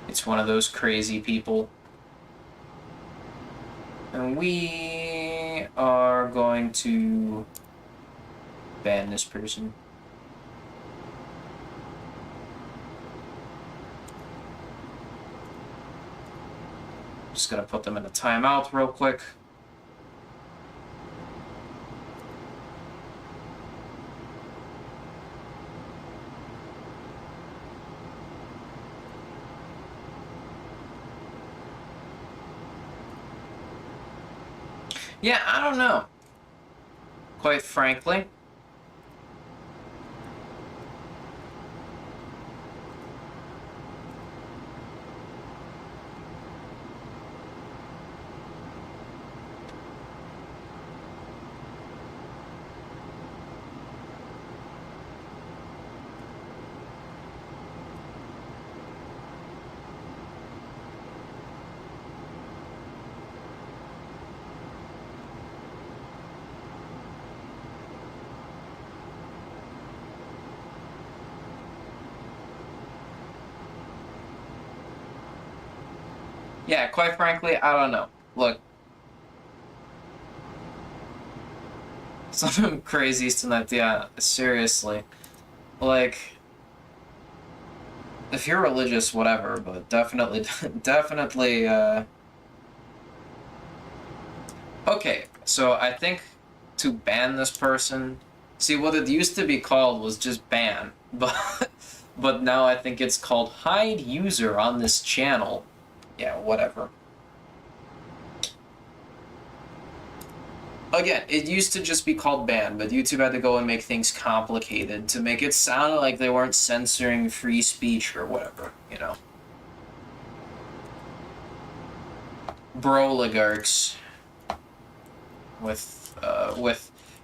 It's one of those crazy people. And we are going to ban this person. Just gonna put them in a timeout real quick. Yeah, I don't know. Quite frankly. Yeah, quite frankly, I don't know. Look. Something crazy tonight, yeah, seriously. Like, if you're religious, whatever, but definitely, definitely, Okay, so I think to ban this person... See, what it used to be called was just ban, but now I think it's called hide user on this channel. Yeah, whatever. Again, it used to just be called ban, but YouTube had to go and make things complicated to make it sound like they weren't censoring free speech or whatever, you know. Broligarchs with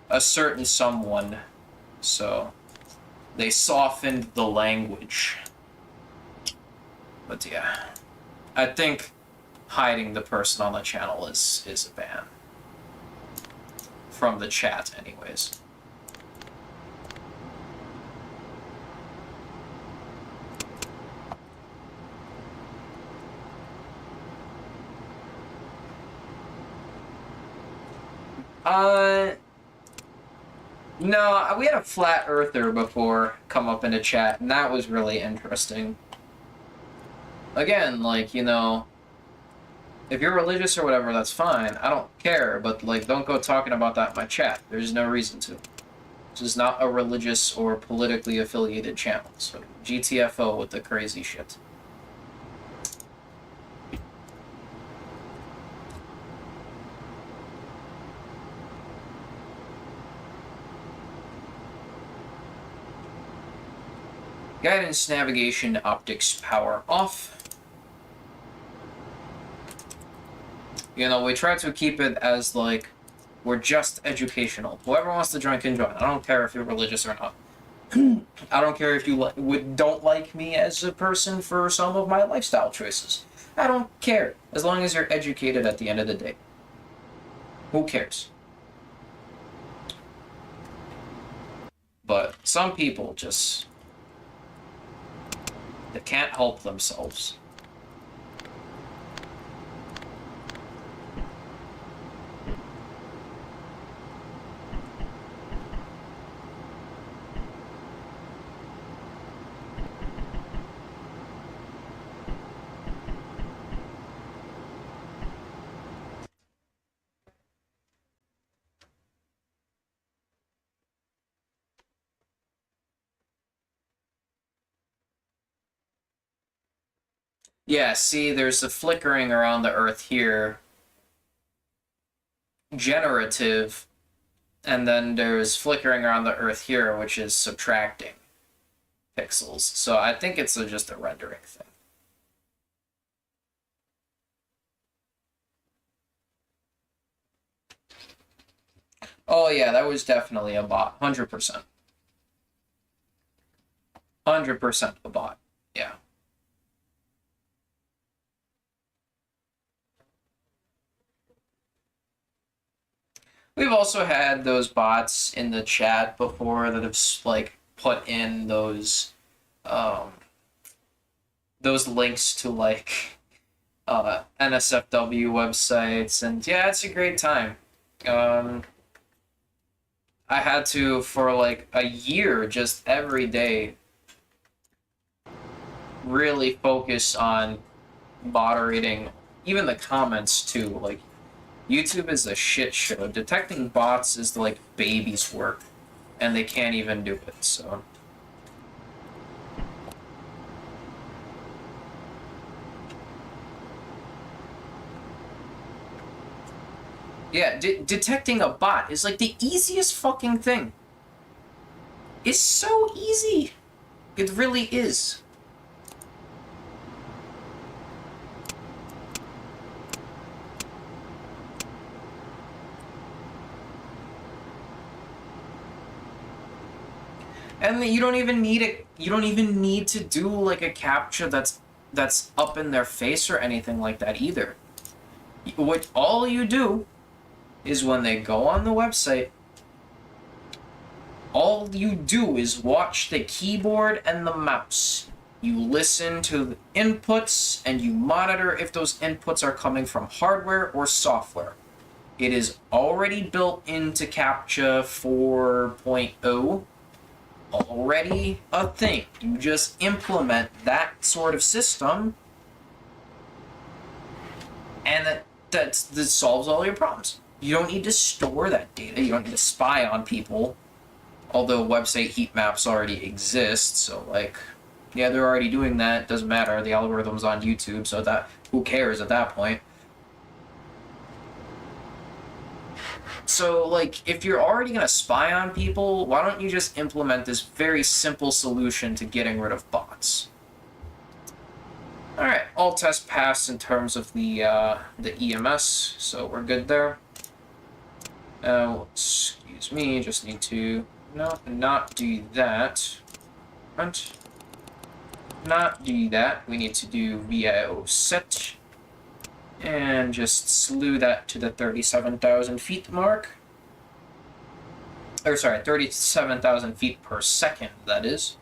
a certain someone, so they softened the language. But yeah, I think hiding the person on the channel is a ban. From the chat, anyways. No, we had a flat earther before come up in a chat, and that was really interesting. Again, like, you know, if you're religious or whatever, that's fine. I don't care, but, like, don't go talking about that in my chat. There's no reason to. This is not a religious or politically affiliated channel, so GTFO with the crazy shit. Guidance, navigation, optics, power off. You know, we try to keep it as, like, we're just educational. Whoever wants to join can join. I don't care if you're religious or not. I don't care if you don't like me as a person for some of my lifestyle choices. I don't care, as long as you're educated at the end of the day. Who cares? But some people just... they can't help themselves. Yeah, see, there's the flickering around the Earth here. Generative. And then there's flickering around the Earth here, which is subtracting pixels. So I think it's just a rendering thing. Oh yeah, that was definitely a bot. 100%. 100% a bot. Yeah. We've also had those bots in the chat before that have, like, put in those links to, like, NSFW websites, and yeah, it's a great time. I had to, for like a year, just every day, really focus on moderating even the comments too. Like, YouTube is a shit show. Detecting bots is like baby's work, and they can't even do it, so... Yeah, detecting a bot is like the easiest fucking thing. It's so easy. It really is. And you don't even need it. You don't even need to do like a captcha that's up in their face or anything like that either. What all you do is when they go on the website, all you do is watch the keyboard and the mouse. You listen to the inputs and you monitor if those inputs are coming from hardware or software. It is already built into CAPTCHA 4.0. Already a thing. You just implement that sort of system, and that solves all your problems. You don't need to store that data. You don't need to spy on people. Although website heat maps already exist, so like, yeah, they're already doing that. It doesn't matter. The algorithm's on YouTube, so that who cares at that point? So, like, if you're already going to spy on people, why don't you just implement this very simple solution to getting rid of bots? Alright, all tests passed in terms of the EMS, so we're good there. Excuse me, just need to not do that. Not do that. We need to do VIO set. And just slew that to the 37,000 feet mark. Or sorry, 37,000 feet per second, that is.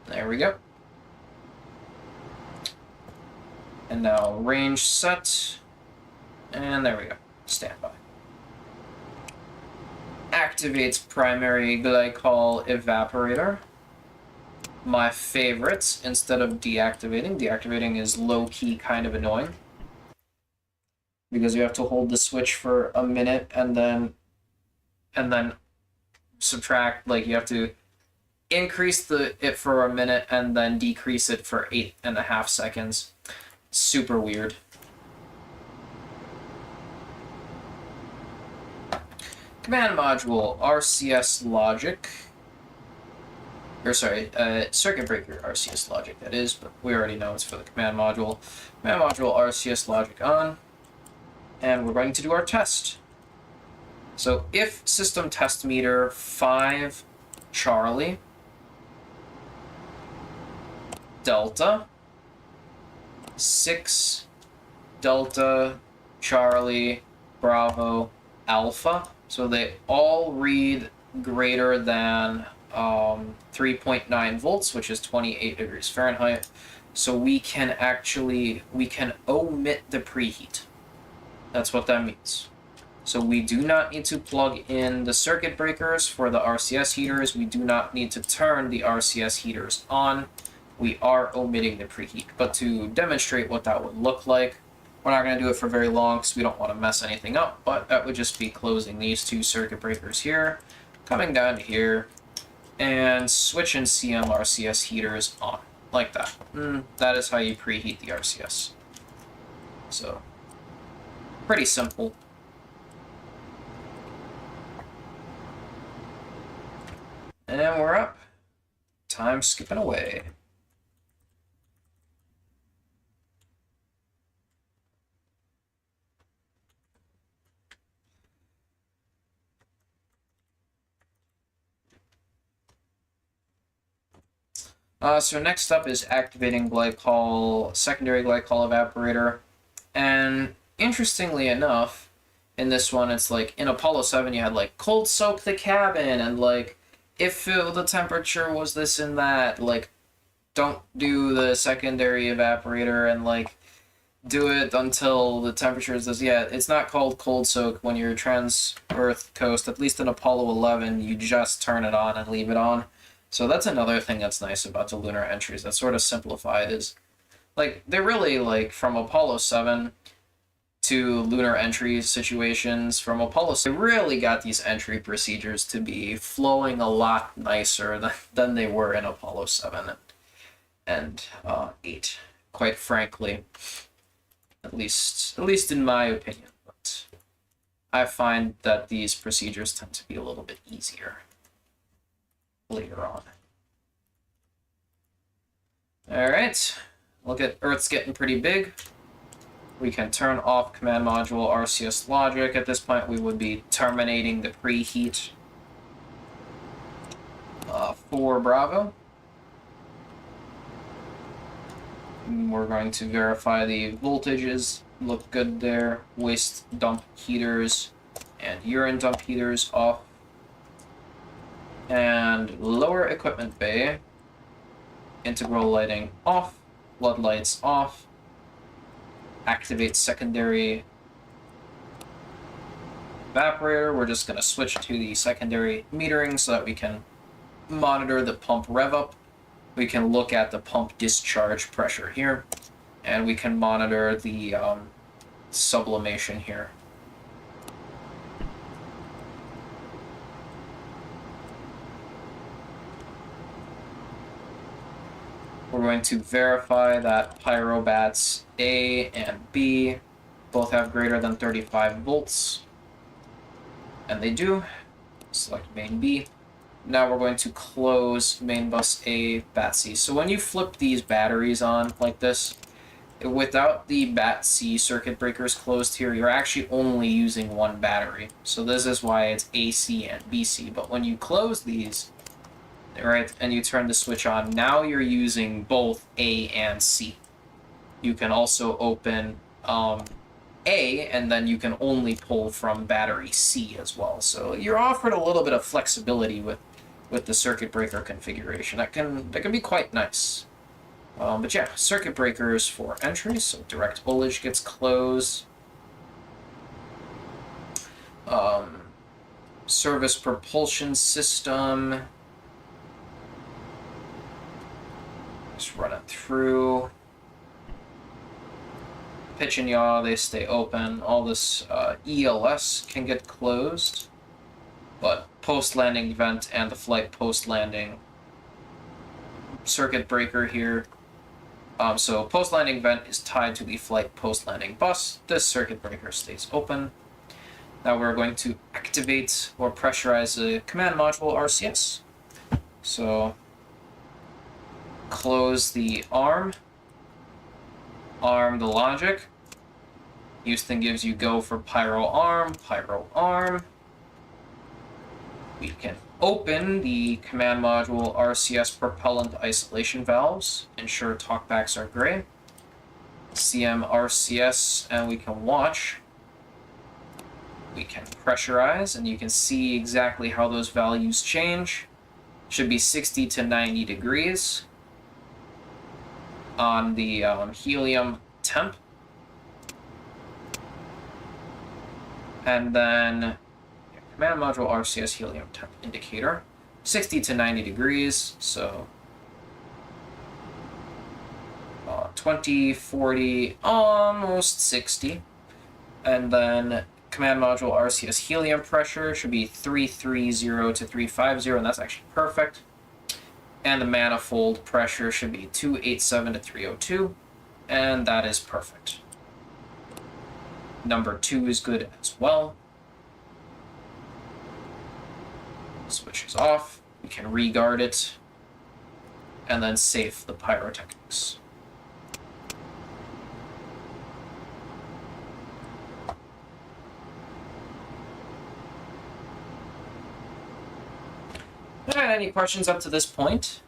There we go. And now range set. And there we go. Standby. Activates primary glycol evaporator. My favorites instead of deactivating. Deactivating is low-key kind of annoying. because you have to hold the switch for a minute and then subtract, like you have to increase it for a minute and then decrease it for 8.5 seconds. Super weird. Command module, RCS logic. Or sorry, circuit breaker RCS logic, that is, but we already know it's for the command module. Command module RCS logic on. And we're going to do our test. So if system test meter 5 Charlie Delta 6 Delta Charlie Bravo Alpha, so they all read greater than 3.9 volts, which is 28 degrees Fahrenheit. So we can omit the preheat. That's what that means. So we do not need to plug in the circuit breakers for the RCS heaters. We do not need to turn the RCS heaters on. We are omitting the preheat. But to demonstrate what that would look like, we're not going to do it for very long because we don't want to mess anything up, but that would just be closing these two circuit breakers here, coming down to here, and switching CM RCS heaters on, like that. That is how you preheat the RCS. So, pretty simple. And we're up. Time skipping away. So next up is activating glycol, secondary glycol evaporator. And interestingly enough, in this one, it's like in Apollo 7, you had like cold soak the cabin, and like if the temperature was this and that, like don't do the secondary evaporator and like do it until the temperature is this. Yeah, it's not called cold soak when you're trans-Earth coast. At least in Apollo 11, you just turn it on and leave it on. So that's another thing that's nice about the lunar entries. That's sort of simplified, is like they're really like from Apollo 7 to lunar entry situations. From Apollo 7, they really got these entry procedures to be flowing a lot nicer than they were in Apollo 7 and 8, quite frankly. At least in my opinion. But I find that these procedures tend to be a little bit easier later on. Alright, look at Earth's getting pretty big. We can turn off command module RCS logic. At this point, we would be terminating the preheat for Bravo. We're going to verify the voltages look good there. Waste dump heaters and urine dump heaters off. And lower equipment bay, integral lighting off, floodlights off, activate secondary evaporator. We're just going to switch to the secondary metering so that we can monitor the pump rev up. We can look at the pump discharge pressure here, and we can monitor the sublimation here. We're going to verify that pyrobats A and B both have greater than 35 volts. And they do. Select main B. Now we're going to close main bus A, bat C. So when you flip these batteries on like this, without the bat C circuit breakers closed here, you're actually only using one battery. So this is why it's AC and BC. But when you close these, right, and you turn the switch on, now you're using both A and C. You can also open A, and then you can only pull from battery C as well. So you're offered a little bit of flexibility with the circuit breaker configuration. That can be quite nice. But yeah, circuit breakers for entry, so direct voltage gets closed. Service propulsion system. Just run it through. pitch and yaw, they stay open. All this ELS can get closed, but post-landing vent and the flight post-landing circuit breaker here. So post-landing vent is tied to the flight post-landing bus. This circuit breaker stays open. Now we're going to activate or pressurize the command module RCS. So close the arm the logic. Houston gives you go for pyro arm. We can open the command module RCS propellant isolation valves. Ensure talkbacks are gray. CM RCS, and we can watch. We can pressurize, and you can see exactly how those values change. Should be 60 to 90 degrees on the helium temp. And then command module RCS helium temp indicator, 60 to 90 degrees, so 20, 40, almost 60. And then command module RCS helium pressure should be 330 to 350, and that's actually perfect. And the manifold pressure should be 287 to 302, and that is perfect. Number 2 is good as well. Switch is off. We can re-guard it, and then safe the pyrotechnics. All right, any questions up to this point?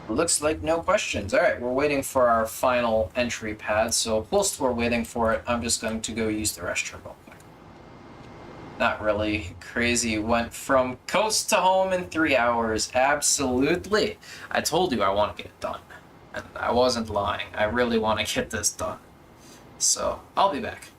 Looks like no questions. All right, we're waiting for our final entry pad. So whilst we're waiting for it, I'm just going to go use the restroom real quick. Not really crazy. Went from coast to home in 3 hours. Absolutely. I told you I want to get it done. And I wasn't lying. I really want to get this done. So I'll be back.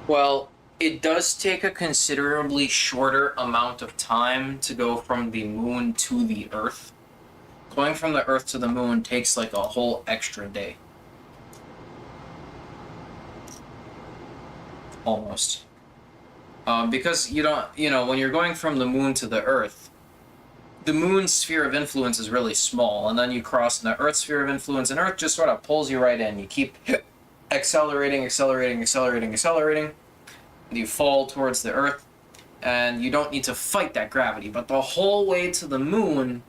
Well, it does take a considerably shorter amount of time to go from the moon to the Earth. Going from the Earth to the moon takes like a whole extra day. Almost. Because you don't, when you're going from the moon to the Earth, the moon's sphere of influence is really small, and then you cross into Earth's sphere of influence, and Earth just sort of pulls you right in. You keep accelerating, accelerating, accelerating, accelerating. You fall towards the Earth, and you don't need to fight that gravity. But the whole way to the moon,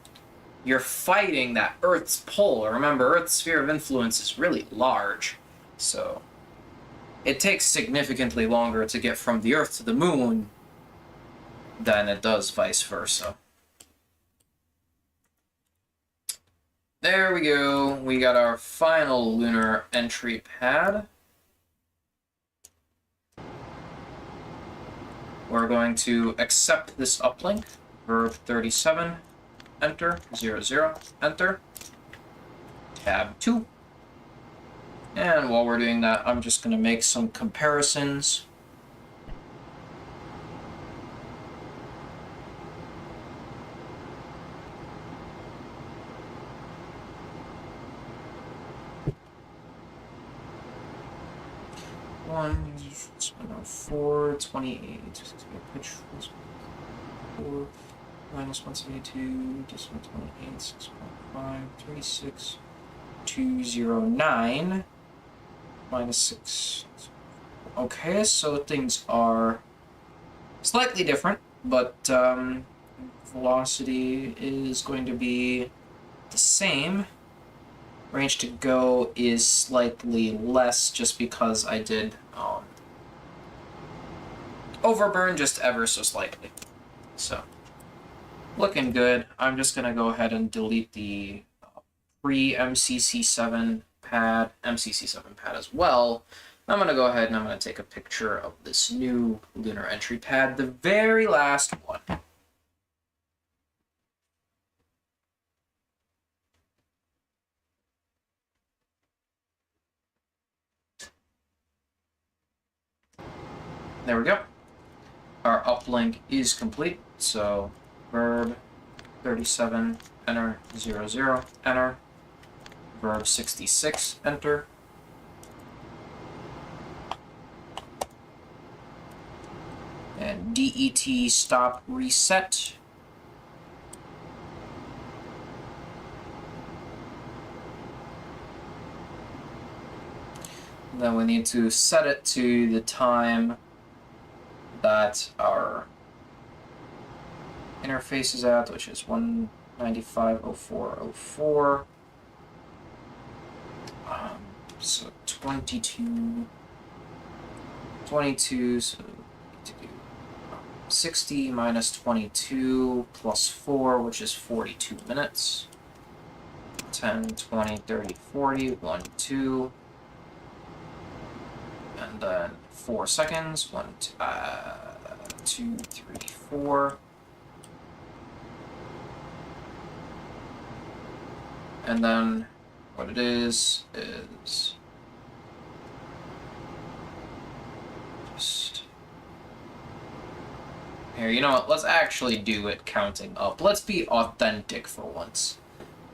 you're fighting that Earth's pull. Remember, Earth's sphere of influence is really large, so it takes significantly longer to get from the Earth to the moon than it does vice versa. There we go. We got our final lunar entry pad. We're going to accept this uplink. Verb 37, enter, 00, enter. Tab 2. And while we're doing that, I'm just going to make some comparisons. One, 4, 28, just a pitch, 4, minus 172, just 128, 6.5, 36, 209, minus 6. Okay, so things are slightly different, but velocity is going to be the same. Range to go is slightly less just because I did overburn just ever so slightly. So, looking good. I'm just going to go ahead and delete the pre-MCC7 pad, MCC7 pad as well. I'm going to go ahead and I'm going to take a picture of this new lunar entry pad, the very last one. There we go. Our uplink is complete, so verb 37, enter, 00, enter. Verb 66, enter. And DET stop reset. Then we need to set it to the time that our interface is at, which is 195.04.04. So 22, so we need to do 60 minus 22 plus 4, which is 42 minutes. 10, 20, 30, 40, 1, 2. And then 4 seconds. 1, 2, 3, 4. And then what it is just here. You know what? Let's actually do it counting up. Let's be authentic for once.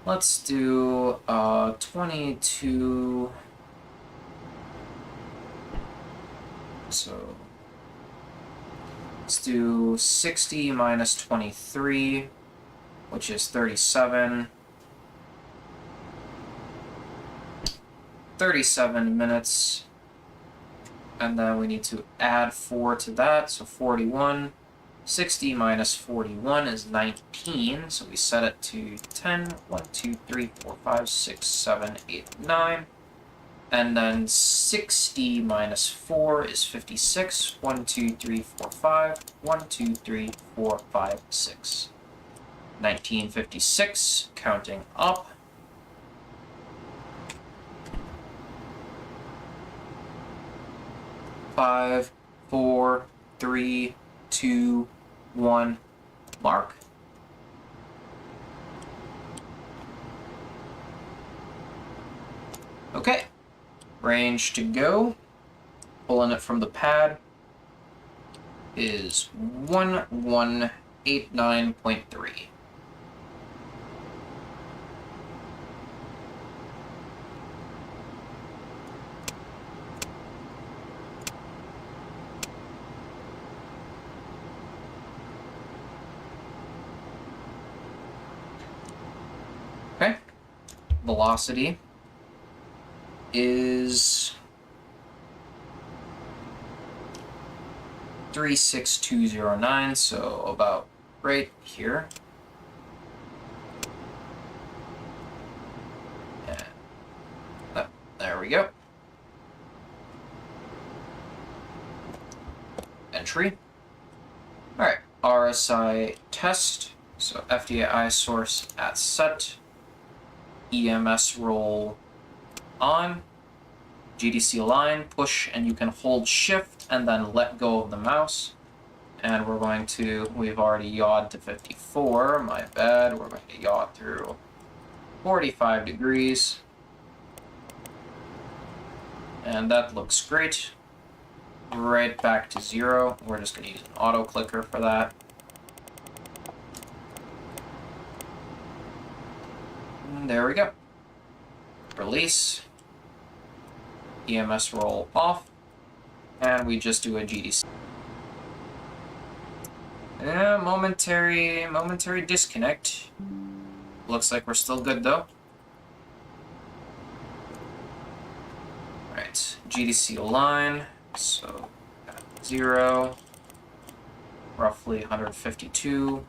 Let's do 22. So let's do 60 minus 23, which is 37. 37 minutes. And then we need to add 4 to that, so 41. 60 minus 41 is 19, so we set it to 10, 1, 2, 3, 4, 5, 6, 7, 8, 9. And then 60 minus 4 is 56. 1, 2, 3, 4, 5. 1, 2, 3, 4, 5, 6. 1956, counting up. Five, 4, 3, 2, 1, mark. Okay. Range to go. Pulling it from the pad. is 1189.3. Okay. Velocity is 36209, so about right here. And there we go. Entry. Alright, RSI test. So FDI source at set. EMS roll on. GDC align, push, and you can hold shift and then let go of the mouse. And we're going to, we've already yawed to 54, my bad. We're going to yaw through 45 degrees. And that looks great. Right back to 0. We're just going to use an auto clicker for that. And there we go. Release. EMS roll off. And we just do a GDC. Yeah, momentary disconnect. Looks like we're still good though. Alright, GDC align. So, 0. Roughly 152.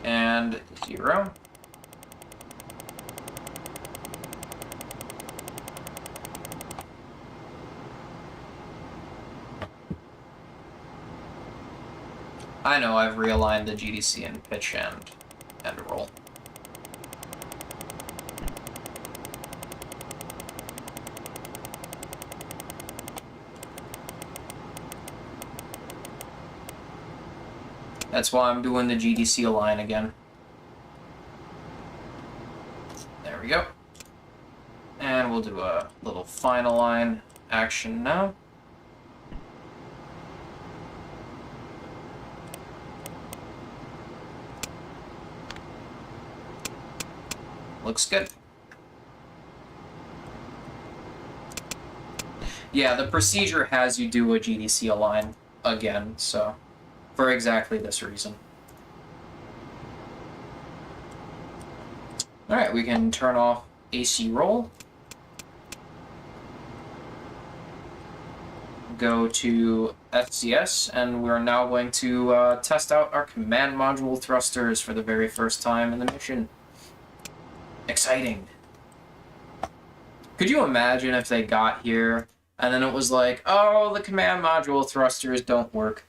And 0. I know I've realigned the GDC and pitch and roll. That's why I'm doing the GDC align again. There we go. And we'll do a little fine align action now. Looks good. Yeah, the procedure has you do a GDC align again, so for exactly this reason. Alright, we can turn off AC roll. Go to FCS, and we're now going to test out our command module thrusters for the very first time in the mission. Exciting. Could you imagine if they got here and then it was like, oh, the command module thrusters don't work?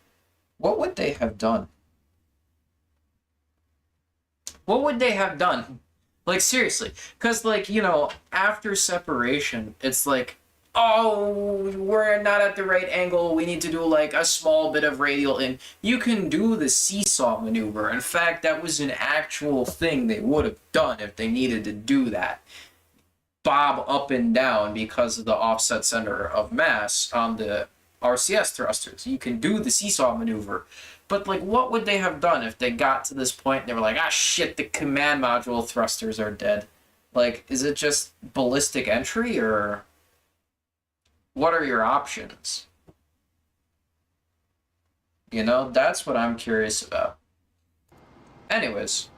What would they have done? What would they have done? Like, seriously. Because, like, you know, after separation, it's like, oh, we're not at the right angle. We need to do, like, a small bit of radial in. You can do the seesaw maneuver. In fact, that was an actual thing they would have done if they needed to do that. Bob up and down because of the offset center of mass on the RCS thrusters. You can do the seesaw maneuver. But, like, what would they have done if they got to this point and they were like, ah, shit, the command module thrusters are dead? Like, is it just ballistic entry, or what are your options? You know, that's what I'm curious about. Anyways,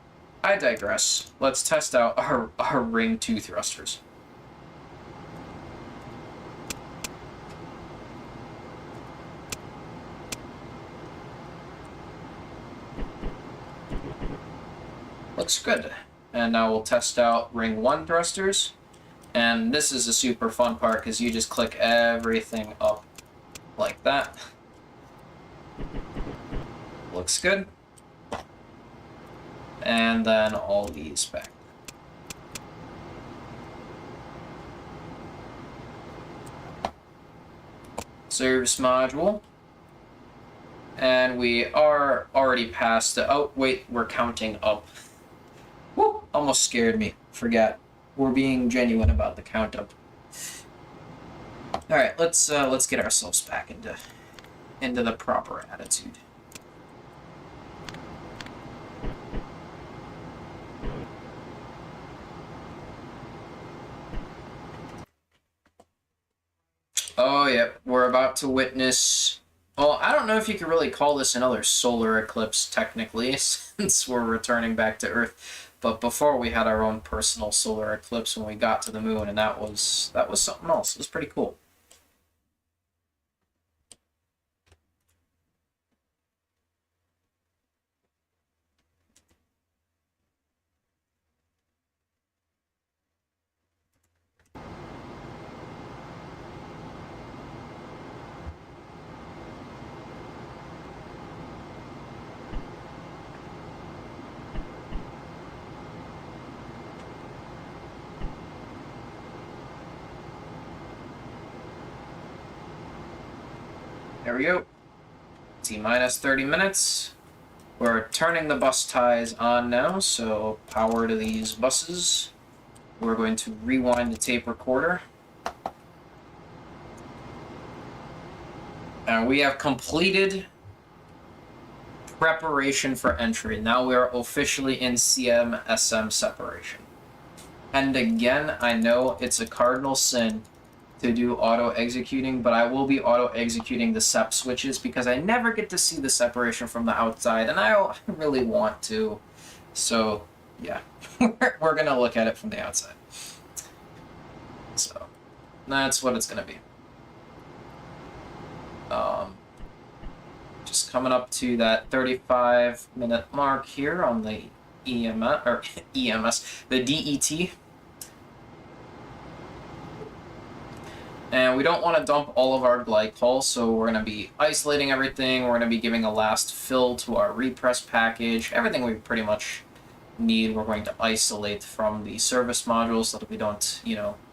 I digress. Let's test out our Ring 2 thrusters. Looks good. And now we'll test out Ring 1 thrusters. And this is a super fun part because you just click everything up like that. Looks good. And then all these back. Service module. And we are already past the, oh wait, we're counting up. Woo, almost scared me. Forget. We're being genuine about the count up. All right, let's get ourselves back into the proper attitude. Oh, yeah, we're about to witness... Well, I don't know if you could really call this another solar eclipse, technically, since we're returning back to Earth. But before, we had our own personal solar eclipse when we got to the moon, and that was something else. It was pretty cool. There we go. T-minus 30 minutes. We're turning the bus ties on now, so power to these buses. We're going to rewind the tape recorder. And we have completed preparation for entry. Now we are officially in CM-SM separation. And again, I know it's a cardinal sin to do auto-executing, but I will be auto-executing the SEP switches because I never get to see the separation from the outside, and I really want to. So, yeah, we're going to look at it from the outside. So, that's what it's going to be. Just coming up to that 35-minute mark here on the the DET. And we don't want to dump all of our glycol, so we're going to be isolating everything. We're going to be giving a last fill to our repress package. Everything we pretty much need, we're going to isolate from the service module so that we don't,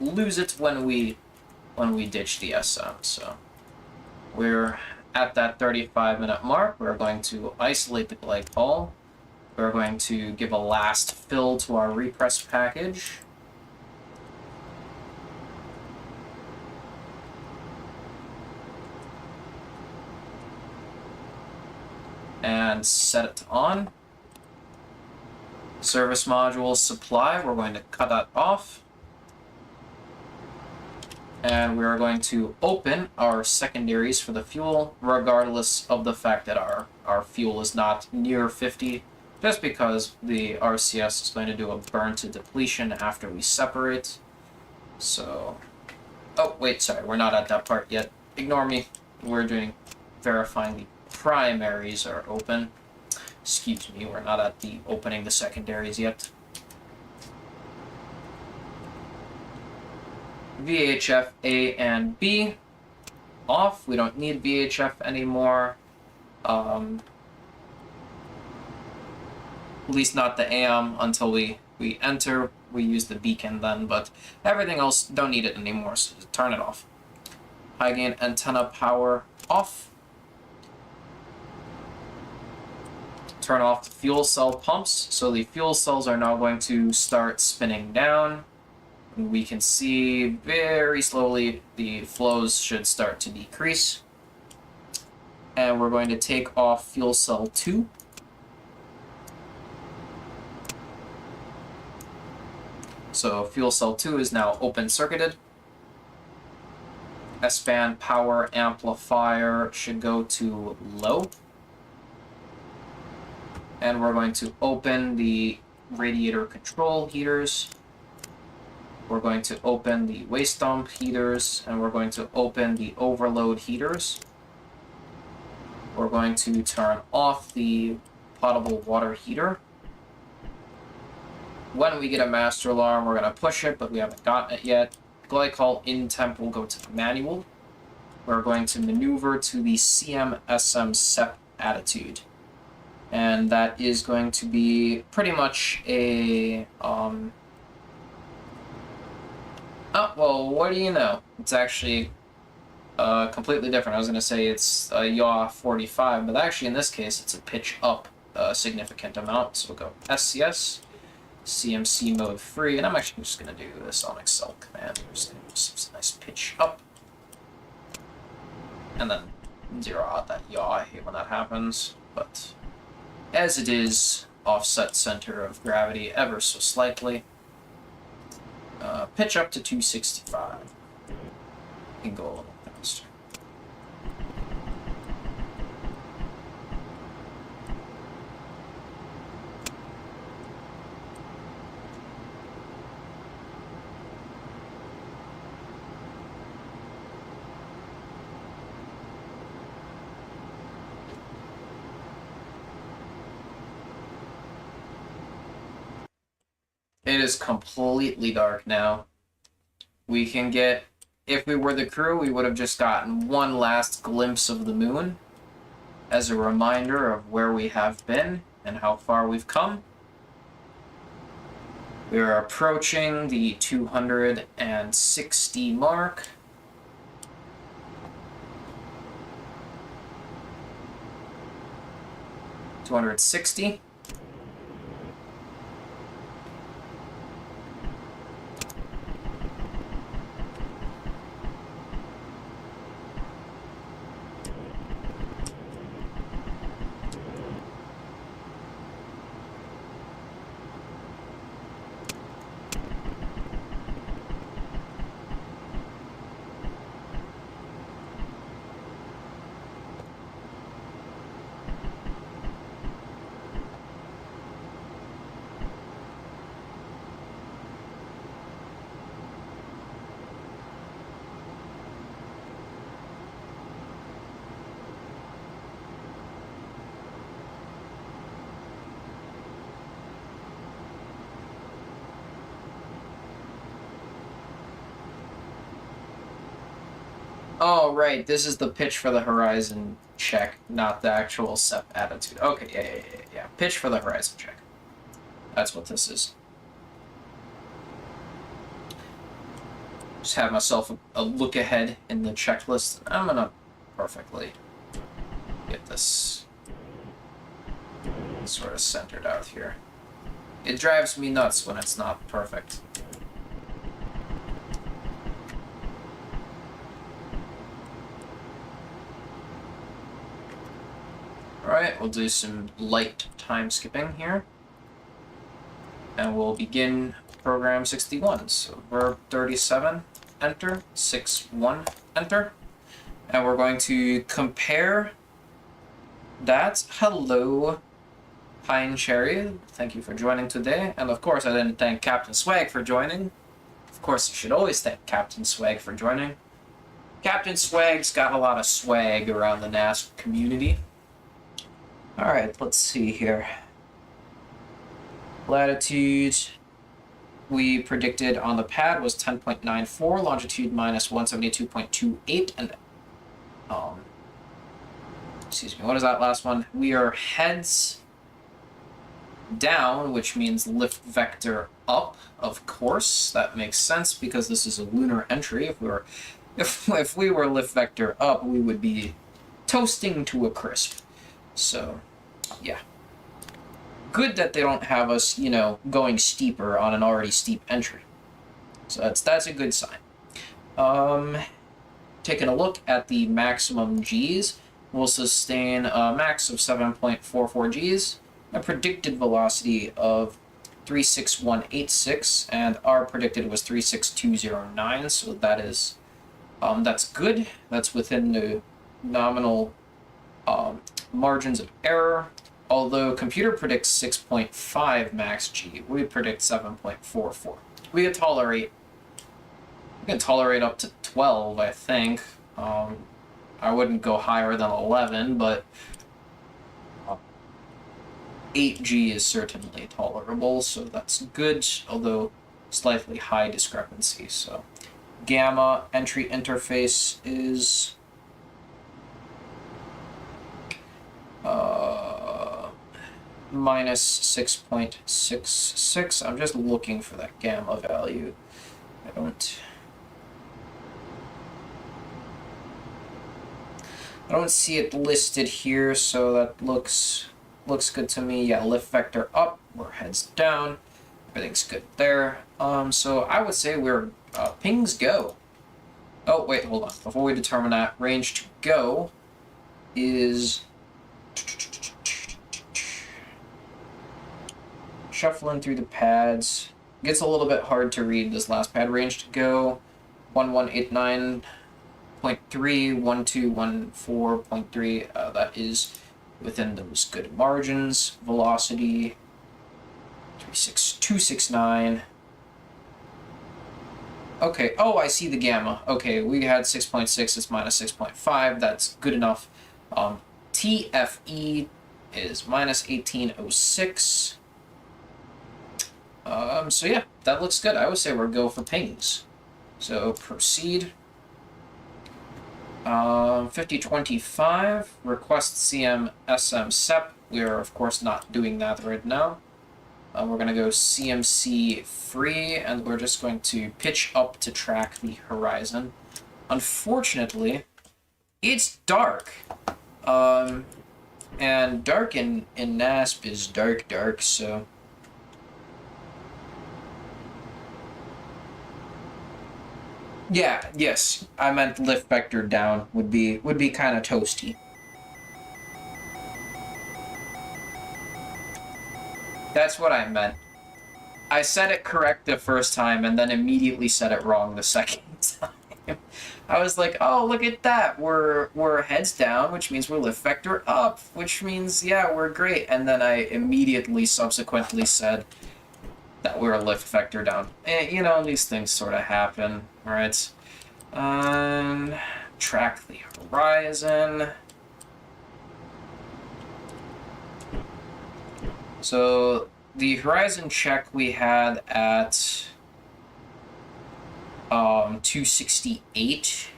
lose it when we ditch the SM. So we're at that 35-minute mark. We're going to isolate the glycol. We're going to give a last fill to our repress package. And set it to on. Service module supply, we're going to cut that off. And we are going to open our secondaries for the fuel, regardless of the fact that our fuel is not near 50, just because the RCS is going to do a burn to depletion after we separate. So, oh wait, sorry, we're not at that part yet. Ignore me. We're doing verifying the primaries are open. Excuse me, we're not at the opening the secondaries yet. VHF A and B off. We don't need VHF anymore. At least not the AM until we enter. We use the beacon then, but everything else don't need it anymore, so turn it off. High gain antenna power off. Turn off the fuel cell pumps. So the fuel cells are now going to start spinning down. We can see very slowly the flows should start to decrease. And we're going to take off fuel cell 2. So fuel cell 2 is now open circuited. S-band power amplifier should go to low. And we're going to open the radiator control heaters. We're going to open the waste dump heaters, and we're going to open the overload heaters. We're going to turn off the potable water heater. When we get a master alarm, we're going to push it, but we haven't gotten it yet. Glycol in temp will go to the manual. We're going to maneuver to the CM-SM SEP attitude. And that is going to be pretty much a, oh, well, what do you know? It's actually completely different. I was going to say it's a yaw 45, but actually in this case it's a pitch up a significant amount. So we'll go SCS, CMC mode free, and I'm actually just going to do this on Excel command. I'm just going to do some nice pitch up, and then zero out that yaw. I hate when that happens, but as it is, offset center of gravity ever so slightly. Pitch up to 265. You can go a little faster. It is completely dark now. We can get, if we were the crew, we would have just gotten one last glimpse of the moon as a reminder of where we have been and how far we've come. We are approaching the 260 mark. $260. Oh, right, this is the pitch for the horizon check, not the actual SEP attitude. Okay, yeah. Pitch for the horizon check. That's what this is. Just have myself a look ahead in the checklist. I'm gonna perfectly get this sort of centered out here. It drives me nuts when it's not perfect. Alright, we'll do some light time skipping here. And we'll begin program 61. So verb 37, enter, 61, enter. And we're going to compare that. Hello, Pine Cherry. Thank you for joining today. And of course, I didn't thank Captain Swag for joining. Of course, you should always thank Captain Swag for joining. Captain Swag's got a lot of swag around the NASA community. Alright, let's see here. Latitude we predicted on the pad was 10.94, longitude minus 172.28, and excuse me, what is that last one? We are heads down, which means lift vector up, of course. That makes sense because this is a lunar entry. If we were lift vector up, we would be toasting to a crisp. So, yeah. Good that they don't have us, going steeper on an already steep entry. So that's a good sign. Taking a look at the maximum Gs, we'll sustain a max of 7.44 Gs, a predicted velocity of 36186, and our predicted was 36209, so that is, that's good. That's within the nominal margins of error, although computer predicts 6.5 max G, we predict 7.44. We can tolerate up to 12, I think. I wouldn't go higher than 11, but 8G is certainly tolerable, so that's good, although slightly high discrepancy. So gamma entry interface is minus 6.66. I'm just looking for that gamma value. I don't see it listed here, so that looks good to me. Yeah, lift vector up, we're heads down. Everything's good there. So I would say we're pings go. Oh, wait, hold on. Before we determine that, range to go is shuffling through the pads. Gets a little bit hard to read this last pad. Range to go 1189.3, 1214.3. That is within those good margins. Velocity 269. Okay, oh, I see the gamma. Okay, we had 6.6, it's minus 6.5. That's good enough. TFE is minus 1806. So yeah, that looks good. I would say we're go for pings. So proceed. 5025, request CM SM SEP. We are, of course, not doing that right now. We're going to go CMC free, and we're just going to pitch up to track the horizon. Unfortunately, it's dark. And dark in NASP is dark, so... Yeah, yes, I meant lift vector down would be kind of toasty. That's what I meant. I said it correct the first time and then immediately said it wrong the second time. I was like, oh, look at that. We're heads down, which means we're lift vector up, which means, yeah, we're great. And then I immediately subsequently said that we're lift vector down. You know, these things sort of happen, right? Track the horizon. So the horizon check we had at 268,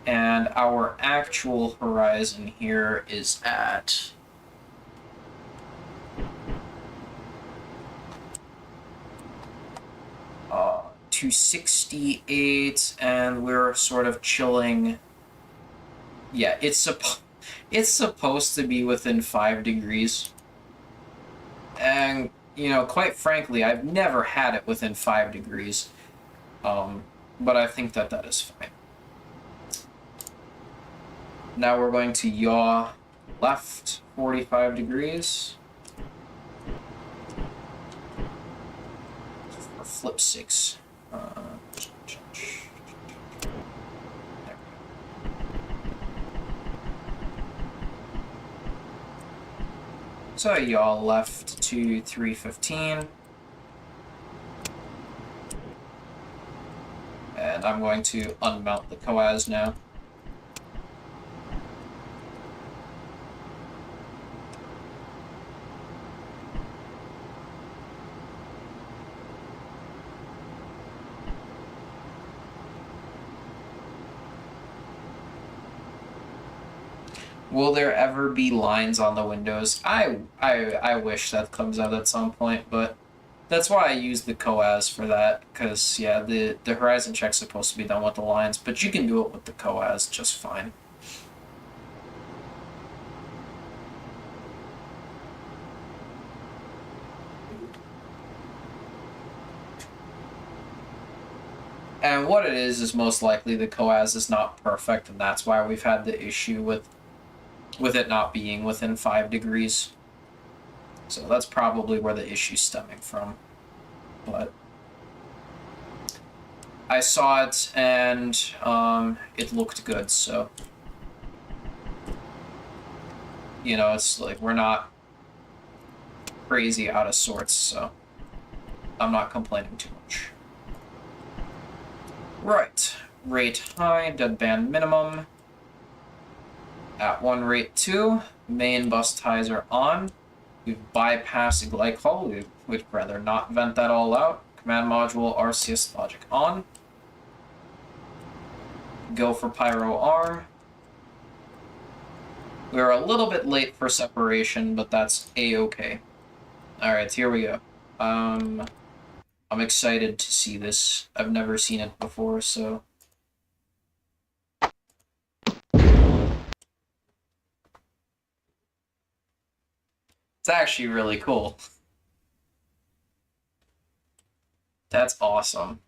and our actual horizon here is at 268, and we're sort of chilling. Yeah, it's supposed to be within 5 degrees. And, you know, quite frankly, I've never had it within 5 degrees. But I think that is fine. Now we're going to yaw left 45 degrees. Or flip 6. So yaw left to 315. And I'm going to unmount the coas now. Will there ever be lines on the windows? I wish that comes out at some point, but that's why I use the coas for that, because, yeah, the horizon check's supposed to be done with the lines, but you can do it with the coas just fine. And what it is most likely the coas is not perfect, and that's why we've had the issue with it not being within 5 degrees. So that's probably where the issue's stemming from. But I saw it, and it looked good, so... You know, it's like, we're not crazy out of sorts, so I'm not complaining too much. Right. Rate high, deadband minimum. At 1 rate 2, main bus ties are on. We've bypassed glycol. We'd rather not vent that all out. Command module RCS logic on. Go for pyro R. We're a little bit late for separation, but that's a-okay. Alright, here we go. I'm excited to see this. I've never seen it before, so... It's actually really cool. That's awesome.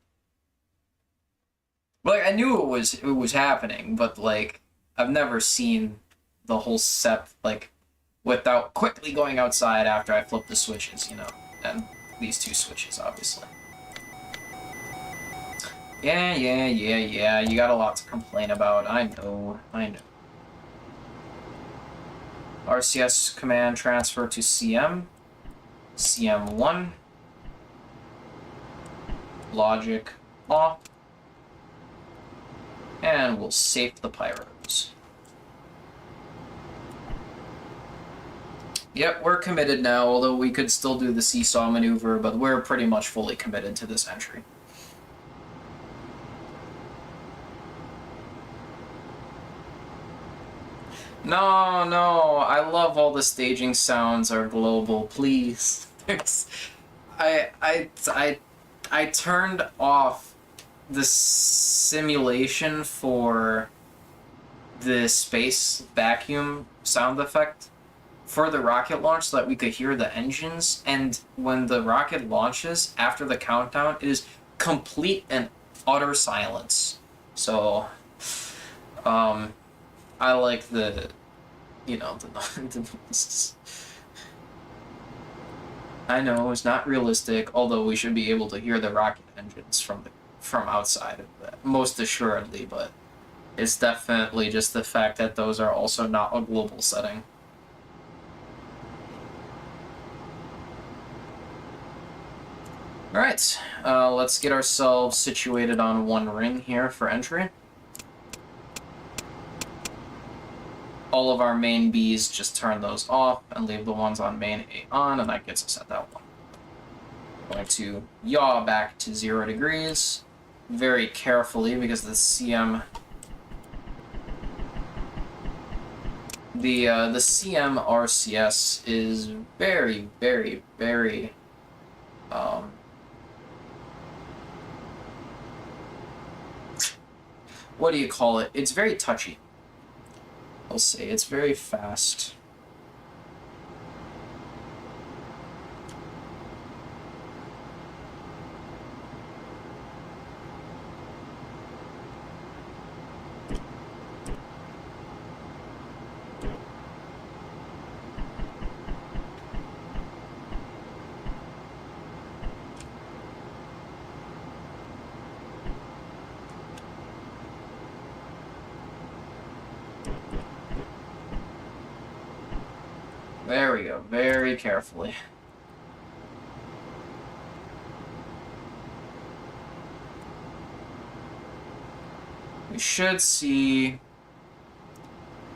Like I knew it was happening, but like I've never seen the whole set like without quickly going outside after I flip the switches, you know, and these two switches, obviously. Yeah. You got a lot to complain about. I know. RCS command transfer to CM. CM1. Logic off. And we'll safe the pyros. Yep, we're committed now, although we could still do the seesaw maneuver, but we're pretty much fully committed to this entry. No, I love all the staging sounds are global, please. I turned off the simulation for the space vacuum sound effect for the rocket launch so that we could hear the engines, and when the rocket launches after the countdown, it is complete and utter silence. So I like the I know it's not realistic, although we should be able to hear the rocket engines from outside of that, most assuredly, but it's definitely just the fact that those are also not a global setting. Alright, let's get ourselves situated on one ring here for entry. All of our main Bs, just turn those off and leave the ones on main A on, and that gets us at that one. I'm going to yaw back to 0 degrees very carefully because the CM... The CM RCS is very, what do you call it? It's very touchy. I'll say it's very fast. There we go, very carefully. We should see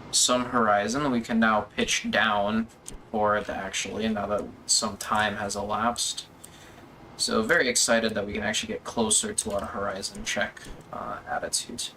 some horizon. We can now pitch down for it, actually, now that some time has elapsed. So very excited that we can actually get closer to our horizon check attitude.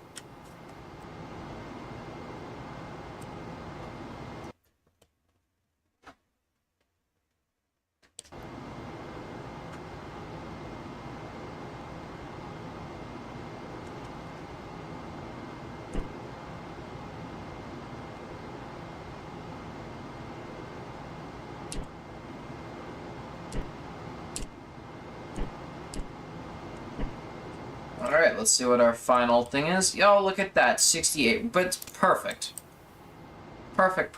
Alright, let's see what our final thing is. Yo, look at that, 68, but it's perfect. Perfect.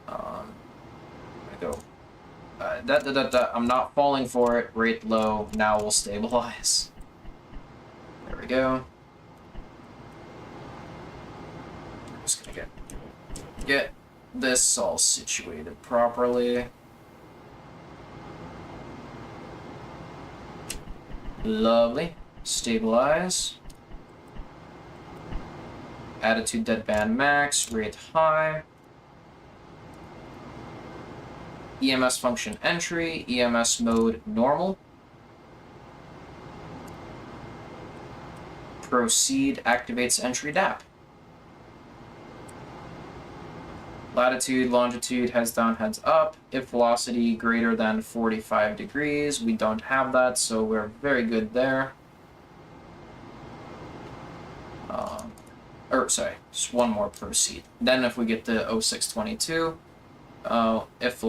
I go. I'm not falling for it. Rate low. Now we'll stabilize. There we go. I'm just gonna get this all situated properly. Lovely. Stabilize. Attitude deadband max, rate high. EMS function entry, EMS mode normal. Proceed activates entry DAP. Latitude, longitude, heads down, heads up. If velocity greater than 45 degrees, we don't have that, so we're very good there. Just one more proceed. Then if we get to 0622, if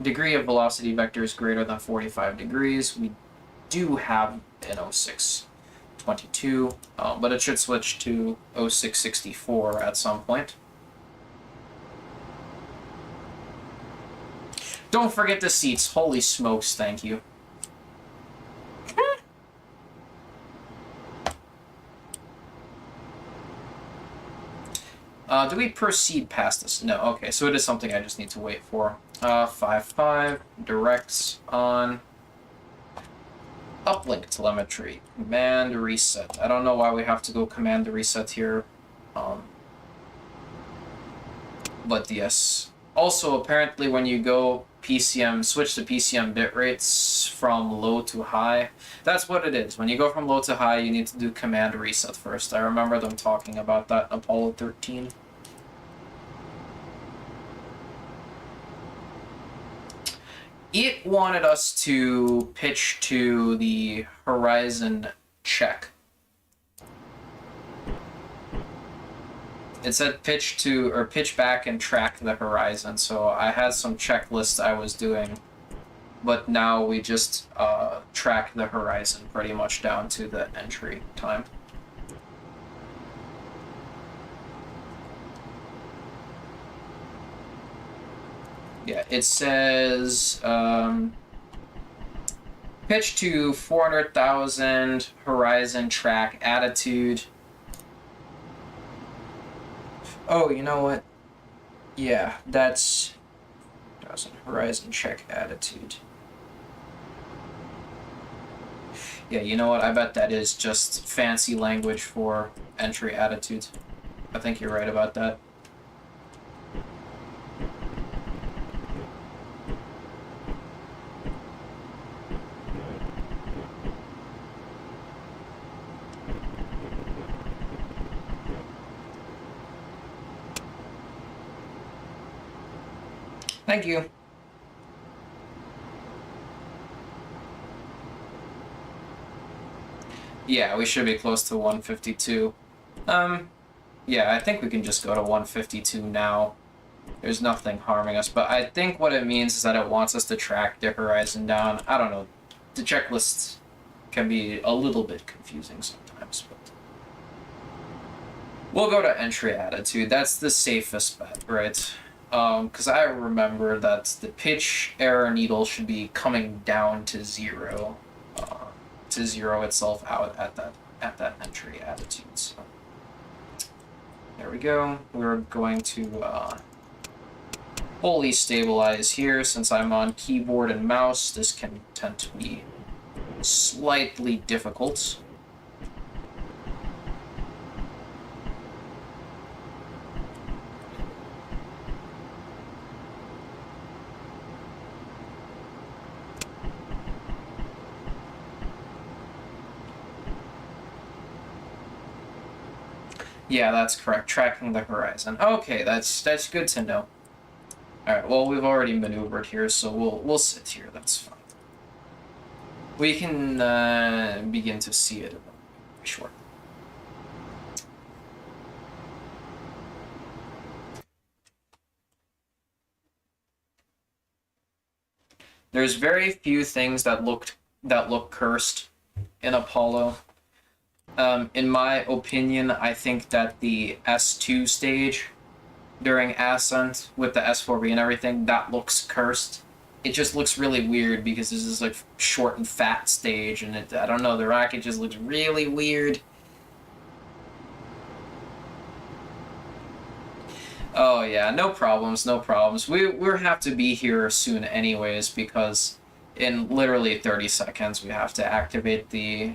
degree of velocity vector is greater than 45 degrees, we do have an 0622, but it should switch to 0664 at some point. Don't forget the seats. Holy smokes, thank you. Do we proceed past this? No, okay, so it is something I just need to wait for. 5.5, directs on. Uplink telemetry, command reset. I don't know why we have to go command reset here. But yes. Also, apparently when you go PCM, switch to PCM bit rates from low to high. That's what it is. When you go from low to high, you need to do command reset first. I remember them talking about that in Apollo 13. It wanted us to pitch to the horizon check. It said pitch to, or pitch back and track the horizon, so I had some checklists I was doing, but now we just track the horizon pretty much down to the entry time. Yeah, it says pitch to 400,000, horizon track attitude. Oh, you know what? Yeah, that's 1,000 horizon check attitude. Yeah, you know what? I bet that is just fancy language for entry attitude. I think you're right about that. Thank you. Yeah, we should be close to 152. Yeah, I think we can just go to 152 now. There's nothing harming us, but I think what it means is that it wants us to track the horizon down. I don't know. The checklists can be a little bit confusing sometimes, but we'll go to entry attitude. That's the safest bet, right? Because I remember that the pitch error needle should be coming down to zero itself out at that entry attitude. So there we go. We're going to fully stabilize here. Since I'm on keyboard and mouse, this can tend to be slightly difficult. Yeah, that's correct. Tracking the horizon. Okay, that's good to know. All right. Well, we've already maneuvered here, so we'll sit here. That's fine. We can begin to see it. Sure. There's very few things that look cursed in Apollo. In my opinion, I think that the S2 stage during Ascent with the S4B and everything, that looks cursed. It just looks really weird because this is like short and fat stage, and I don't know, the rocket just looks really weird. Oh yeah, no problems, no problems. We'll have to be here soon anyways, because in literally 30 seconds we have to activate the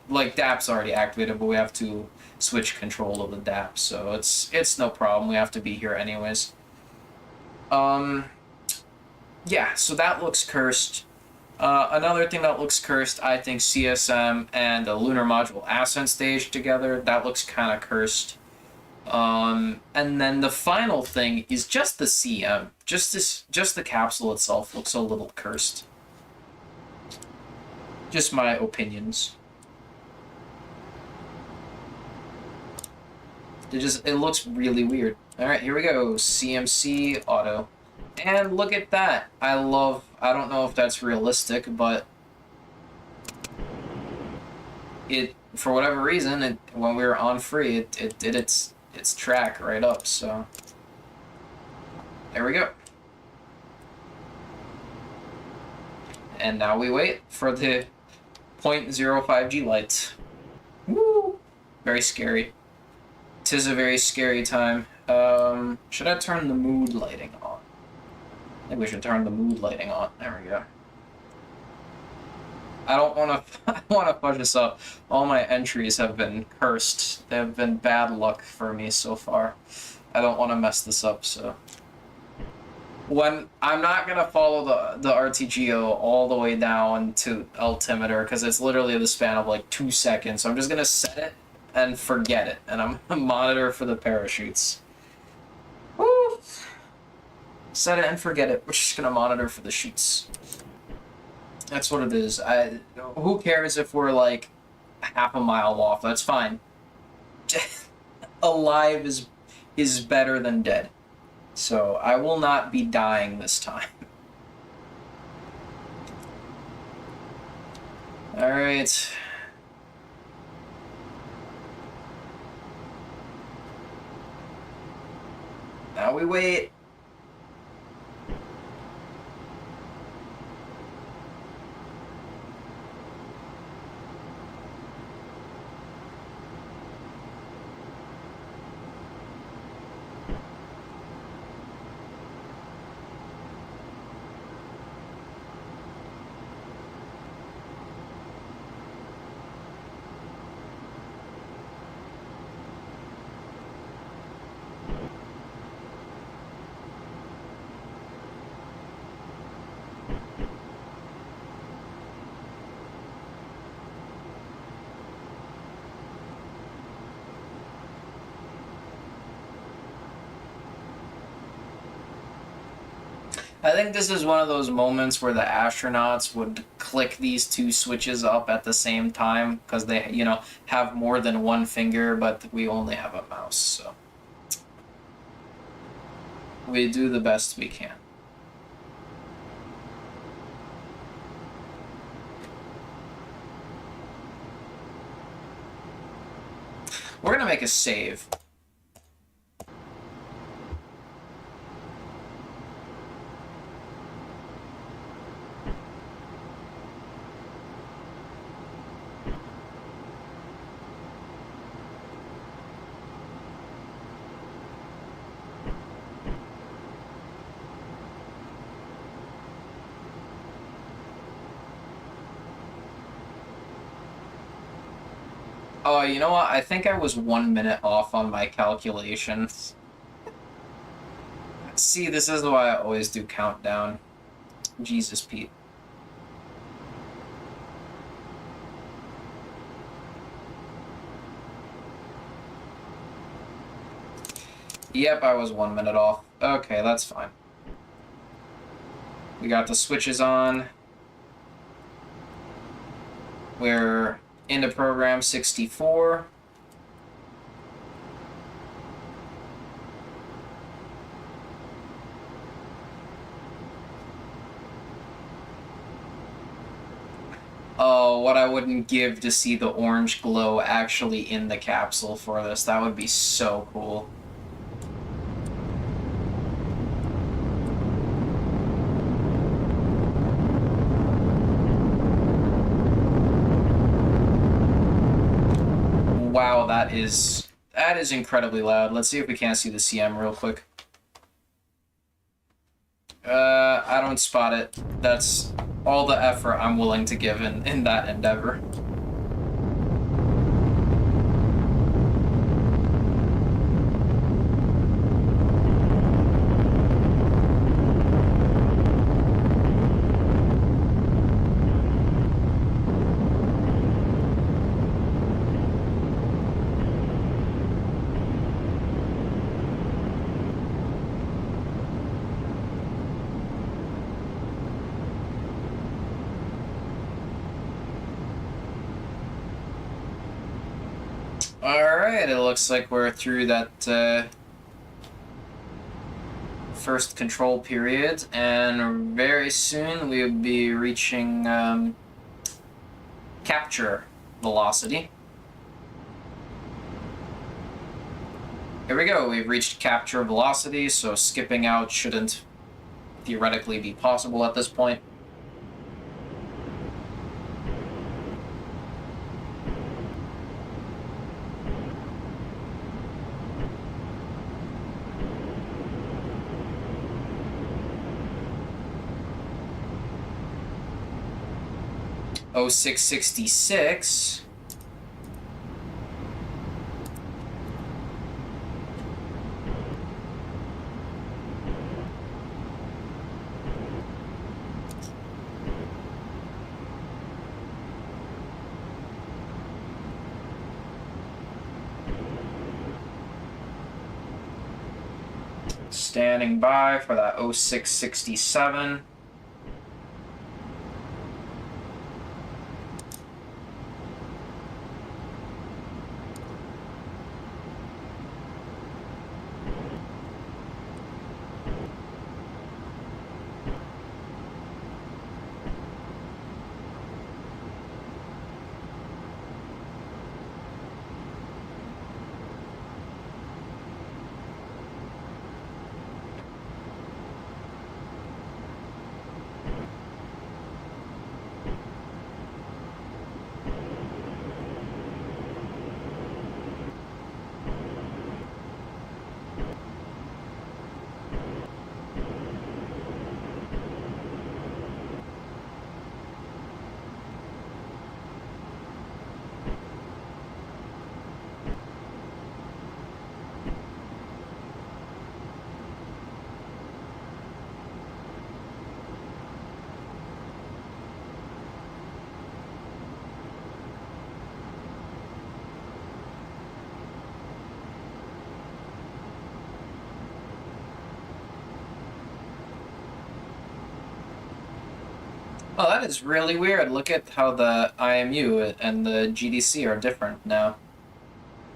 DAP's already activated, but we have to switch control of the DAP, so it's no problem. We have to be here anyways. Yeah, so that looks cursed. Another thing that looks cursed, I think CSM and the Lunar Module Ascent stage together, that looks kind of cursed. And then the final thing is just the CM. Just the capsule itself looks a little cursed. Just my opinions. It looks really weird. Alright, here we go. CMC auto. And look at that. I don't know if that's realistic, but it for whatever reason, when we were on free, it did its track right up. So there we go. And now we wait for the 0.05G lights. Woo! Very scary. 'Tis a very scary time. Should I turn the mood lighting on? I think we should turn the mood lighting on. There we go. I don't want to. I want to fudge this up. All my entries have been cursed. They have been bad luck for me so far. I don't want to mess this up. So when I'm not gonna follow the RTGO all the way down to altimeter because it's literally the span of like 2 seconds. So I'm just gonna set it and forget it, and I'm gonna monitor for the parachutes. Woo! Set it and forget it. We're just gonna monitor for the shoots. That's what it is. Who cares if we're like half a mile off? That's fine. Alive is better than dead. So I will not be dying this time. All right. Now we wait. I think this is one of those moments where the astronauts would click these two switches up at the same time because they, have more than one finger, but we only have a mouse, so we do the best we can. We're gonna make a save. Oh, you know what? I think I was 1 minute off on my calculations. See, this is why I always do countdown. Jesus, Pete. Yep, I was 1 minute off. Okay, that's fine. We got the switches on. We're into program 64. Oh, what I wouldn't give to see the orange glow actually in the capsule for this. That would be so cool. Wow, that is incredibly loud. Let's see if we can't see the CM real quick. I don't spot it. That's all the effort I'm willing to give in that endeavor. Alright, it looks like we're through that first control period, and very soon we'll be reaching capture. velocity. Here we go, we've reached capture velocity, so skipping out shouldn't theoretically be possible at this point. Oh, 0666. Standing by for that 0667. Oh, that is really weird. Look at how the IMU and the GDC are different now.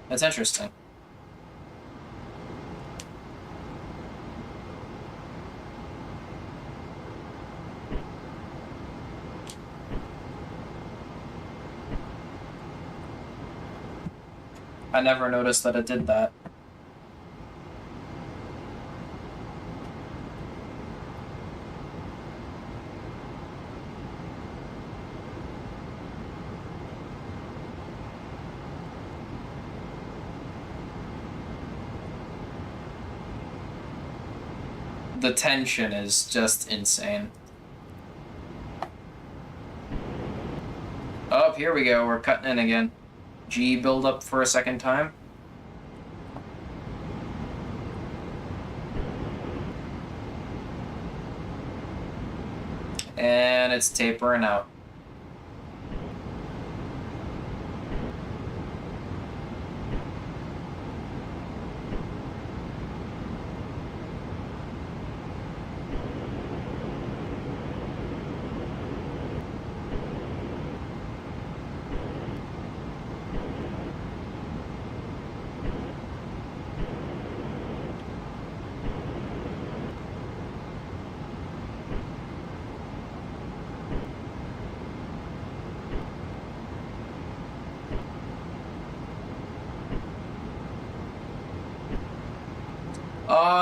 That's interesting. I never noticed that it did that. The tension is just insane. Oh, here we go. We're cutting in again. G build up for a second time. And it's tapering out.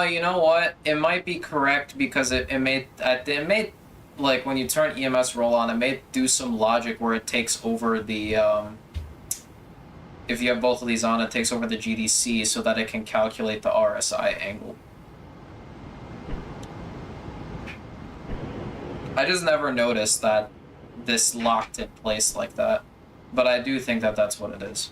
You know what? It might be correct because it made like when you turn EMS roll on, it may do some logic where it takes over the if you have both of these on, it takes over the GDC so that it can calculate the RSI angle. I just never noticed that this locked in place like that, but I do think that that's what it is.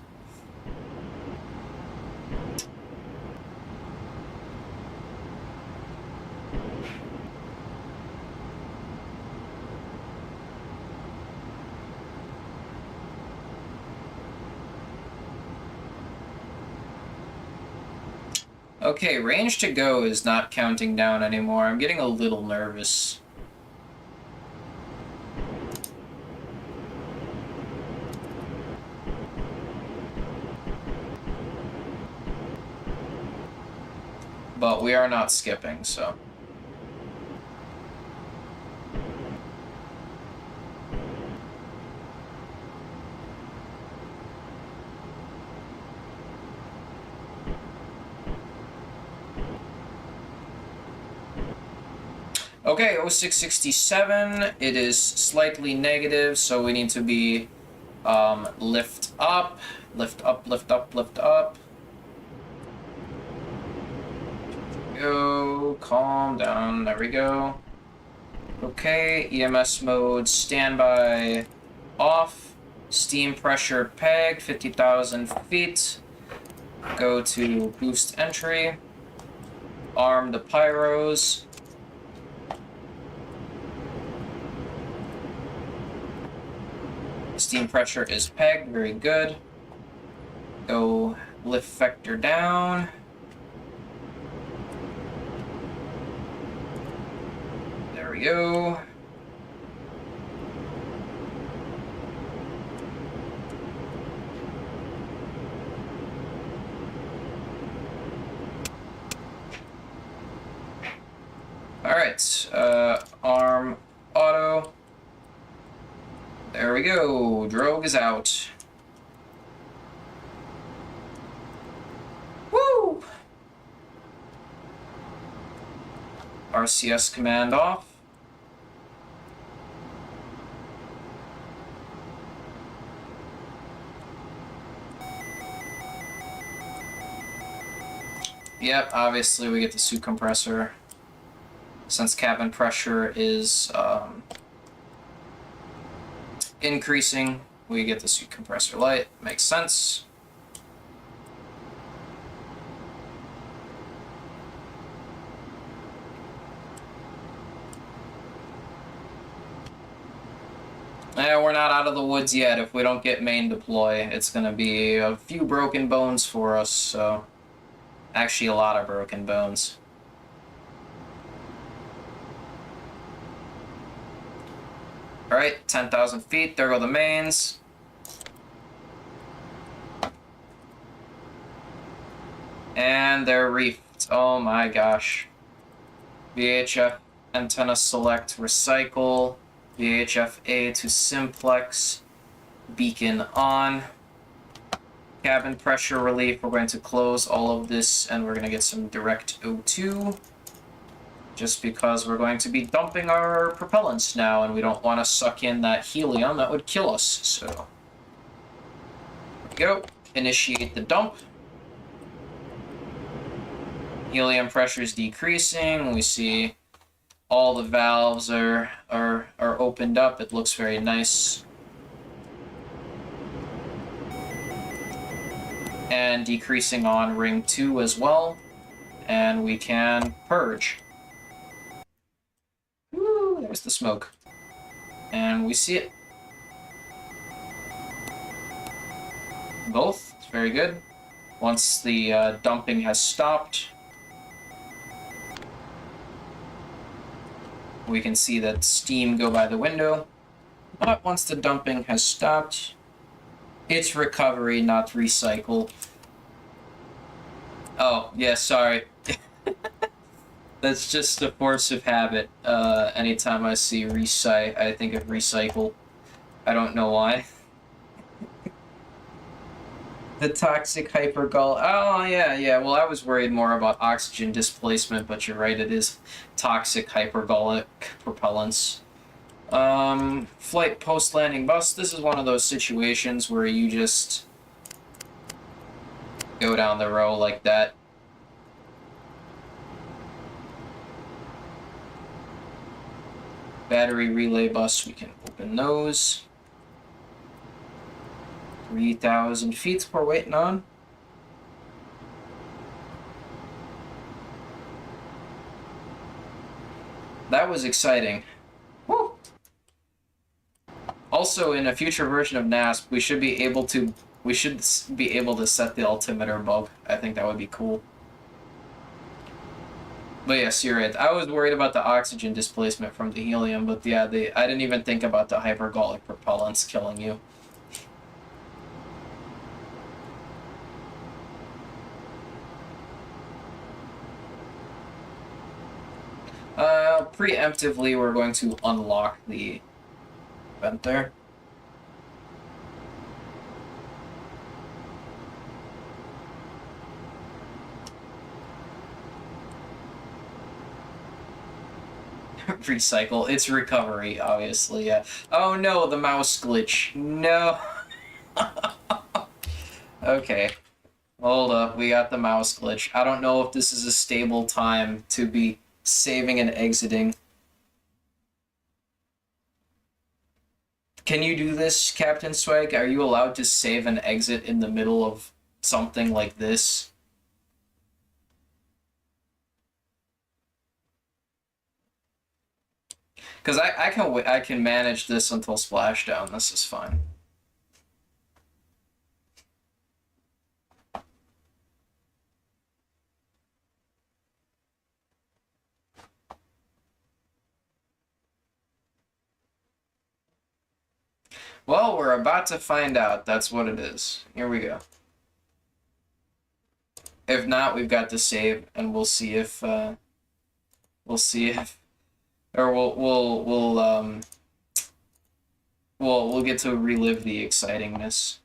Okay, range to go is not counting down anymore. I'm getting a little nervous. But we are not skipping, so. Okay, 0667, it is slightly negative, so we need to be lift up, lift up, lift up, lift up. Go, calm down, there we go. Okay, EMS mode, standby off, steam pressure peg, 50,000 feet. Go to boost entry, arm the pyros. Steam pressure is pegged, very good. Go lift vector down. There we go. Alright, arm auto. There we go, drogue is out. Woo! RCS command off. Yep, obviously we get the suit compressor. Since cabin pressure is increasing, we get the suit compressor light. Makes sense. We're not out of the woods yet. If we don't get main deploy, it's going to be a few broken bones for us, so... Actually, a lot of broken bones. Alright, 10,000 feet, there go the mains. And they're reefed. Oh my gosh. VHF antenna select recycle. VHF A to simplex. Beacon on. Cabin pressure relief. We're going to close all of this and we're going to get some direct O2. Just because we're going to be dumping our propellants now and we don't want to suck in that helium. That would kill us. So, there we go. Initiate the dump. Helium pressure is decreasing. We see all the valves are opened up. It looks very nice. And decreasing on ring 2 as well. And we can purge. Woo, there's the smoke. And we see it. Both. It's very good. Once the dumping has stopped, we can see that steam go by the window. But once the dumping has stopped, it's recovery, not recycle. Oh, yeah, sorry. That's just a force of habit. Anytime I see I think of recycle. I don't know why. The toxic hypergol. Oh, yeah. Well, I was worried more about oxygen displacement, but you're right, it is toxic hypergolic propellants. Flight post-landing bus. This is one of those situations where you just go down the row like that. Battery relay bus, we can open those. 3,000 feet we're waiting on. That was exciting. Woo! Also, in a future version of NASP, we should be able to set the altimeter above. I think that would be cool. But yes, you're right. I was worried about the oxygen displacement from the helium, but yeah, I didn't even think about the hypergolic propellants killing you. Preemptively, we're going to unlock the vent there. Recycle. It's recovery, obviously, yeah. Oh no, the mouse glitch. No. Okay. Hold up, we got the mouse glitch. I don't know if this is a stable time to be saving and exiting. Can you do this, Captain Swag? Are you allowed to save and exit in the middle of something like this? Because I can manage this until splashdown. This is fine. Well, we're about to find out. That's what it is. Here we go. If not, we've got to save, and we'll see if or we'll get to relive the excitingness.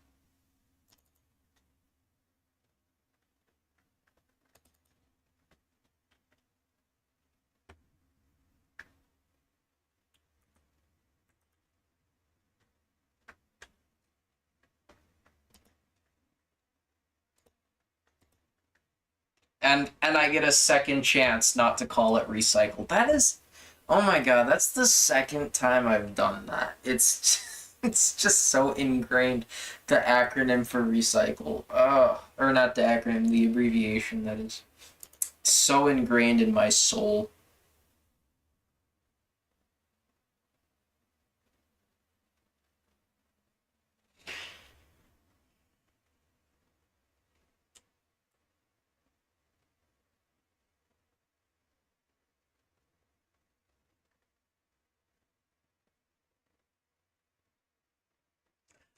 And I get a second chance not to call it recycle. That is, oh my god, that's the second time I've done that. It's just so ingrained, the acronym for recycle. Or not the acronym, the abbreviation, that is. So ingrained in my soul.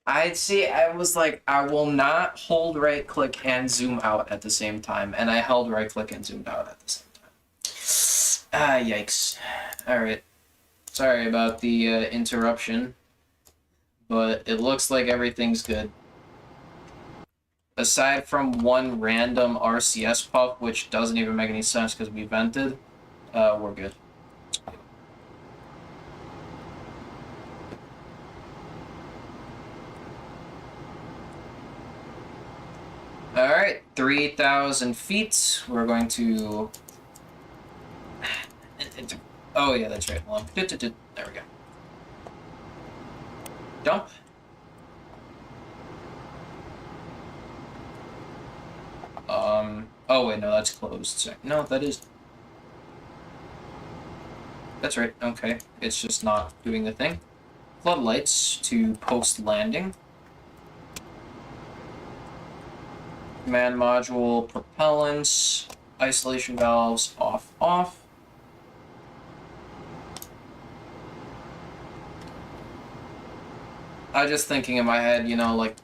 I'd say I was like, I will not hold right click and zoom out at the same time, and I held right click and zoomed out at the same time. Ah, yikes. Alright. Sorry about the interruption, but it looks like everything's good. Aside from one random RCS puff, which doesn't even make any sense because we vented, we're good. Alright, 3,000 feet. We're going to... Oh yeah, that's right. There we go. Dump. Oh wait, no, that's closed. Sorry. No, that is... That's right, okay. It's just not doing the thing. Floodlights to post-landing. Command module, propellants, isolation valves, off, off. I was just thinking in my head, you know, like...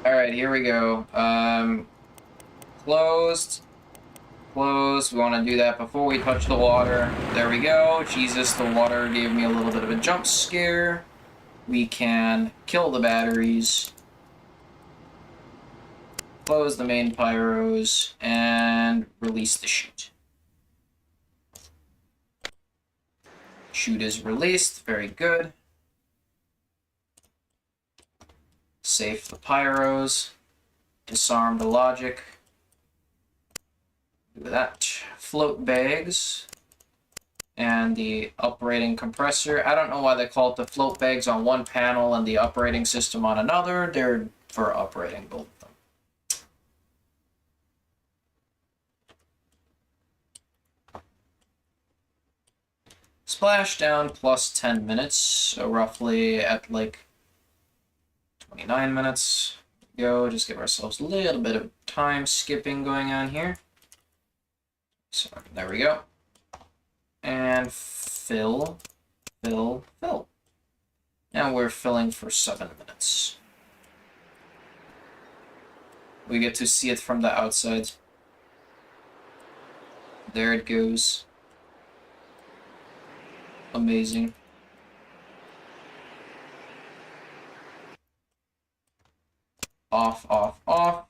Alright, here we go. Closed. Closed. We want to do that before we touch the water. There we go. Jesus, the water gave me a little bit of a jump scare. We can kill the batteries. Close the main pyros. And release the chute. Chute is released. Very good. Safe the pyros. Disarm the logic. Do that. Float bags. And the uprating compressor. I don't know why they call it the float bags on one panel and the uprating system on another. They're for uprating both of them. Splashdown plus 10 minutes, so roughly at like 29 minutes. Go, just give ourselves a little bit of time skipping going on here. So there we go. And fill. Now we're filling for 7 minutes. We get to see it from the outside. There it goes. Amazing. Off, off, off.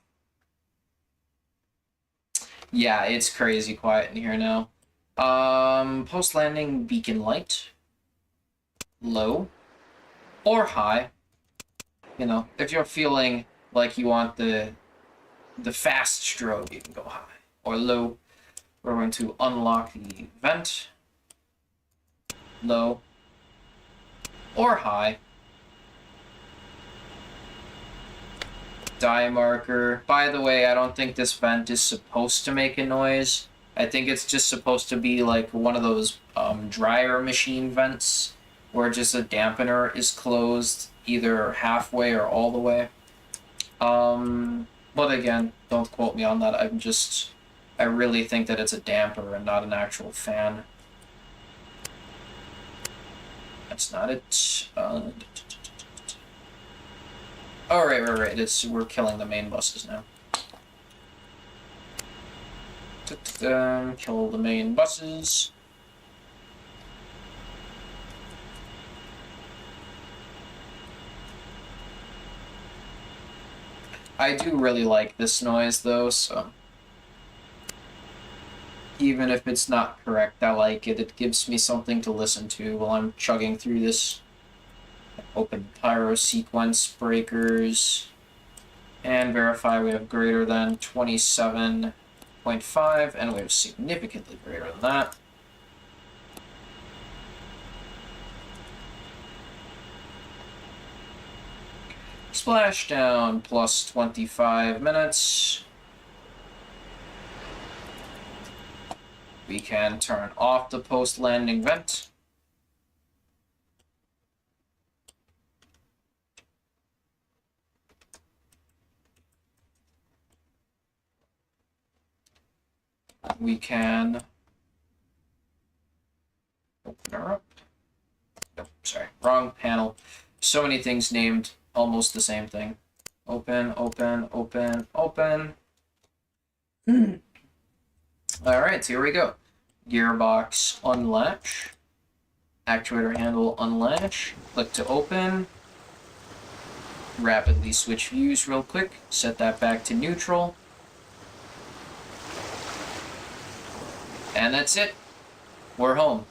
Yeah, it's crazy quiet in here now. Post-landing beacon light. Low. Or high. You know, if you're feeling like you want the fast strobe, you can go high. Or low. We're going to unlock the vent. Low. Or high. Die marker. By the way, I don't think this vent is supposed to make a noise. I think it's just supposed to be like one of those dryer machine vents where just a dampener is closed either halfway or all the way. But again, don't quote me on that. I really think that it's a damper and not an actual fan. That's not it. Oh, right. We're killing the main buses now. Kill the main buses. I do really like this noise, though, so... Even if it's not correct, I like it. It gives me something to listen to while I'm chugging through this. Open pyro sequence breakers. And verify we have greater than 27.5, and we have significantly greater than that. Splashdown plus 25 minutes. We can turn off the post-landing vent. We can open her up. Nope, sorry, wrong panel. So many things named almost the same thing. Open, open, open, open. Alright, here we go. Gearbox unlatch. Actuator handle unlatch. Click to open. Rapidly switch views real quick. Set that back to neutral. And that's it. We're home.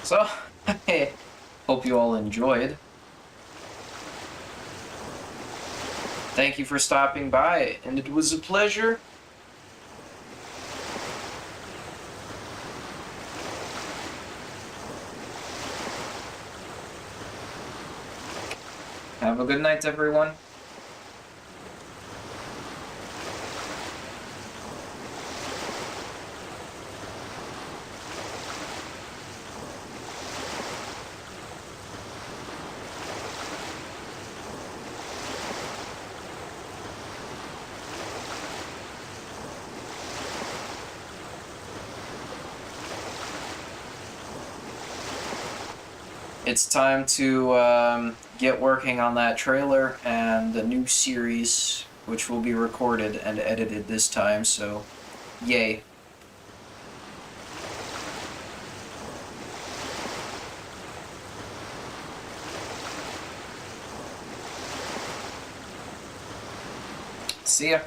So, I hope you all enjoyed. Thank you for stopping by, and it was a pleasure. Have a good night, everyone. it's time to get working on that trailer and the new series, which will be recorded and edited this time, so yay. See ya.